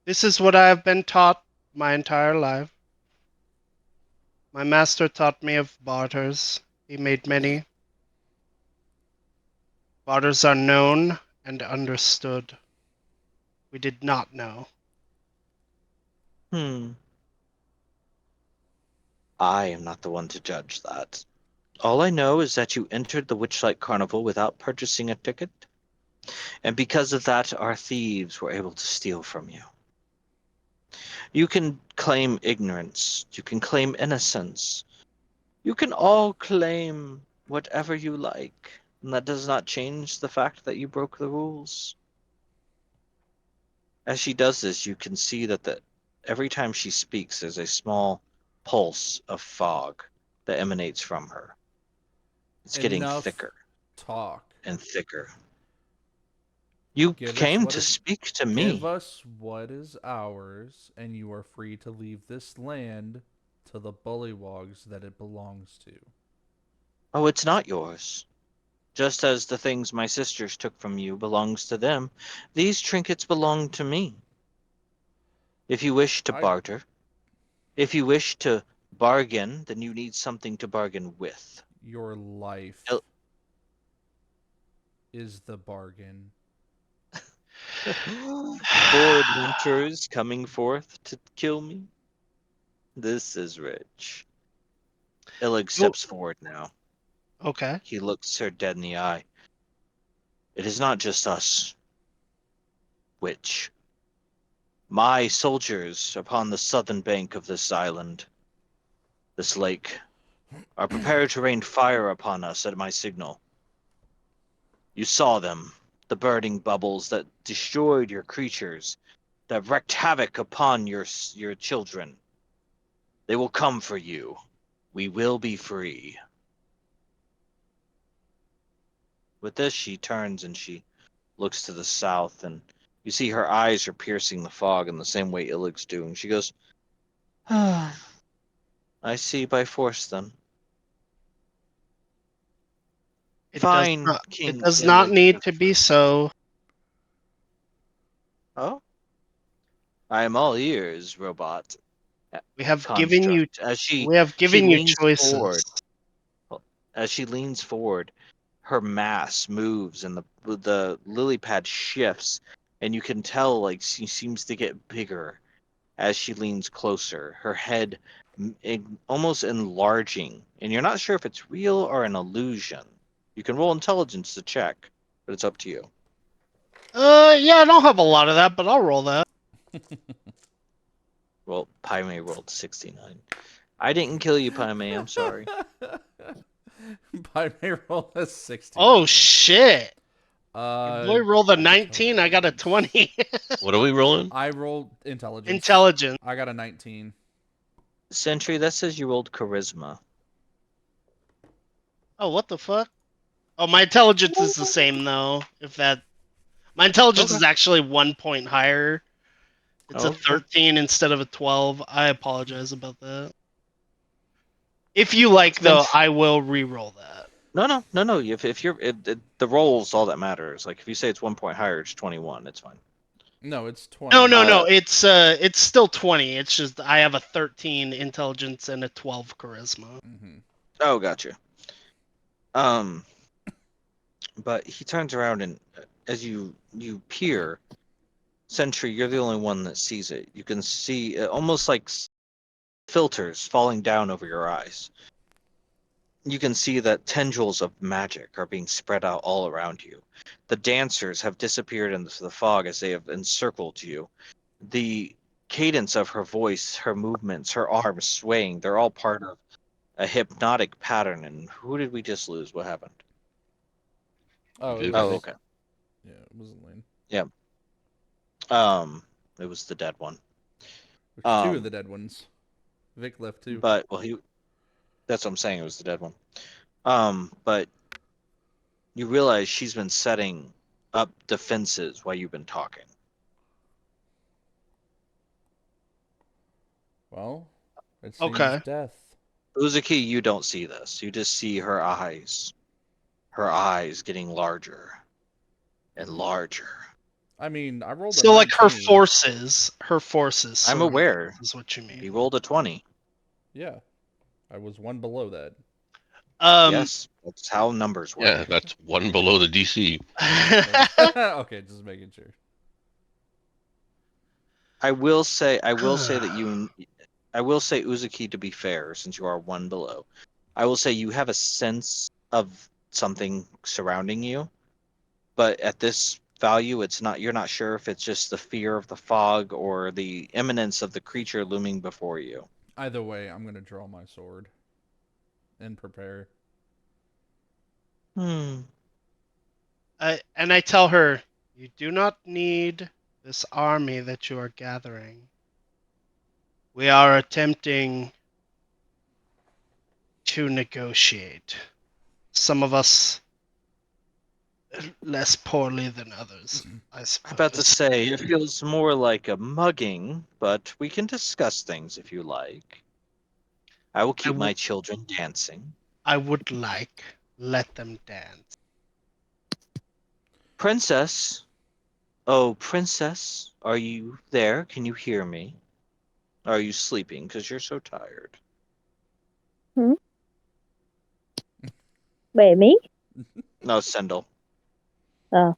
This is what I have been taught my entire life. My master taught me of barters. He made many. Barters are known and understood. We did not know. Hmm. I am not the one to judge that. All I know is that you entered the Witchlight Carnival without purchasing a ticket, and because of that, our thieves were able to steal from you. You can claim ignorance, you can claim innocence, you can all claim whatever you like, and that does not change the fact that you broke the rules. As she does this, you can see that every time she speaks, there's a small pulse of fog that emanates from her. It's getting Enough thicker talk. and thicker. You Give us came what to is speak to Give me. us what is ours, and you are free to leave this land to the bullywogs that it belongs to. Oh, it's not yours. Just as the things my sisters took from you belongs to them, these trinkets belong to me. If you wish to I barter, if you wish to bargain, then you need something to bargain with. Your life El- is the bargain. Four adventurers coming forth to kill me. This is rich. Illig Yo- steps forward now. Okay. He looks her dead in the eye. It is not just us, Witch. My soldiers upon the southern bank of this island, this lake, are prepared to rain fire upon us at my signal. You saw them, the burning bubbles that destroyed your creatures, that wreaked havoc upon your children. They will come for you. We will be free. With this, she turns and she looks to the south, and you see her eyes are piercing the fog in the same way Illig's doing. She goes, "Ah, I see by force then. Fine, It King does not Illig need the to be First." so. Oh, I am all ears, robot. We have given you Construct. As she we have she given you leans choices. forward, as she leans forward, her mass moves and the lily pad shifts, and you can tell like she seems to get bigger as she leans closer. Her head almost enlarging, and you're not sure if it's real or an illusion. You can roll intelligence to check, but it's up to you. Yeah, I don't have a lot of that, but I'll roll that. Well, Pai Mei rolled 69. I didn't kill you, Pai Mei. I'm sorry. Pai Mei roll a 60. Oh shit! Your boy rolled a Uh, 19. I got a 20. What are we rolling? I rolled intelligence. Intelligence. I got a 19. Sentry, that says you rolled charisma. Oh, what the fuck? Oh, my intelligence is the same though. My intelligence Okay. is actually 1 point higher. It's a Okay. 13 instead of a 12. I apologize about that. If you like, though, Sentry. I will re-roll that. No. If you're the roll's all that matters. Like if you say it's 1 point higher, it's 21. It's fine. No, it's 20. No. It's still 20. It's just I have a 13 intelligence and a 12 charisma. Mm-hmm. Oh, gotcha. But he turns around and as you peer, Sentry, you're the only one that sees it. You can see almost like filters falling down over your eyes. You can see that tendrils of magic are being spread out all around you. The dancers have disappeared into the fog as they have encircled you. The cadence of her voice, her movements, her arms swaying, they're all part of a hypnotic pattern. And who did we just lose? What happened? Oh, it Vick, was. I Oh, think. okay. Yeah, it wasn't Lane. Yeah. It was the dead one. There's two of the dead ones. Vick left too. But that's what I'm saying, it was the dead one. But you realize she's been setting up defenses while you've been talking. Well, it seems Okay. death. Uzuki, you don't see this. You just see her eyes getting larger and larger. I mean, I rolled a So, 19. like her forces I'm surround aware. her, is what you mean. He rolled a 20. Yeah, I was one below that. Yes, that's how numbers work. Yeah, that's one below the DC. Okay, just making sure. I will say Uzuki, to be fair, since you are one below. I will say you have a sense of something surrounding you, but at this value you're not sure if it's just the fear of the fog or the imminence of the creature looming before you. Either way, I'm gonna draw my sword and prepare. I tell her, you do not need this army that you are gathering. We are attempting to negotiate. Some of us less poorly than others, I I'm about to suppose. say it feels more like a mugging, but we can discuss things if you like. I will keep my children dancing. I would like let them dance. Princess, oh princess, are you there? Can you hear me? Are you sleeping? Because you're so tired. Wait, me? No, Cyndall. Oh.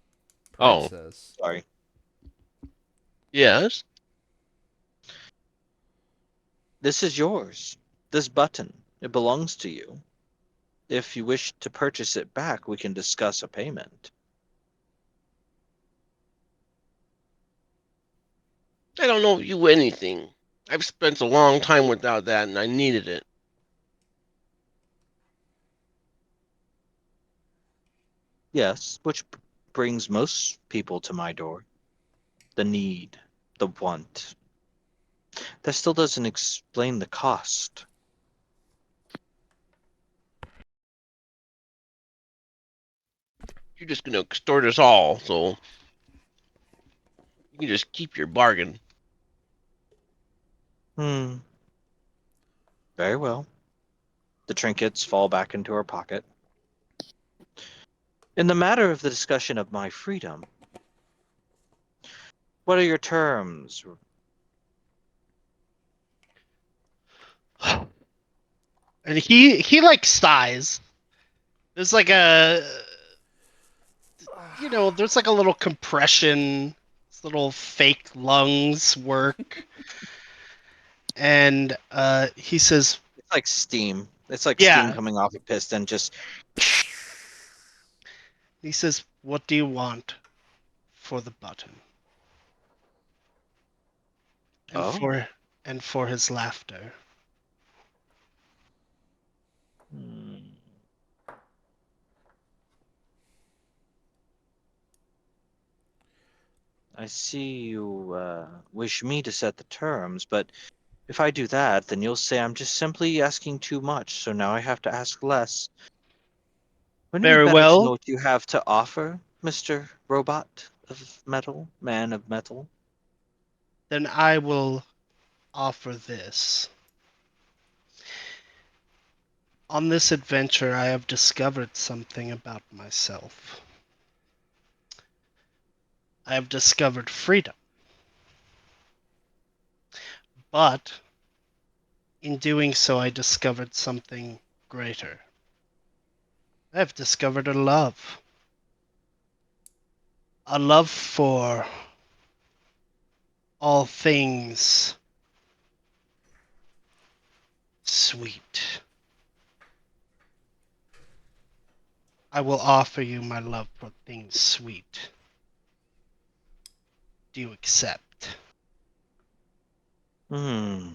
Oh. Princess. Yes. This is yours. This button. It belongs to you. If you wish to purchase it back, we can discuss a payment. I don't know you anything. I've spent a long time without that, and I needed it. Yes, which brings most people to my door. The need, the want. That still doesn't explain the cost. You're just gonna extort us all, so you can just keep your bargain. Hmm. Very well. The trinkets fall back into her pocket. In the matter of the discussion of my freedom, what are your terms? And he like sighs. There's like there's like a little compression, this little fake lungs work, and he says, It's like steam. It's like steam "Yeah." coming off a piston. Just He says, "What do you want for the button?" And oh. for his laughter. Hmm. I see you wish me to set the terms, but if I do that, then you'll say I'm just simply asking too much, so now I have to ask less. Wouldn't it be Very better to know well. what you have to offer, Mr. Robot of Metal, Man of Metal? Then I will offer this. On this adventure, I have discovered something about myself. I have discovered freedom. But in doing so, I discovered something greater. I have discovered a love. A love for all things sweet. I will offer you my love for things sweet. Do you accept? Hmm.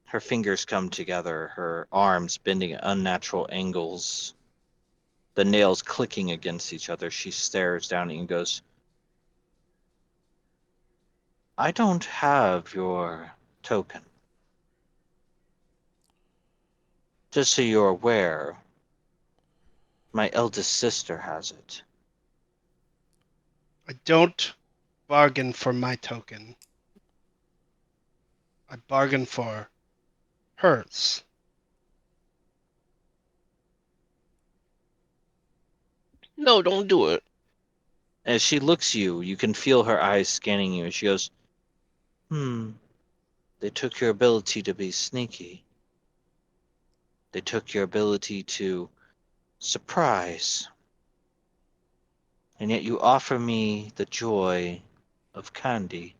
Her fingers come together, her arms bending at unnatural angles, the nails clicking against each other. She stares down at you and goes, I don't have your token. Just so you're aware, my eldest sister has it. I don't bargain for my token. I bargain for hers. No, don't do it. As she looks you, you can feel her eyes scanning you, and she goes, they took your ability to be sneaky. They took your ability to surprise. And yet you offer me the joy of candy.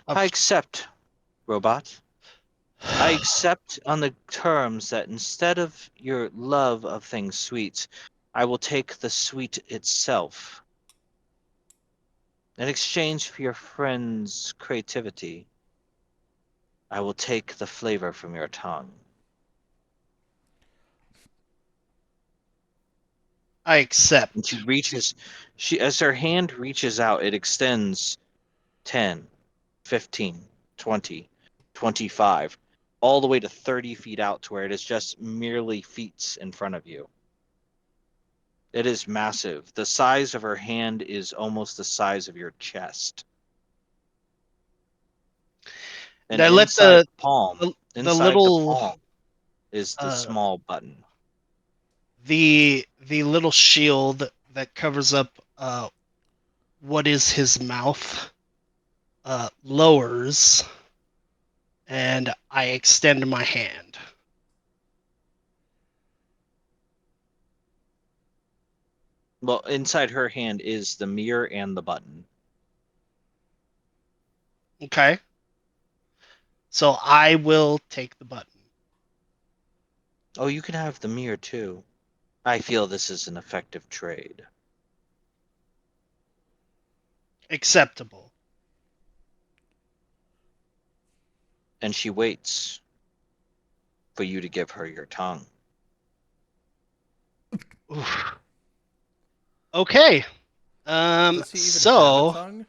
Of I accept, robot. I accept on the terms that instead of your love of things sweet, I will take the sweet itself. In exchange for your friend's creativity, I will take the flavor from your tongue. I And she accept. reaches, as her hand reaches out, it extends 10, 15, 20, 25, all the way to 30 feet out to where it is just merely feet in front of you. It is massive. The size of her hand is almost the size of your chest. And And I let inside the palm, the inside the little palm is the uh small button. the little shield that covers up what is his mouth lowers, and I extend my hand. Well, inside her hand is the mirror and the button. Okay. So I will take the button. Oh, you can have the mirror too. I feel this is an effective trade. Acceptable. And she waits for you to give her your tongue. Oof. Okay. Does he even have a So tongue?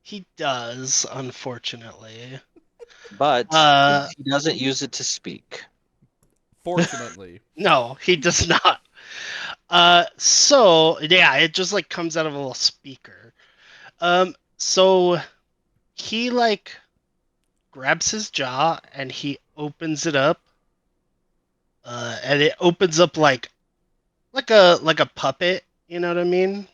he does, unfortunately. But Uh, he doesn't use it to speak. Fortunately. no, he does not. So yeah, it just like comes out of a little speaker. So he like grabs his jaw and he opens it up. And it opens up like a puppet, you know what I mean?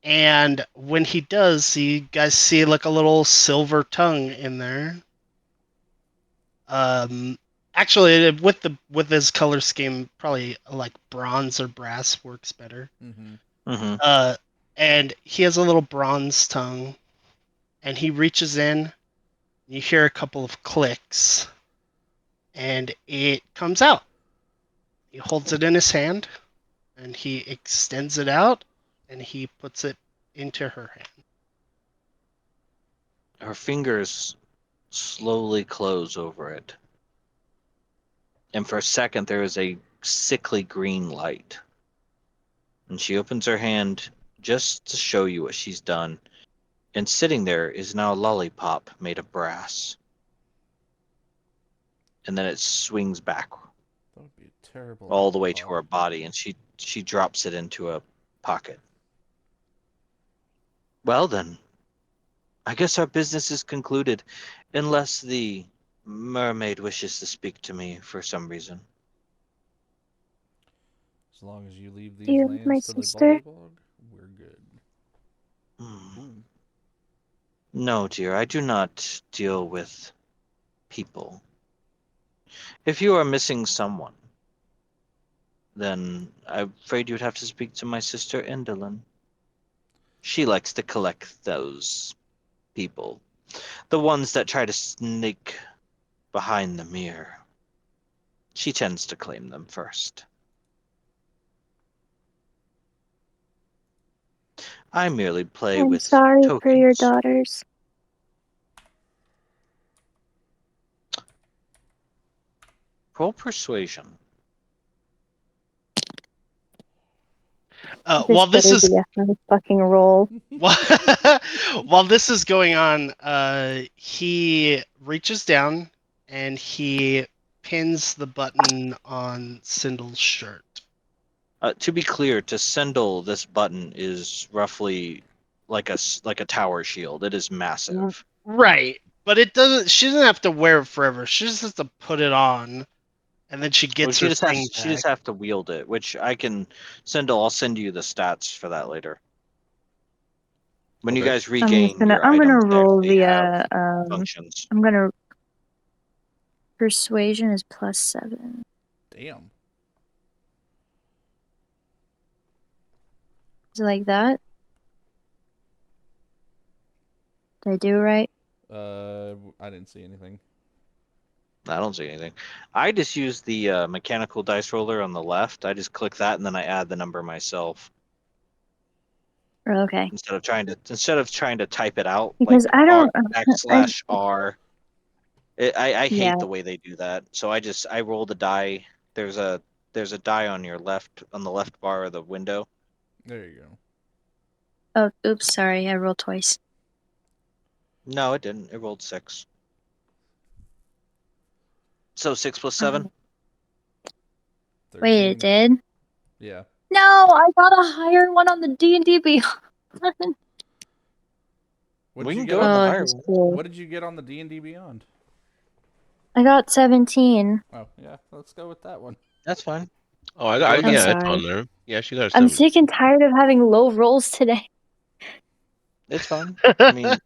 And when he does, you guys see like a little silver tongue in there. Actually, with his color scheme, probably like bronze or brass works better. Mm-hmm. Mm-hmm. And he has a little bronze tongue, and he reaches in. You hear a couple of clicks, and it comes out. He holds it in his hand, and he extends it out, and he puts it into her hand. Her fingers slowly close over it. And for a second, there is a sickly green light. And she opens her hand just to show you what she's done. And sitting there is now a lollipop made of brass. And then it swings back That would be a terrible all the way to lollipop. her body, and she drops it into a pocket. Well then, I guess our business is concluded, unless the mermaid wishes to speak to me for some reason. As long as you leave Do these you have my lands to the sister? Bullywog, we're good. Hmm. No, dear, I do not deal with people. If you are missing someone, then I'm afraid you'd have to speak to my sister Endelyn. She likes to collect those people, the ones that try to sneak behind the mirror. She tends to claim them first. I merely play I'm with sorry for your tokens. daughters. Roll persuasion. This While this better is be a high fucking roll. while, while this is going on, he reaches down and he pins the button on Cyndall's shirt. To be clear, to Senture, this button is roughly like a tower shield. It is massive. Right, but it doesn't. She doesn't have to wear it forever. She just has to put it on, and then she Well, gets her thing she back. just have to wield it, which I can Senture. I'll send you the stats for that later. When you Okay. guys regain your I'm gonna items, roll they have via functions. I'm gonna persuasion is +7. Damn. Is it like that? Did I do right? I didn't see anything. I don't see anything. I just use the mechanical dice roller on the left. I just click that and then I add the number myself Okay. instead of trying to type it out Because like I R don't I /R. I yeah. hate the way they do that. So I roll the die. There's a die on your left on the left bar of the window. There you go. Oh, oops, sorry. I rolled twice. No, it didn't. It rolled 6. So 6 plus 7. Wait, it 13. did? Yeah. No, I got a higher one on the DandD Beyond. What We did you can get go on with the Oh, higher just one. cool. What did you get on the D&D Beyond? I got 17. Oh, yeah. Let's go with that one. That's fine. Oh, I'm yeah, it's sorry. on there. Yeah, she got a I'm 7. sick and tired of having low rolls today. It's fine. I mean,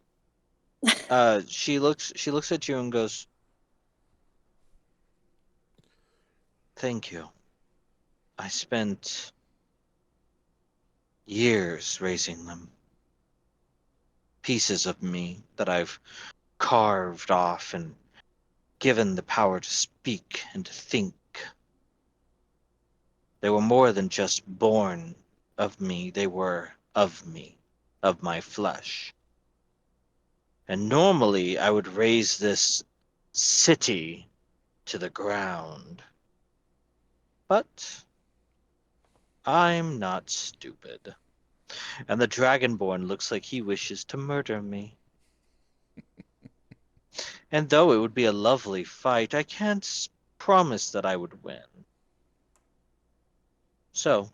she looks at you and goes, "Thank you. I spent years raising them. Pieces of me that I've carved off and given the power to speak and to think. They were more than just born of me, they were of me, of my flesh. And normally I would raise this city to the ground. But I'm not stupid. And the Dragonborn looks like he wishes to murder me. And though it would be a lovely fight, I can't promise that I would win. So,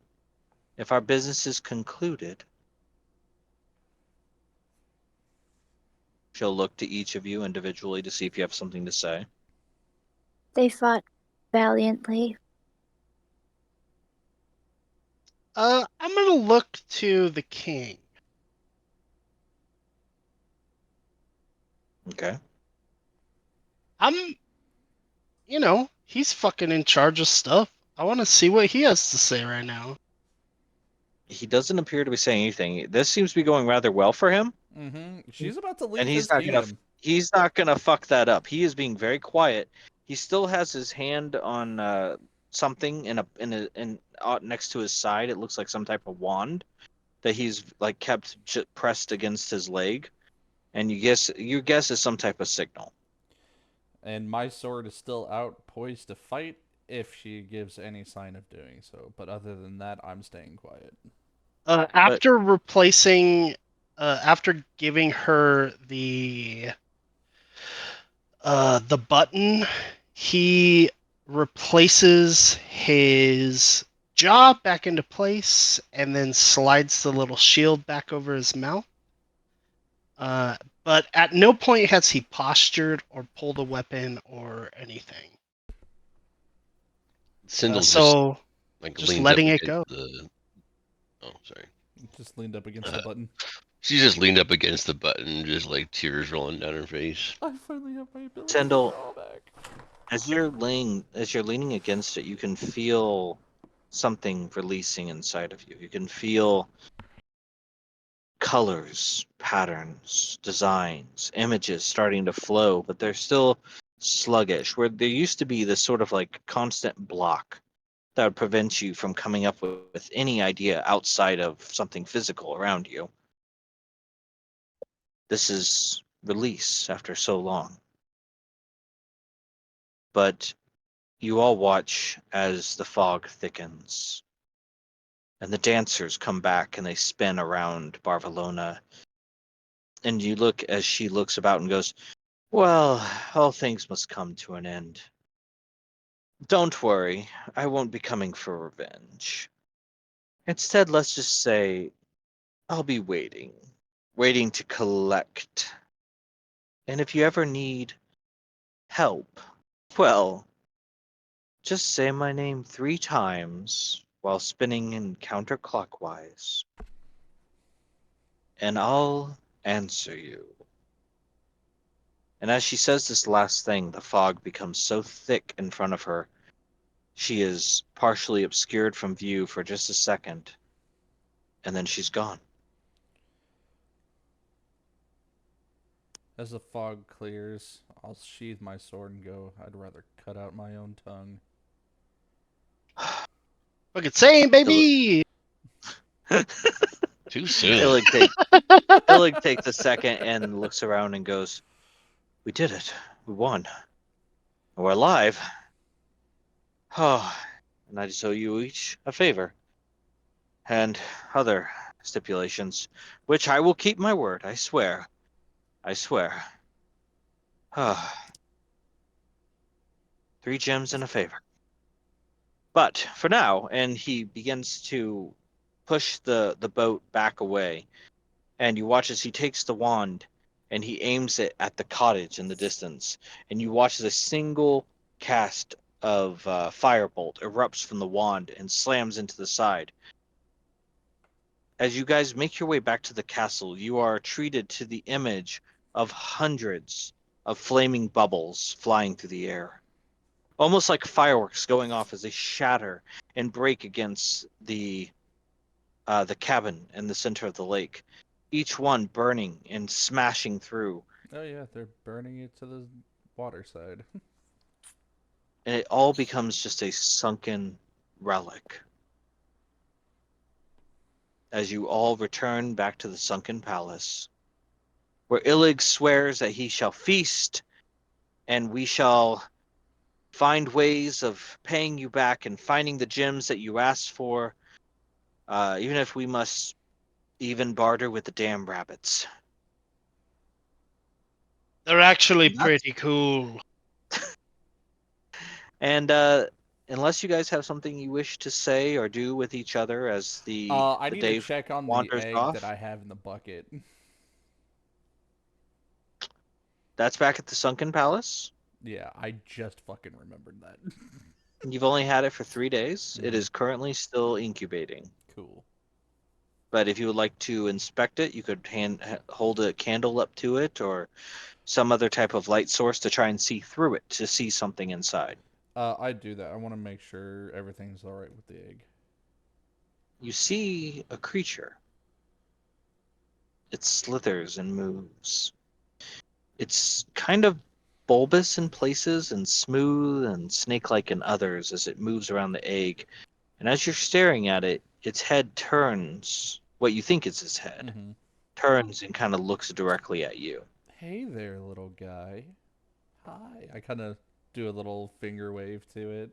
if our business is concluded, she'll look to each of you individually to see if you have something to say. They fought valiantly. I'm gonna look to the king. Okay. He's fucking in charge of stuff. I want to see what he has to say right now. He doesn't appear to be saying anything. This seems to be going rather well for him. She's about to leave And his kingdom. he's not gonna fuck that up. He is being very quiet. He still has his hand on something in next to his side. It looks like some type of wand that he's like kept pressed against his leg, and your guess is some type of signal. And my sword is still out, poised to fight if she gives any sign of doing so. But other than that, I'm staying quiet. After giving her the button, he replaces his jaw back into place and then slides the little shield back over his mouth. But at no point has he postured or pulled a weapon or anything. Cyndall So just just leans up letting it against go. the. Oh, sorry. Just leaned up against the button. She just leaned up against the button, just like tears rolling down her face. I finally have my ability Tyndall, to draw back. as you're leaning against it, you can feel something releasing inside of you. You can feel colors, patterns, designs, images starting to flow, but they're still sluggish. Where there used to be this sort of like constant block that would prevent you from coming up with any idea outside of something physical around you. This is release after so long. But you all watch as the fog thickens and the dancers come back and they spin around Barvalona. And you look as she looks about and goes, "Well, all things must come to an end. Don't worry, I won't be coming for revenge. Instead, let's just say I'll be waiting to collect. And if you ever need help, well, just say my name 3 times while spinning in counterclockwise, and I'll answer you." And as she says this last thing, the fog becomes so thick in front of her, she is partially obscured from view for just a second, and then she's gone. As the fog clears, I'll sheathe my sword and go, I'd rather cut out my own tongue. Fucking same, baby! Too soon. Illig takes a second and looks around and goes, "We did it. We won. We're alive. Oh, and I just owe you each a favor. And other stipulations, which I will keep my word, I swear. I swear. 3 gems and a favor. But for now," and he begins to push the boat back away, and you watch as he takes the wand and he aims it at the cottage in the distance, and you watch as a single cast of firebolt erupts from the wand and slams into the side. As you guys make your way back to the castle, you are treated to the image of hundreds of flaming bubbles flying through the air, almost like fireworks going off as they shatter and break against the cabin in the center of the lake, each one burning and smashing through Oh yeah, they're burning it to the water side. And it all becomes just a sunken relic. As you all return back to the sunken palace, where Illig swears that he shall feast, and we shall find ways of paying you back and finding the gems that you asked for, even if we must even barter with the damn rabbits. They're actually And that's- pretty cool. And unless you guys have something you wish to say or do with each other as I the need to day check on the wanders egg that off, I have in the bucket. that's back at the sunken palace. Yeah, I just fucking remembered that. You've only had it for 3 days. It Mhm. is currently still incubating. Cool. But if you would like to inspect it, you could hold a candle up to it or some other type of light source to try and see through it to see something inside. I do that. I want to make sure everything's all right with the egg. You see a creature. It slithers and moves. It's kind of bulbous in places and smooth and snake-like in others as it moves around the egg. And as you're staring at it, its head turns, what you think is its head, Mm-hmm. turns and kind of looks directly at you. Hey there, little guy. Hi. I kind of do a little finger wave to it.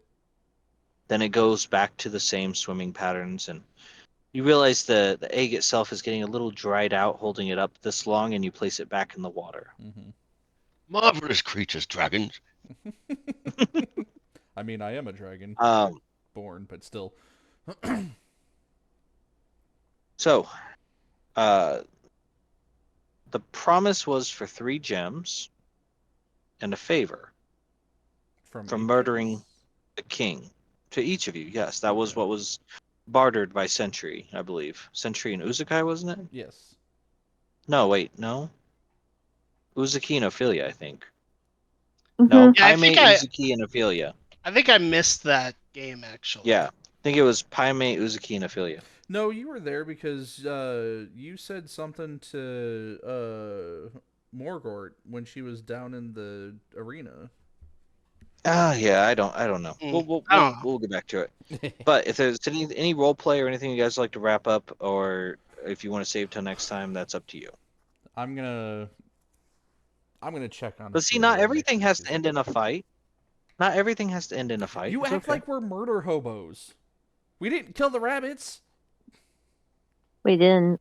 Then it goes back to the same swimming patterns, and you realize the egg itself is getting a little dried out holding it up this long, and you place it back in the water. Mm-hmm. Marvelous creatures, dragons. I mean, I am a dragon Um, born, but still. so, the promise was for 3 gems and a favor From from each of murdering us? the king to each of you. Yes, that was Okay. what was bartered by Century, I believe. Century and Uzukai, wasn't it? Yes. No, wait, no. Uzuki and Ophelia, I think. No, Mhm. Yeah, Pai Mei, Uzuki, and Ophelia. I think I missed that game actually. Yeah, I think it was Pai Mei, Uzuki, and Ophelia. No, you were there because you said something to Morgort when she was down in the arena. Yeah, I don't know. We'll we'll I we'll, don't know. we'll get back to it. But if there's any role play or anything you guys like to wrap up, or if you want to save till next time, that's up to you. I'm gonna check on But see, not Ophelia and make everything sure has she's to end in a fight. Not everything has to end in a fight. You It's act okay. like we're murder hobos. We didn't kill the rabbits. We didn't.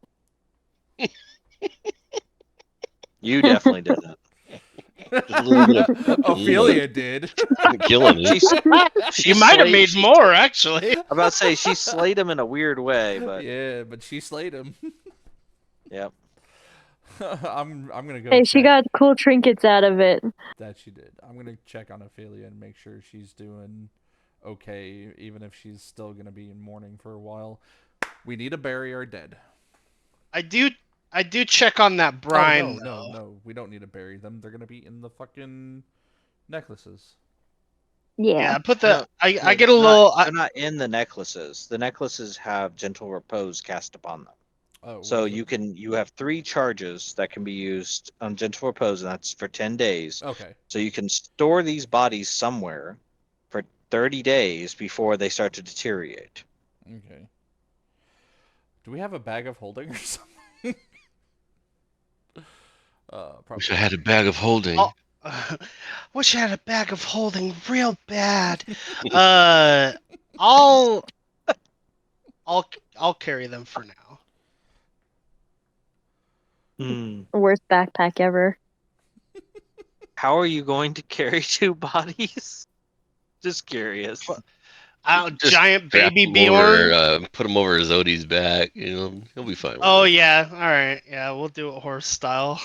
You definitely did that. Just a little bit of Ophelia did. killing it. She You might have slayed. made more actually. I'm about to say she slayed him in a weird way, but Yeah, but she slayed him. yeah. I'm gonna go Hey, she check got cool trinkets out of it. that she did. I'm gonna check on Ophelia and make sure she's doing okay, even if she's still gonna be in mourning for a while. We need to bury our dead. I do check on that brine Oh though. no, we don't need to bury them. They're gonna be in the fucking necklaces. Yeah. Yeah, I put No, the I no, get a little they're not in the necklaces. The necklaces have gentle repose cast upon them. Oh, what So is it? you have 3 charges that can be used on gentle repose, and that's for 10 days. Okay. So you can store these bodies somewhere for 30 days before they start to deteriorate. Okay. Do we have a bag of holding or something? Probably. Wish I had a bag of holding. Oh, wish I had a bag of holding real bad. uh, I'll I'll carry them for now. Hmm. Worst backpack ever. How are you going to carry 2 bodies? Just curious. Just Giant strap baby him Bjorn. over, put him over Zodi's back. You know, he'll be fine. Oh With it. yeah, all right. Yeah, we'll do it horse style.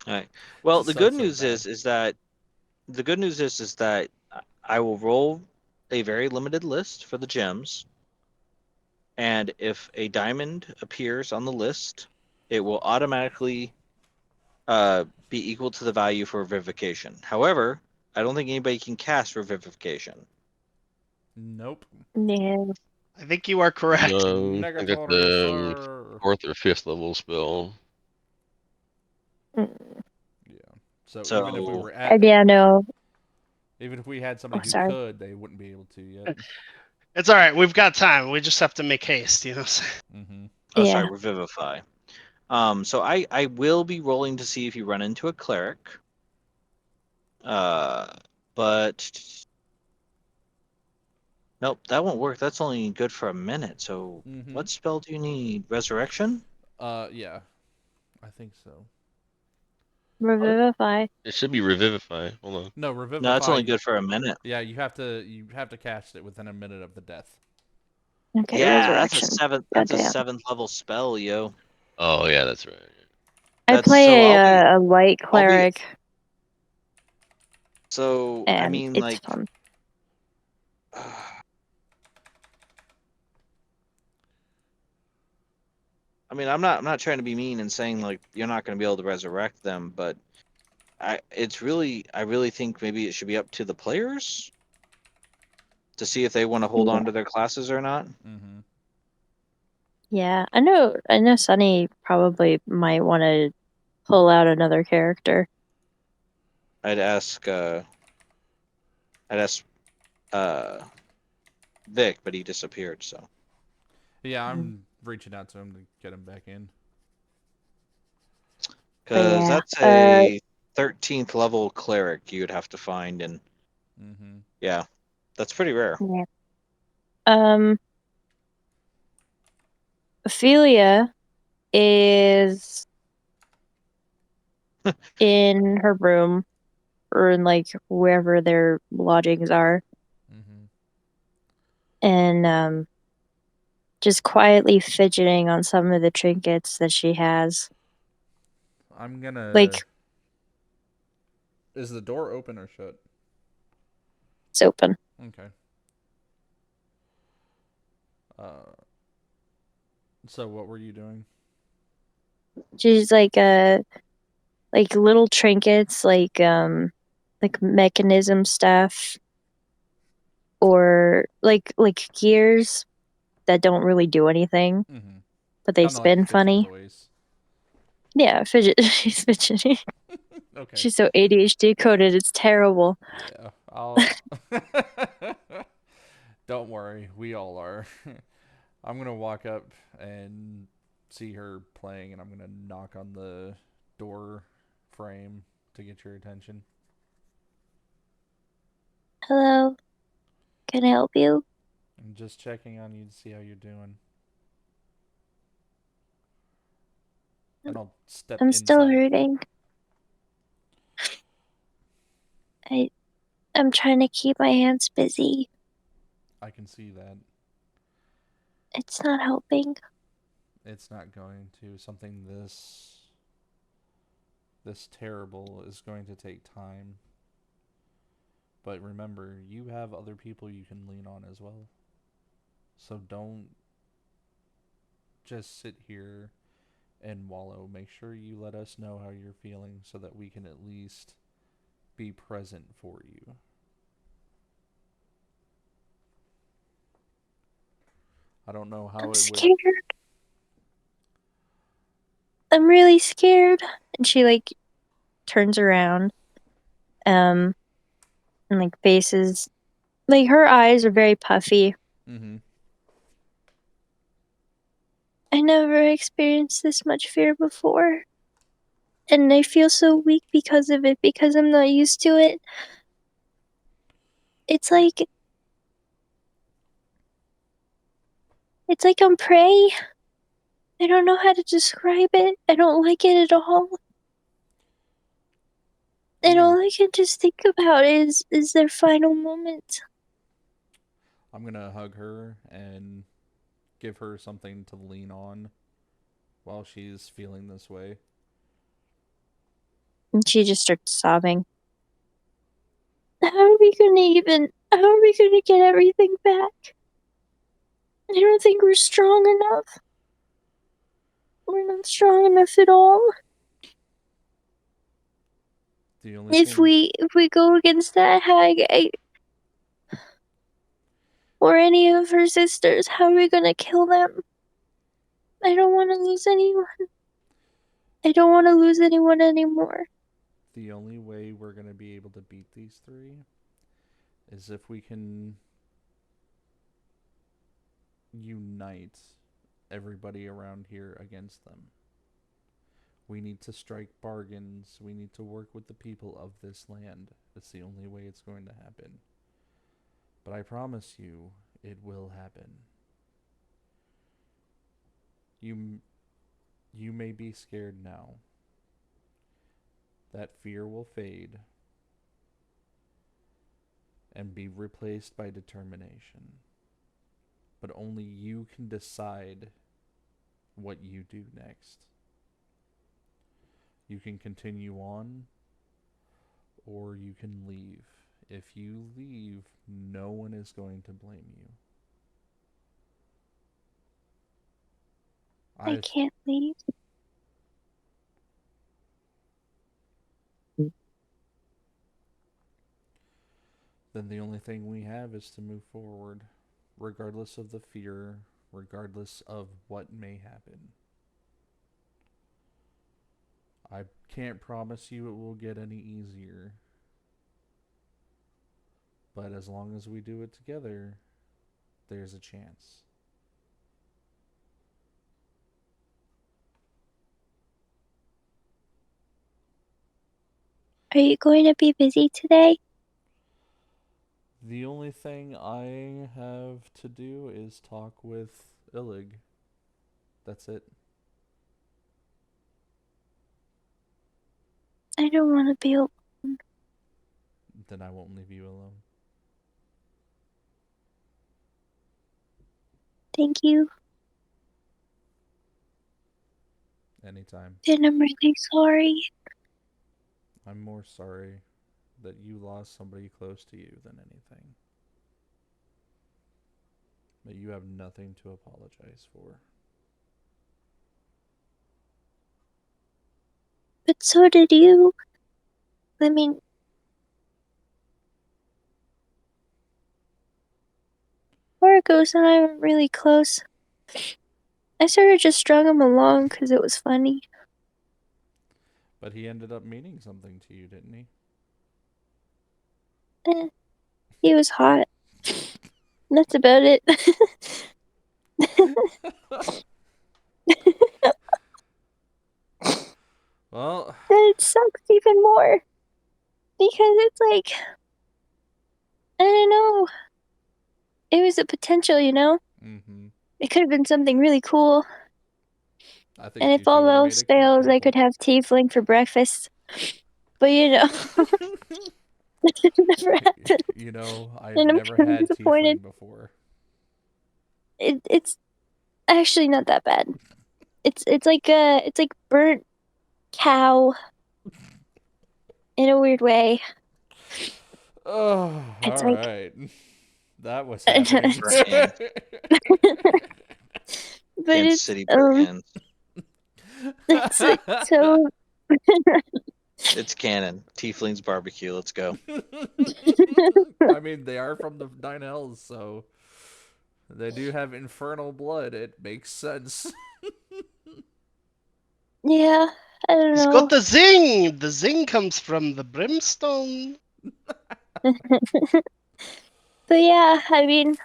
All right. Well, This the good sounds so news bad. is that I will roll a very limited list for the gems, and if a diamond appears on the list, it will automatically be equal to the value for revivification. However, I don't think anybody can cast revivification. Nope. Yeah. I think you are correct. No, I got Negatory, the sir. 4th or 5th level spell. Yeah. So, So- even if we were at, And yeah, no. even if we had somebody who sorry. could, they wouldn't be able to yet. It's all right. We've got time. We just have to make haste. You know. Mm-hmm. Oh, Yeah. sorry, Revivify. So I will be rolling to see if you run into a cleric. But nope, that won't work. That's only good for a minute. So Mm-hmm. what spell do you need? Resurrection? Yeah, I think so. Revivify. It should be revivify. Hold on. No, revivify. No, it's only good for a minute. Yeah, you have to cast it within a minute of the death. Okay, Yeah, resurrection. That's a Goddamn. 7th level spell, yo. Oh yeah, that's right. I That's play so a light cleric, So I and mean, it's like, fun. I mean, I'm not trying to be mean and saying like you're not going to be able to resurrect them, but I really think maybe it should be up to the players to see if they want to hold Yeah. on to their classes or not. Mm-hmm. Yeah, I know Sunny probably might want to pull out another character. I'd ask Vick, but he disappeared. So Yeah, I'm reaching out to him to get him back in. because yeah, that's a 13th level cleric you'd have to find, and Mm-hmm. yeah, that's pretty rare. yeah. Ophelia is in her room or in like wherever their lodgings are, Mm-hmm. and just quietly fidgeting on some of the trinkets that she has. I'm gonna. Like, Is the door open or shut? it's open. Okay. So what were you doing? She's like little trinkets, like mechanism stuff, or like gears that don't really do anything, Mm-hmm. but they Kind of like spin fidget funny. toys. Yeah, fidget. She's fidgeting. Okay. She's so ADHD coded. It's terrible. Yeah, I'll. Don't worry, we all are. I'm gonna walk up and see her playing, and I'm gonna knock on the door frame to get your attention. Hello, can I help you? I'm just checking on you to see how you're doing. And I'll step I'm still inside. hurting. I'm trying to keep my hands busy. I can see that. It's not helping. It's not going to. Something this terrible is going to take time. But remember, you have other people you can lean on as well. So don't just sit here and wallow. Make sure you let us know how you're feeling so that we can at least be present for you. I don't know how I'm it would. scared. I'm really scared. And she like turns around, and like faces, like her eyes are very puffy. Mm-hmm. I never experienced this much fear before. And I feel so weak because of it, because I'm not used to it. It's like I'm prey. I don't know how to describe it. I don't like it at all. And all I can just think about is their final moment. I'm gonna hug her and give her something to lean on while she's feeling this way. And she just starts sobbing. How are we gonna get everything back? I don't think we're strong enough. We're not strong enough at all. The only If thing we go against that hag, or any of her sisters, how are we gonna kill them? I don't want to lose anyone. I don't want to lose anyone anymore. The only way we're going to be able to beat these three is if we can unite everybody around here against them. We need to strike bargains. We need to work with the people of this land. It's the only way it's going to happen. But I promise you, it will happen. You may be scared now. That fear will fade and be replaced by determination. But only you can decide what you do next. You can continue on, or you can leave. If you leave, no one is going to blame you. I can't leave. Then the only thing we have is to move forward, regardless of the fear, regardless of what may happen. I can't promise you it will get any easier. But as long as we do it together, there's a chance. Are you going to be busy today? The only thing I have to do is talk with Illig. That's it. I don't want to be alone. Then I won't leave you alone. Thank you. Anytime. And I'm really sorry. I'm more sorry that you lost somebody close to you than anything. But you have nothing to apologize for. But so did you. I mean, Horakos and I were really close. I sort of just strung him along because it was funny. But he ended up meaning something to you, didn't he? He was hot. That's about it. Well, It sucks even more. Because it's like, I don't know. It was a potential, you know? mm-hmm. It could have been something really cool. I think And you if two all would have made else a cute fails, I couple. could have tiefling for breakfast. But you know, it never happened. You know, I've And I'm never kind of had disappointed. tiefling before. It's actually not that bad. It's like burnt cow in a weird way. Oh, It's all like right. That was but happening. Brand. Kansas it's City brand. it's like so It's canon. Tiefling's barbecue. Let's go. I mean, they are from the Nine Hells, so they do have infernal blood. It makes sense. yeah, I don't He's know. got the zing. The zing comes from the brimstone. But yeah, I mean,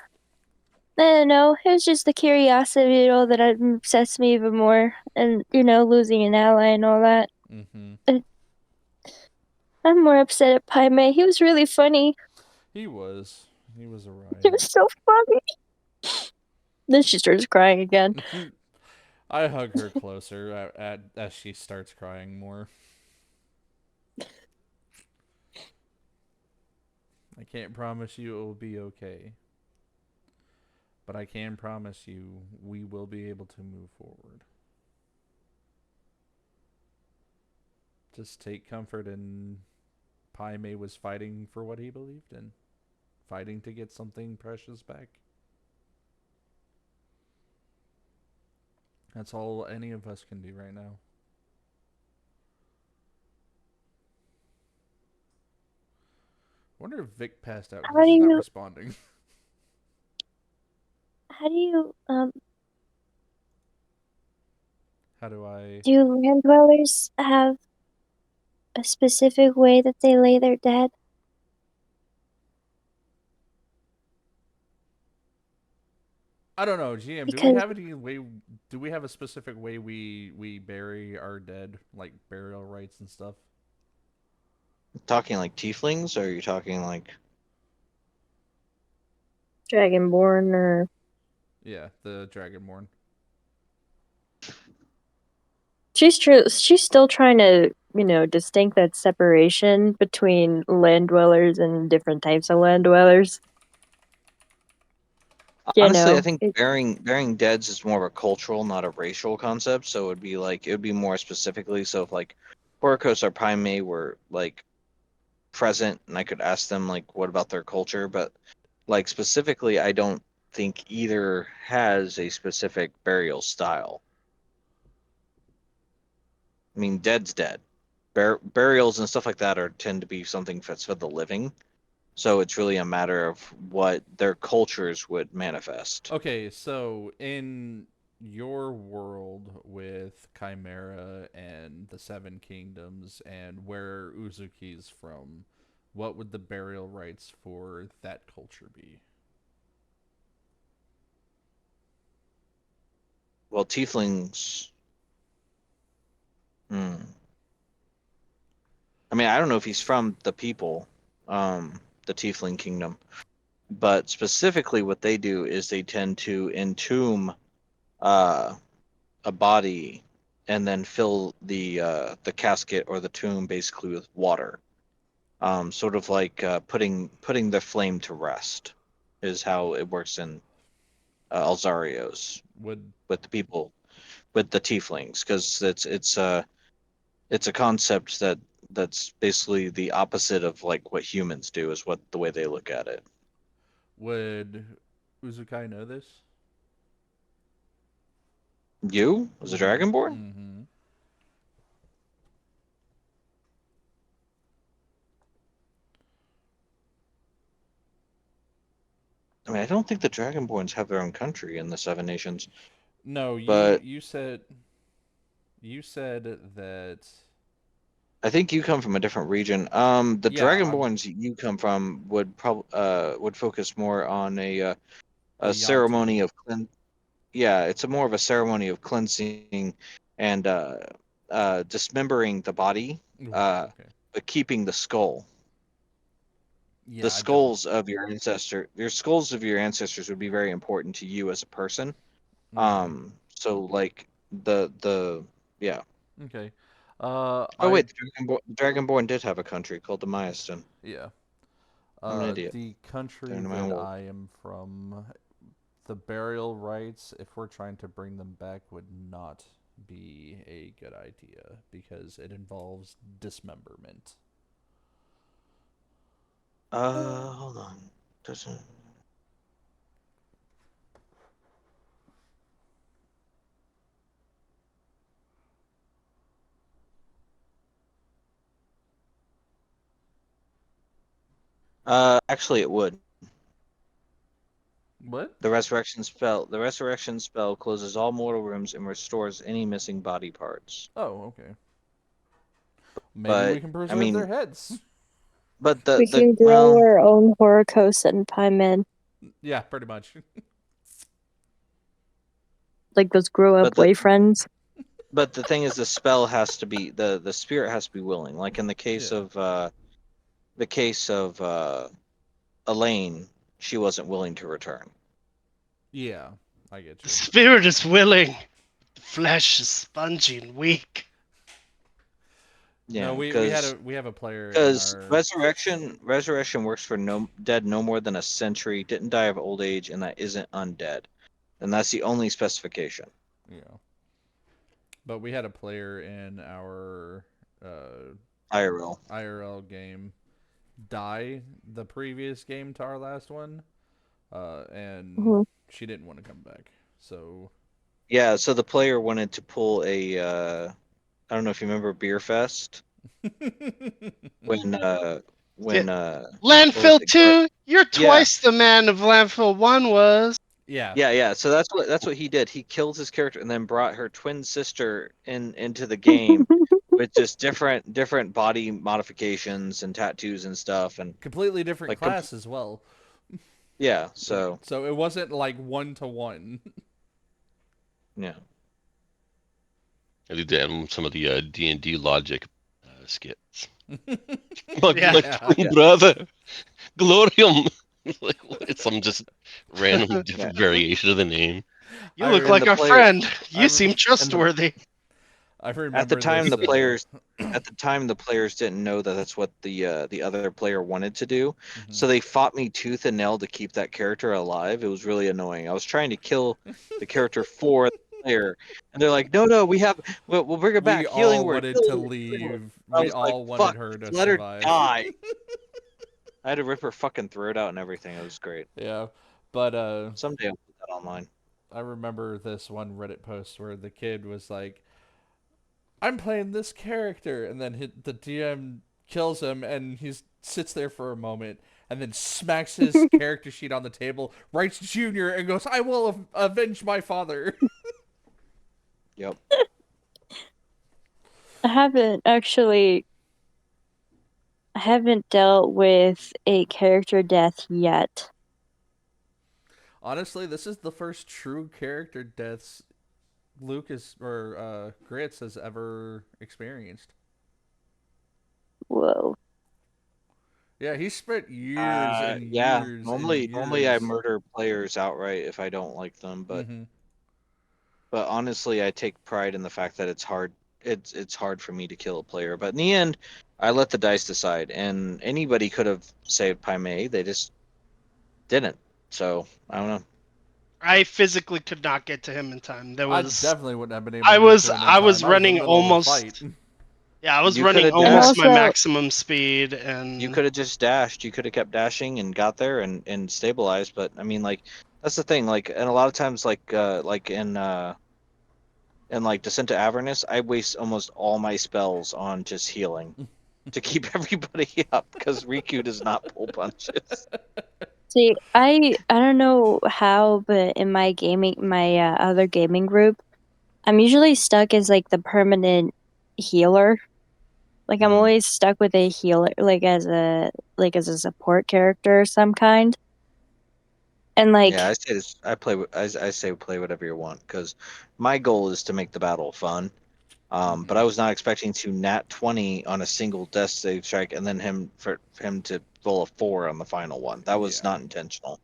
I don't know. It was just the curiosity, you know, that obsessed me even more, and you know, losing an ally and all that. Mm-hmm. I'm more upset at Pai Mei. He was really funny. He was a He riot. was so funny. Then she starts crying again. I hug her closer as she starts crying more. I can't promise you it will be okay. But I can promise you we will be able to move forward. Just take comfort in Pai Mei was fighting for what he believed in. Fighting to get something precious back. That's all any of us can do right now. I wonder if Vick passed out How because do he's not you responding. how do you How do I? Do land dwellers have a specific way that they lay their dead? I don't know, GM. Do we Because have any way? Do we have a specific way we bury our dead, like burial rites and stuff? Talking like tieflings, or are you talking like? Dragonborn or Yeah, the Dragonborn. she's still trying to, distinct that separation between land dwellers and different types of land dwellers. Honestly, I think burying deads is more of a cultural, not a racial concept. So it would be more specifically. So if like Horakos or Pai Mei were like present, and I could ask them like what about their culture, but like specifically, I don't think either has a specific burial style. I mean, dead's dead. Burials and stuff like that tend to be something that's for the living. So it's really a matter of what their cultures would manifest. Okay, so in your world with Chimera and the Seven Kingdoms and where Uzuki's from, what would the burial rites for that culture be? Well, tieflings. Hmm. I mean, I don't know if he's from the people, the tiefling kingdom, but specifically what they do is they tend to entomb uh, a body and then fill the casket or the tomb basically with water, sort of like putting the flame to rest, is how it works in Alzarios Would with the people, with the tieflings, because it's a concept that's basically the opposite of like what humans do, is what the way they look at it. would Uzukai know this? You as a Mm-hmm. dragonborn? Mm-hmm. I mean, I don't think the dragonborns have their own country in the Seven Nations, No, but you said that. I think you come from a different region. The Yeah, dragonborns you come from would focus more on the a ceremony Yonti. of yeah, it's a more of a ceremony of cleansing and dismembering the body, Ooh, uh, okay. but keeping the skull. The Yeah, I definitely. skulls of your skulls of your ancestors would be very important to you as a person. Mm-hmm. So like the yeah. Okay. Oh I wait, the Dragonborn did have a country called the Mayastan. yeah. I'm an idiot. The They're country in my own that world. I am from, the burial rites, if we're trying to bring them back, would not be a good idea because it involves dismemberment. Hold on. Doesn't actually it would. What? The resurrection spell closes all mortal rooms and restores any missing body parts. Oh, okay. Maybe we But can I preserve their mean, heads. but we the can grow well, our own Horakos and Pai Mei, Yeah, pretty much. like those grow up but the boyfriends. but the thing is, the spell has to be the spirit has to be willing. Like in Yeah. the case of Elaine, she wasn't willing to return. Yeah, I get The you. spirit is willing, the flesh is spongy and weak. No, Yeah, we have a player in because our. resurrection works for no dead no more than a century, didn't die of old age, and that isn't undead, and that's the only specification. Yeah. But we had a player in our uh, IRL. IRL game die the previous game to our last one, and Mhm. she didn't want to come back. So Yeah, so the player wanted to pull a I don't know if you remember Beer Fest when Yeah. when what was Landfill it? 2, you're Yeah, twice the man of Landfill 1 was. Yeah. Yeah. So that's what he did. He killed his character and then brought her twin sister into the game with just different body modifications and tattoos and stuff, and Completely different like class as well. yeah. So So it wasn't like 1-to-1. yeah. I do that in some of the D&D logic skits. My Yeah. like Yeah. twin brother, Glorium. Like it's some just random different variation of the name. You I look And like the our player friend. You I seem and the trustworthy. I at the remember time this. the players didn't know that that's what the other player wanted to do, Mhm. so they fought me tooth and nail to keep that character alive. It was really annoying. I was trying to kill the character for the player, and they're like, no, we'll bring her We back. Healing all word, wanted to healing word, healing word. leave. I We was like, all wanted fuck, her to just let her survive. die. I had to rip her fucking throat out and everything. It was great. Yeah. But Someday I'll put that online. I remember this one Reddit post where the kid was like, I'm playing this character, and then the DM kills him, and he sits there for a moment, and then smacks his character sheet on the table, writes Junior, and goes, I will avenge my father. Yep. I haven't dealt with a character death yet. Honestly, this is the first true character deaths Lucas or Grits has ever experienced. Whoa. Yeah, he spent years and Yeah. years and Normally I years. murder players outright if I don't like them, Mm-hmm. but honestly, I take pride in the fact that it's hard. It's hard for me to kill a player, but in the end, I let the dice decide. And anybody could have saved Pai Mei, they just didn't. So I don't know. I physically could not get to him in time. I I definitely wouldn't have been able to get to him in time. was I was in the running middle of a fight. almost. Yeah, I was You could running have And almost dashed. my also, maximum speed, You and could have just dashed. You could have kept dashing and got there and stabilized. But I mean, like that's the thing. Like, and a lot of times, like in like Descent to Avernus, I waste almost all my spells on just healing to keep everybody up because Riku does not pull punches. see, I don't know how, but in my other gaming group, I'm usually stuck as like the permanent healer. Like I'm Mm. always stuck with a healer, like as a support character of some kind. And like, Yeah, I say this, I say play whatever you want because my goal is to make the battle fun. But I was not expecting to nat 20 on a single death save strike and then for him to roll a 4 on the final one. That was Yeah. not intentional.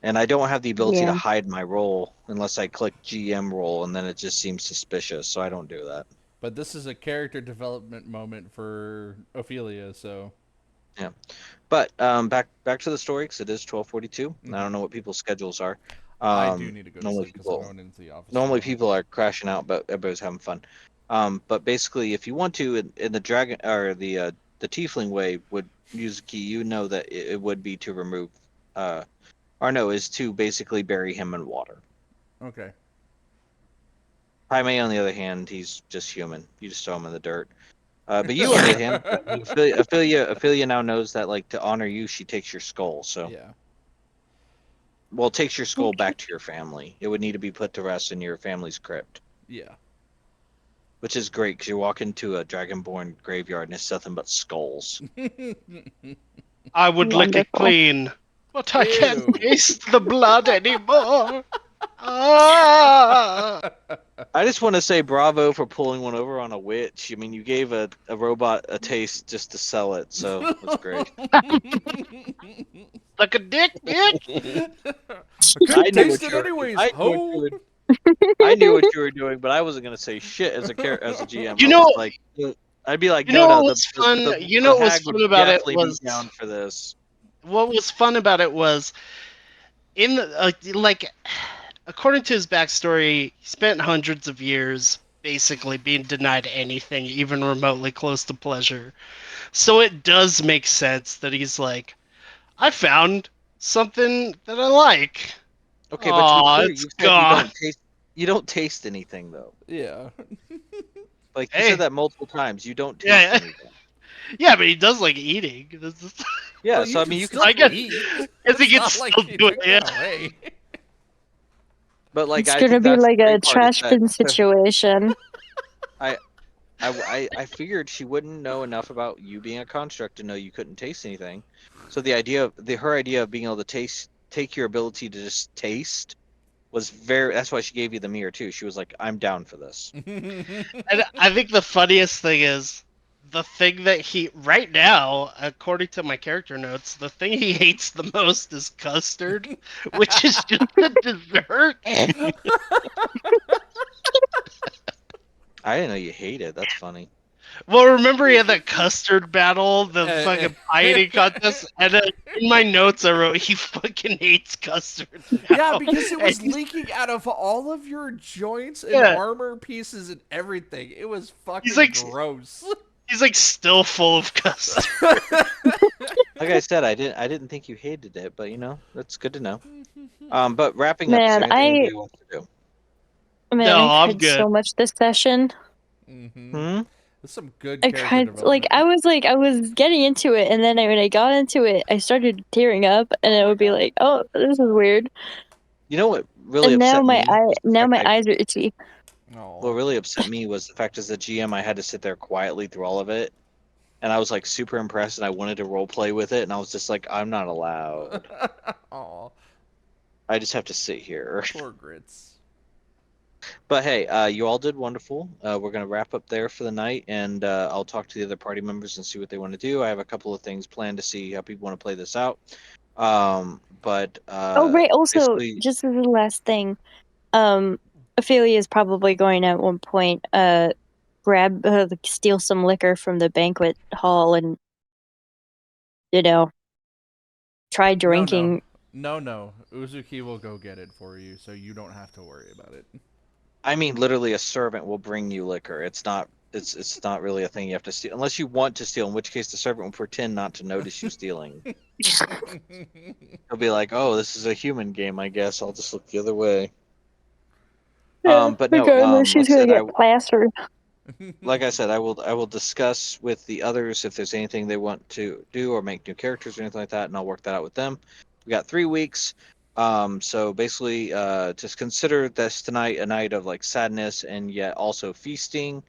And I don't have the ability to yeah, hide my roll unless I click GM roll, and then it just seems suspicious. So I don't do that. But this is a character development moment for Ophelia, so. Yeah. But back to the story because it is 12:42. I don't know what people's schedules are. I do need to go to Normally sleep because I'm people going into the office normally tomorrow. people are crashing out, but everybody's having fun. But basically, if you want to, in the dragon or the tiefling way, would use a key. You know that it would be to remove, or no, is to basically bury him in water. Okay. Pai Mei, on the other hand, he's just human. You just throw him in the dirt. But you, on the other hand, Ophelia now knows that like to honor you, she takes your skull. So, Yeah. well, takes your skull okay. back to your family. It would need to be put to rest in your family's crypt. Yeah. Which is great because you walk into a dragonborn graveyard and it's nothing but skulls. I would lick it Wonderful. clean, but I can't Ew. taste the blood anymore. Ah! I just want to say bravo for pulling one over on a witch. I mean, you gave a robot a taste just to sell it, so that's great. Like a dick, bitch. I couldn't taste it anyways, ho! I knew what you were doing, but I wasn't gonna say shit as a GM. You I know, was like, I'd be like, you know no, what was fun? You know the what was hag would fun about it definitely be was down for this. what was fun about it was in the like according to his backstory, he spent hundreds of years basically being denied anything even remotely close to pleasure. So it does make sense that he's like, I found something that I like. Okay, but to be Aw, clear, it's you said gone. you don't taste anything though. Yeah. Like you said Hey, that multiple times. You don't taste yeah, anything. Yeah, but he does like eating. This is... Yeah, Well, so I can mean, you still can. I guess eat. because he It's can not still like you do it. took Yeah. that away. But like, It's I gonna think be that's the like a great part is trash that bin situation. I figured she wouldn't know enough about you being a construct to know you couldn't taste anything. So the idea of her idea of being able to take your ability to just taste was very. That's why she gave you the mirror too. She was like, "I'm down for this." And I think the funniest thing is the thing that he right now, according to my character notes, the thing he hates the most is custard, which is just a dessert. I didn't know you hated. That's funny. Well, remember he had that custard battle, the Eh, fucking pie eating contest, and then in my notes I wrote he fucking hates custard now. yeah, because it And was leaking out of all of your joints and yeah, armor pieces and everything. It was he's fucking like gross. he's like still full of custard. Like I said, I didn't think you hated it, but that's good to know. But wrapping up, is Man, there anything anybody wants to do? No, I I'm cried good. so much this session. Mm-hmm. Hmm. There's some good I character cried development. I was getting into it, and then when I got into it, I started tearing up, and it would be like, oh, this is weird. You know what really And now upset me was the fact my eyes are itchy. what Oh. really upset me was the fact as a GM I had to sit there quietly through all of it, and I was like super impressed, and I wanted to role play with it, and I was just like, I'm not allowed. Oh, I just have to sit here. poor grits. But hey, you all did wonderful. We're gonna wrap up there for the night, and I'll talk to the other party members and see what they want to do. I have a couple of things planned to see how people want to play this out. But Oh, right. Also, basically, just as the last thing, um, Ophelia is probably going at one point, grab, steal some liquor from the banquet hall and, you know, try No, no. drinking. No. Uzuki will go get it for you, so you don't have to worry about it. I mean, literally, a servant will bring you liquor. It's not. It's not really a thing you have to steal, unless you want to steal. In which case, the servant will pretend not to notice you stealing. He'll be like, "Oh, this is a human game. I guess I'll just look the other way." Yeah, But no. regardless, she's gonna get plastered. Like I said, I will discuss with the others if there's anything they want to do or make new characters or anything like that, and I'll work that out with them. We got 3 weeks. So basically, just consider this tonight a night of like sadness and yet also feasting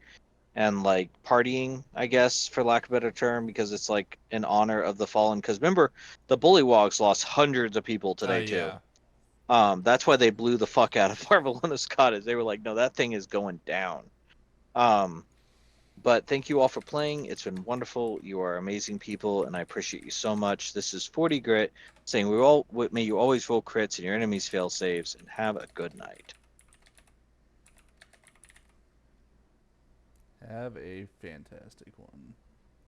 and like partying, I guess, for lack of a better term, because it's like in honor of the fallen. Because remember, the Bullywogs lost hundreds of people Oh today too. yeah. That's why they blew the fuck out of Marvelona's Cottage. They were like, no, that thing is going down. Um, but thank you all for playing. It's been wonderful. You are amazing people, and I appreciate you so much. This is 40 Grit saying may you always roll crits and your enemies fail saves, and have a good night. Have a fantastic one.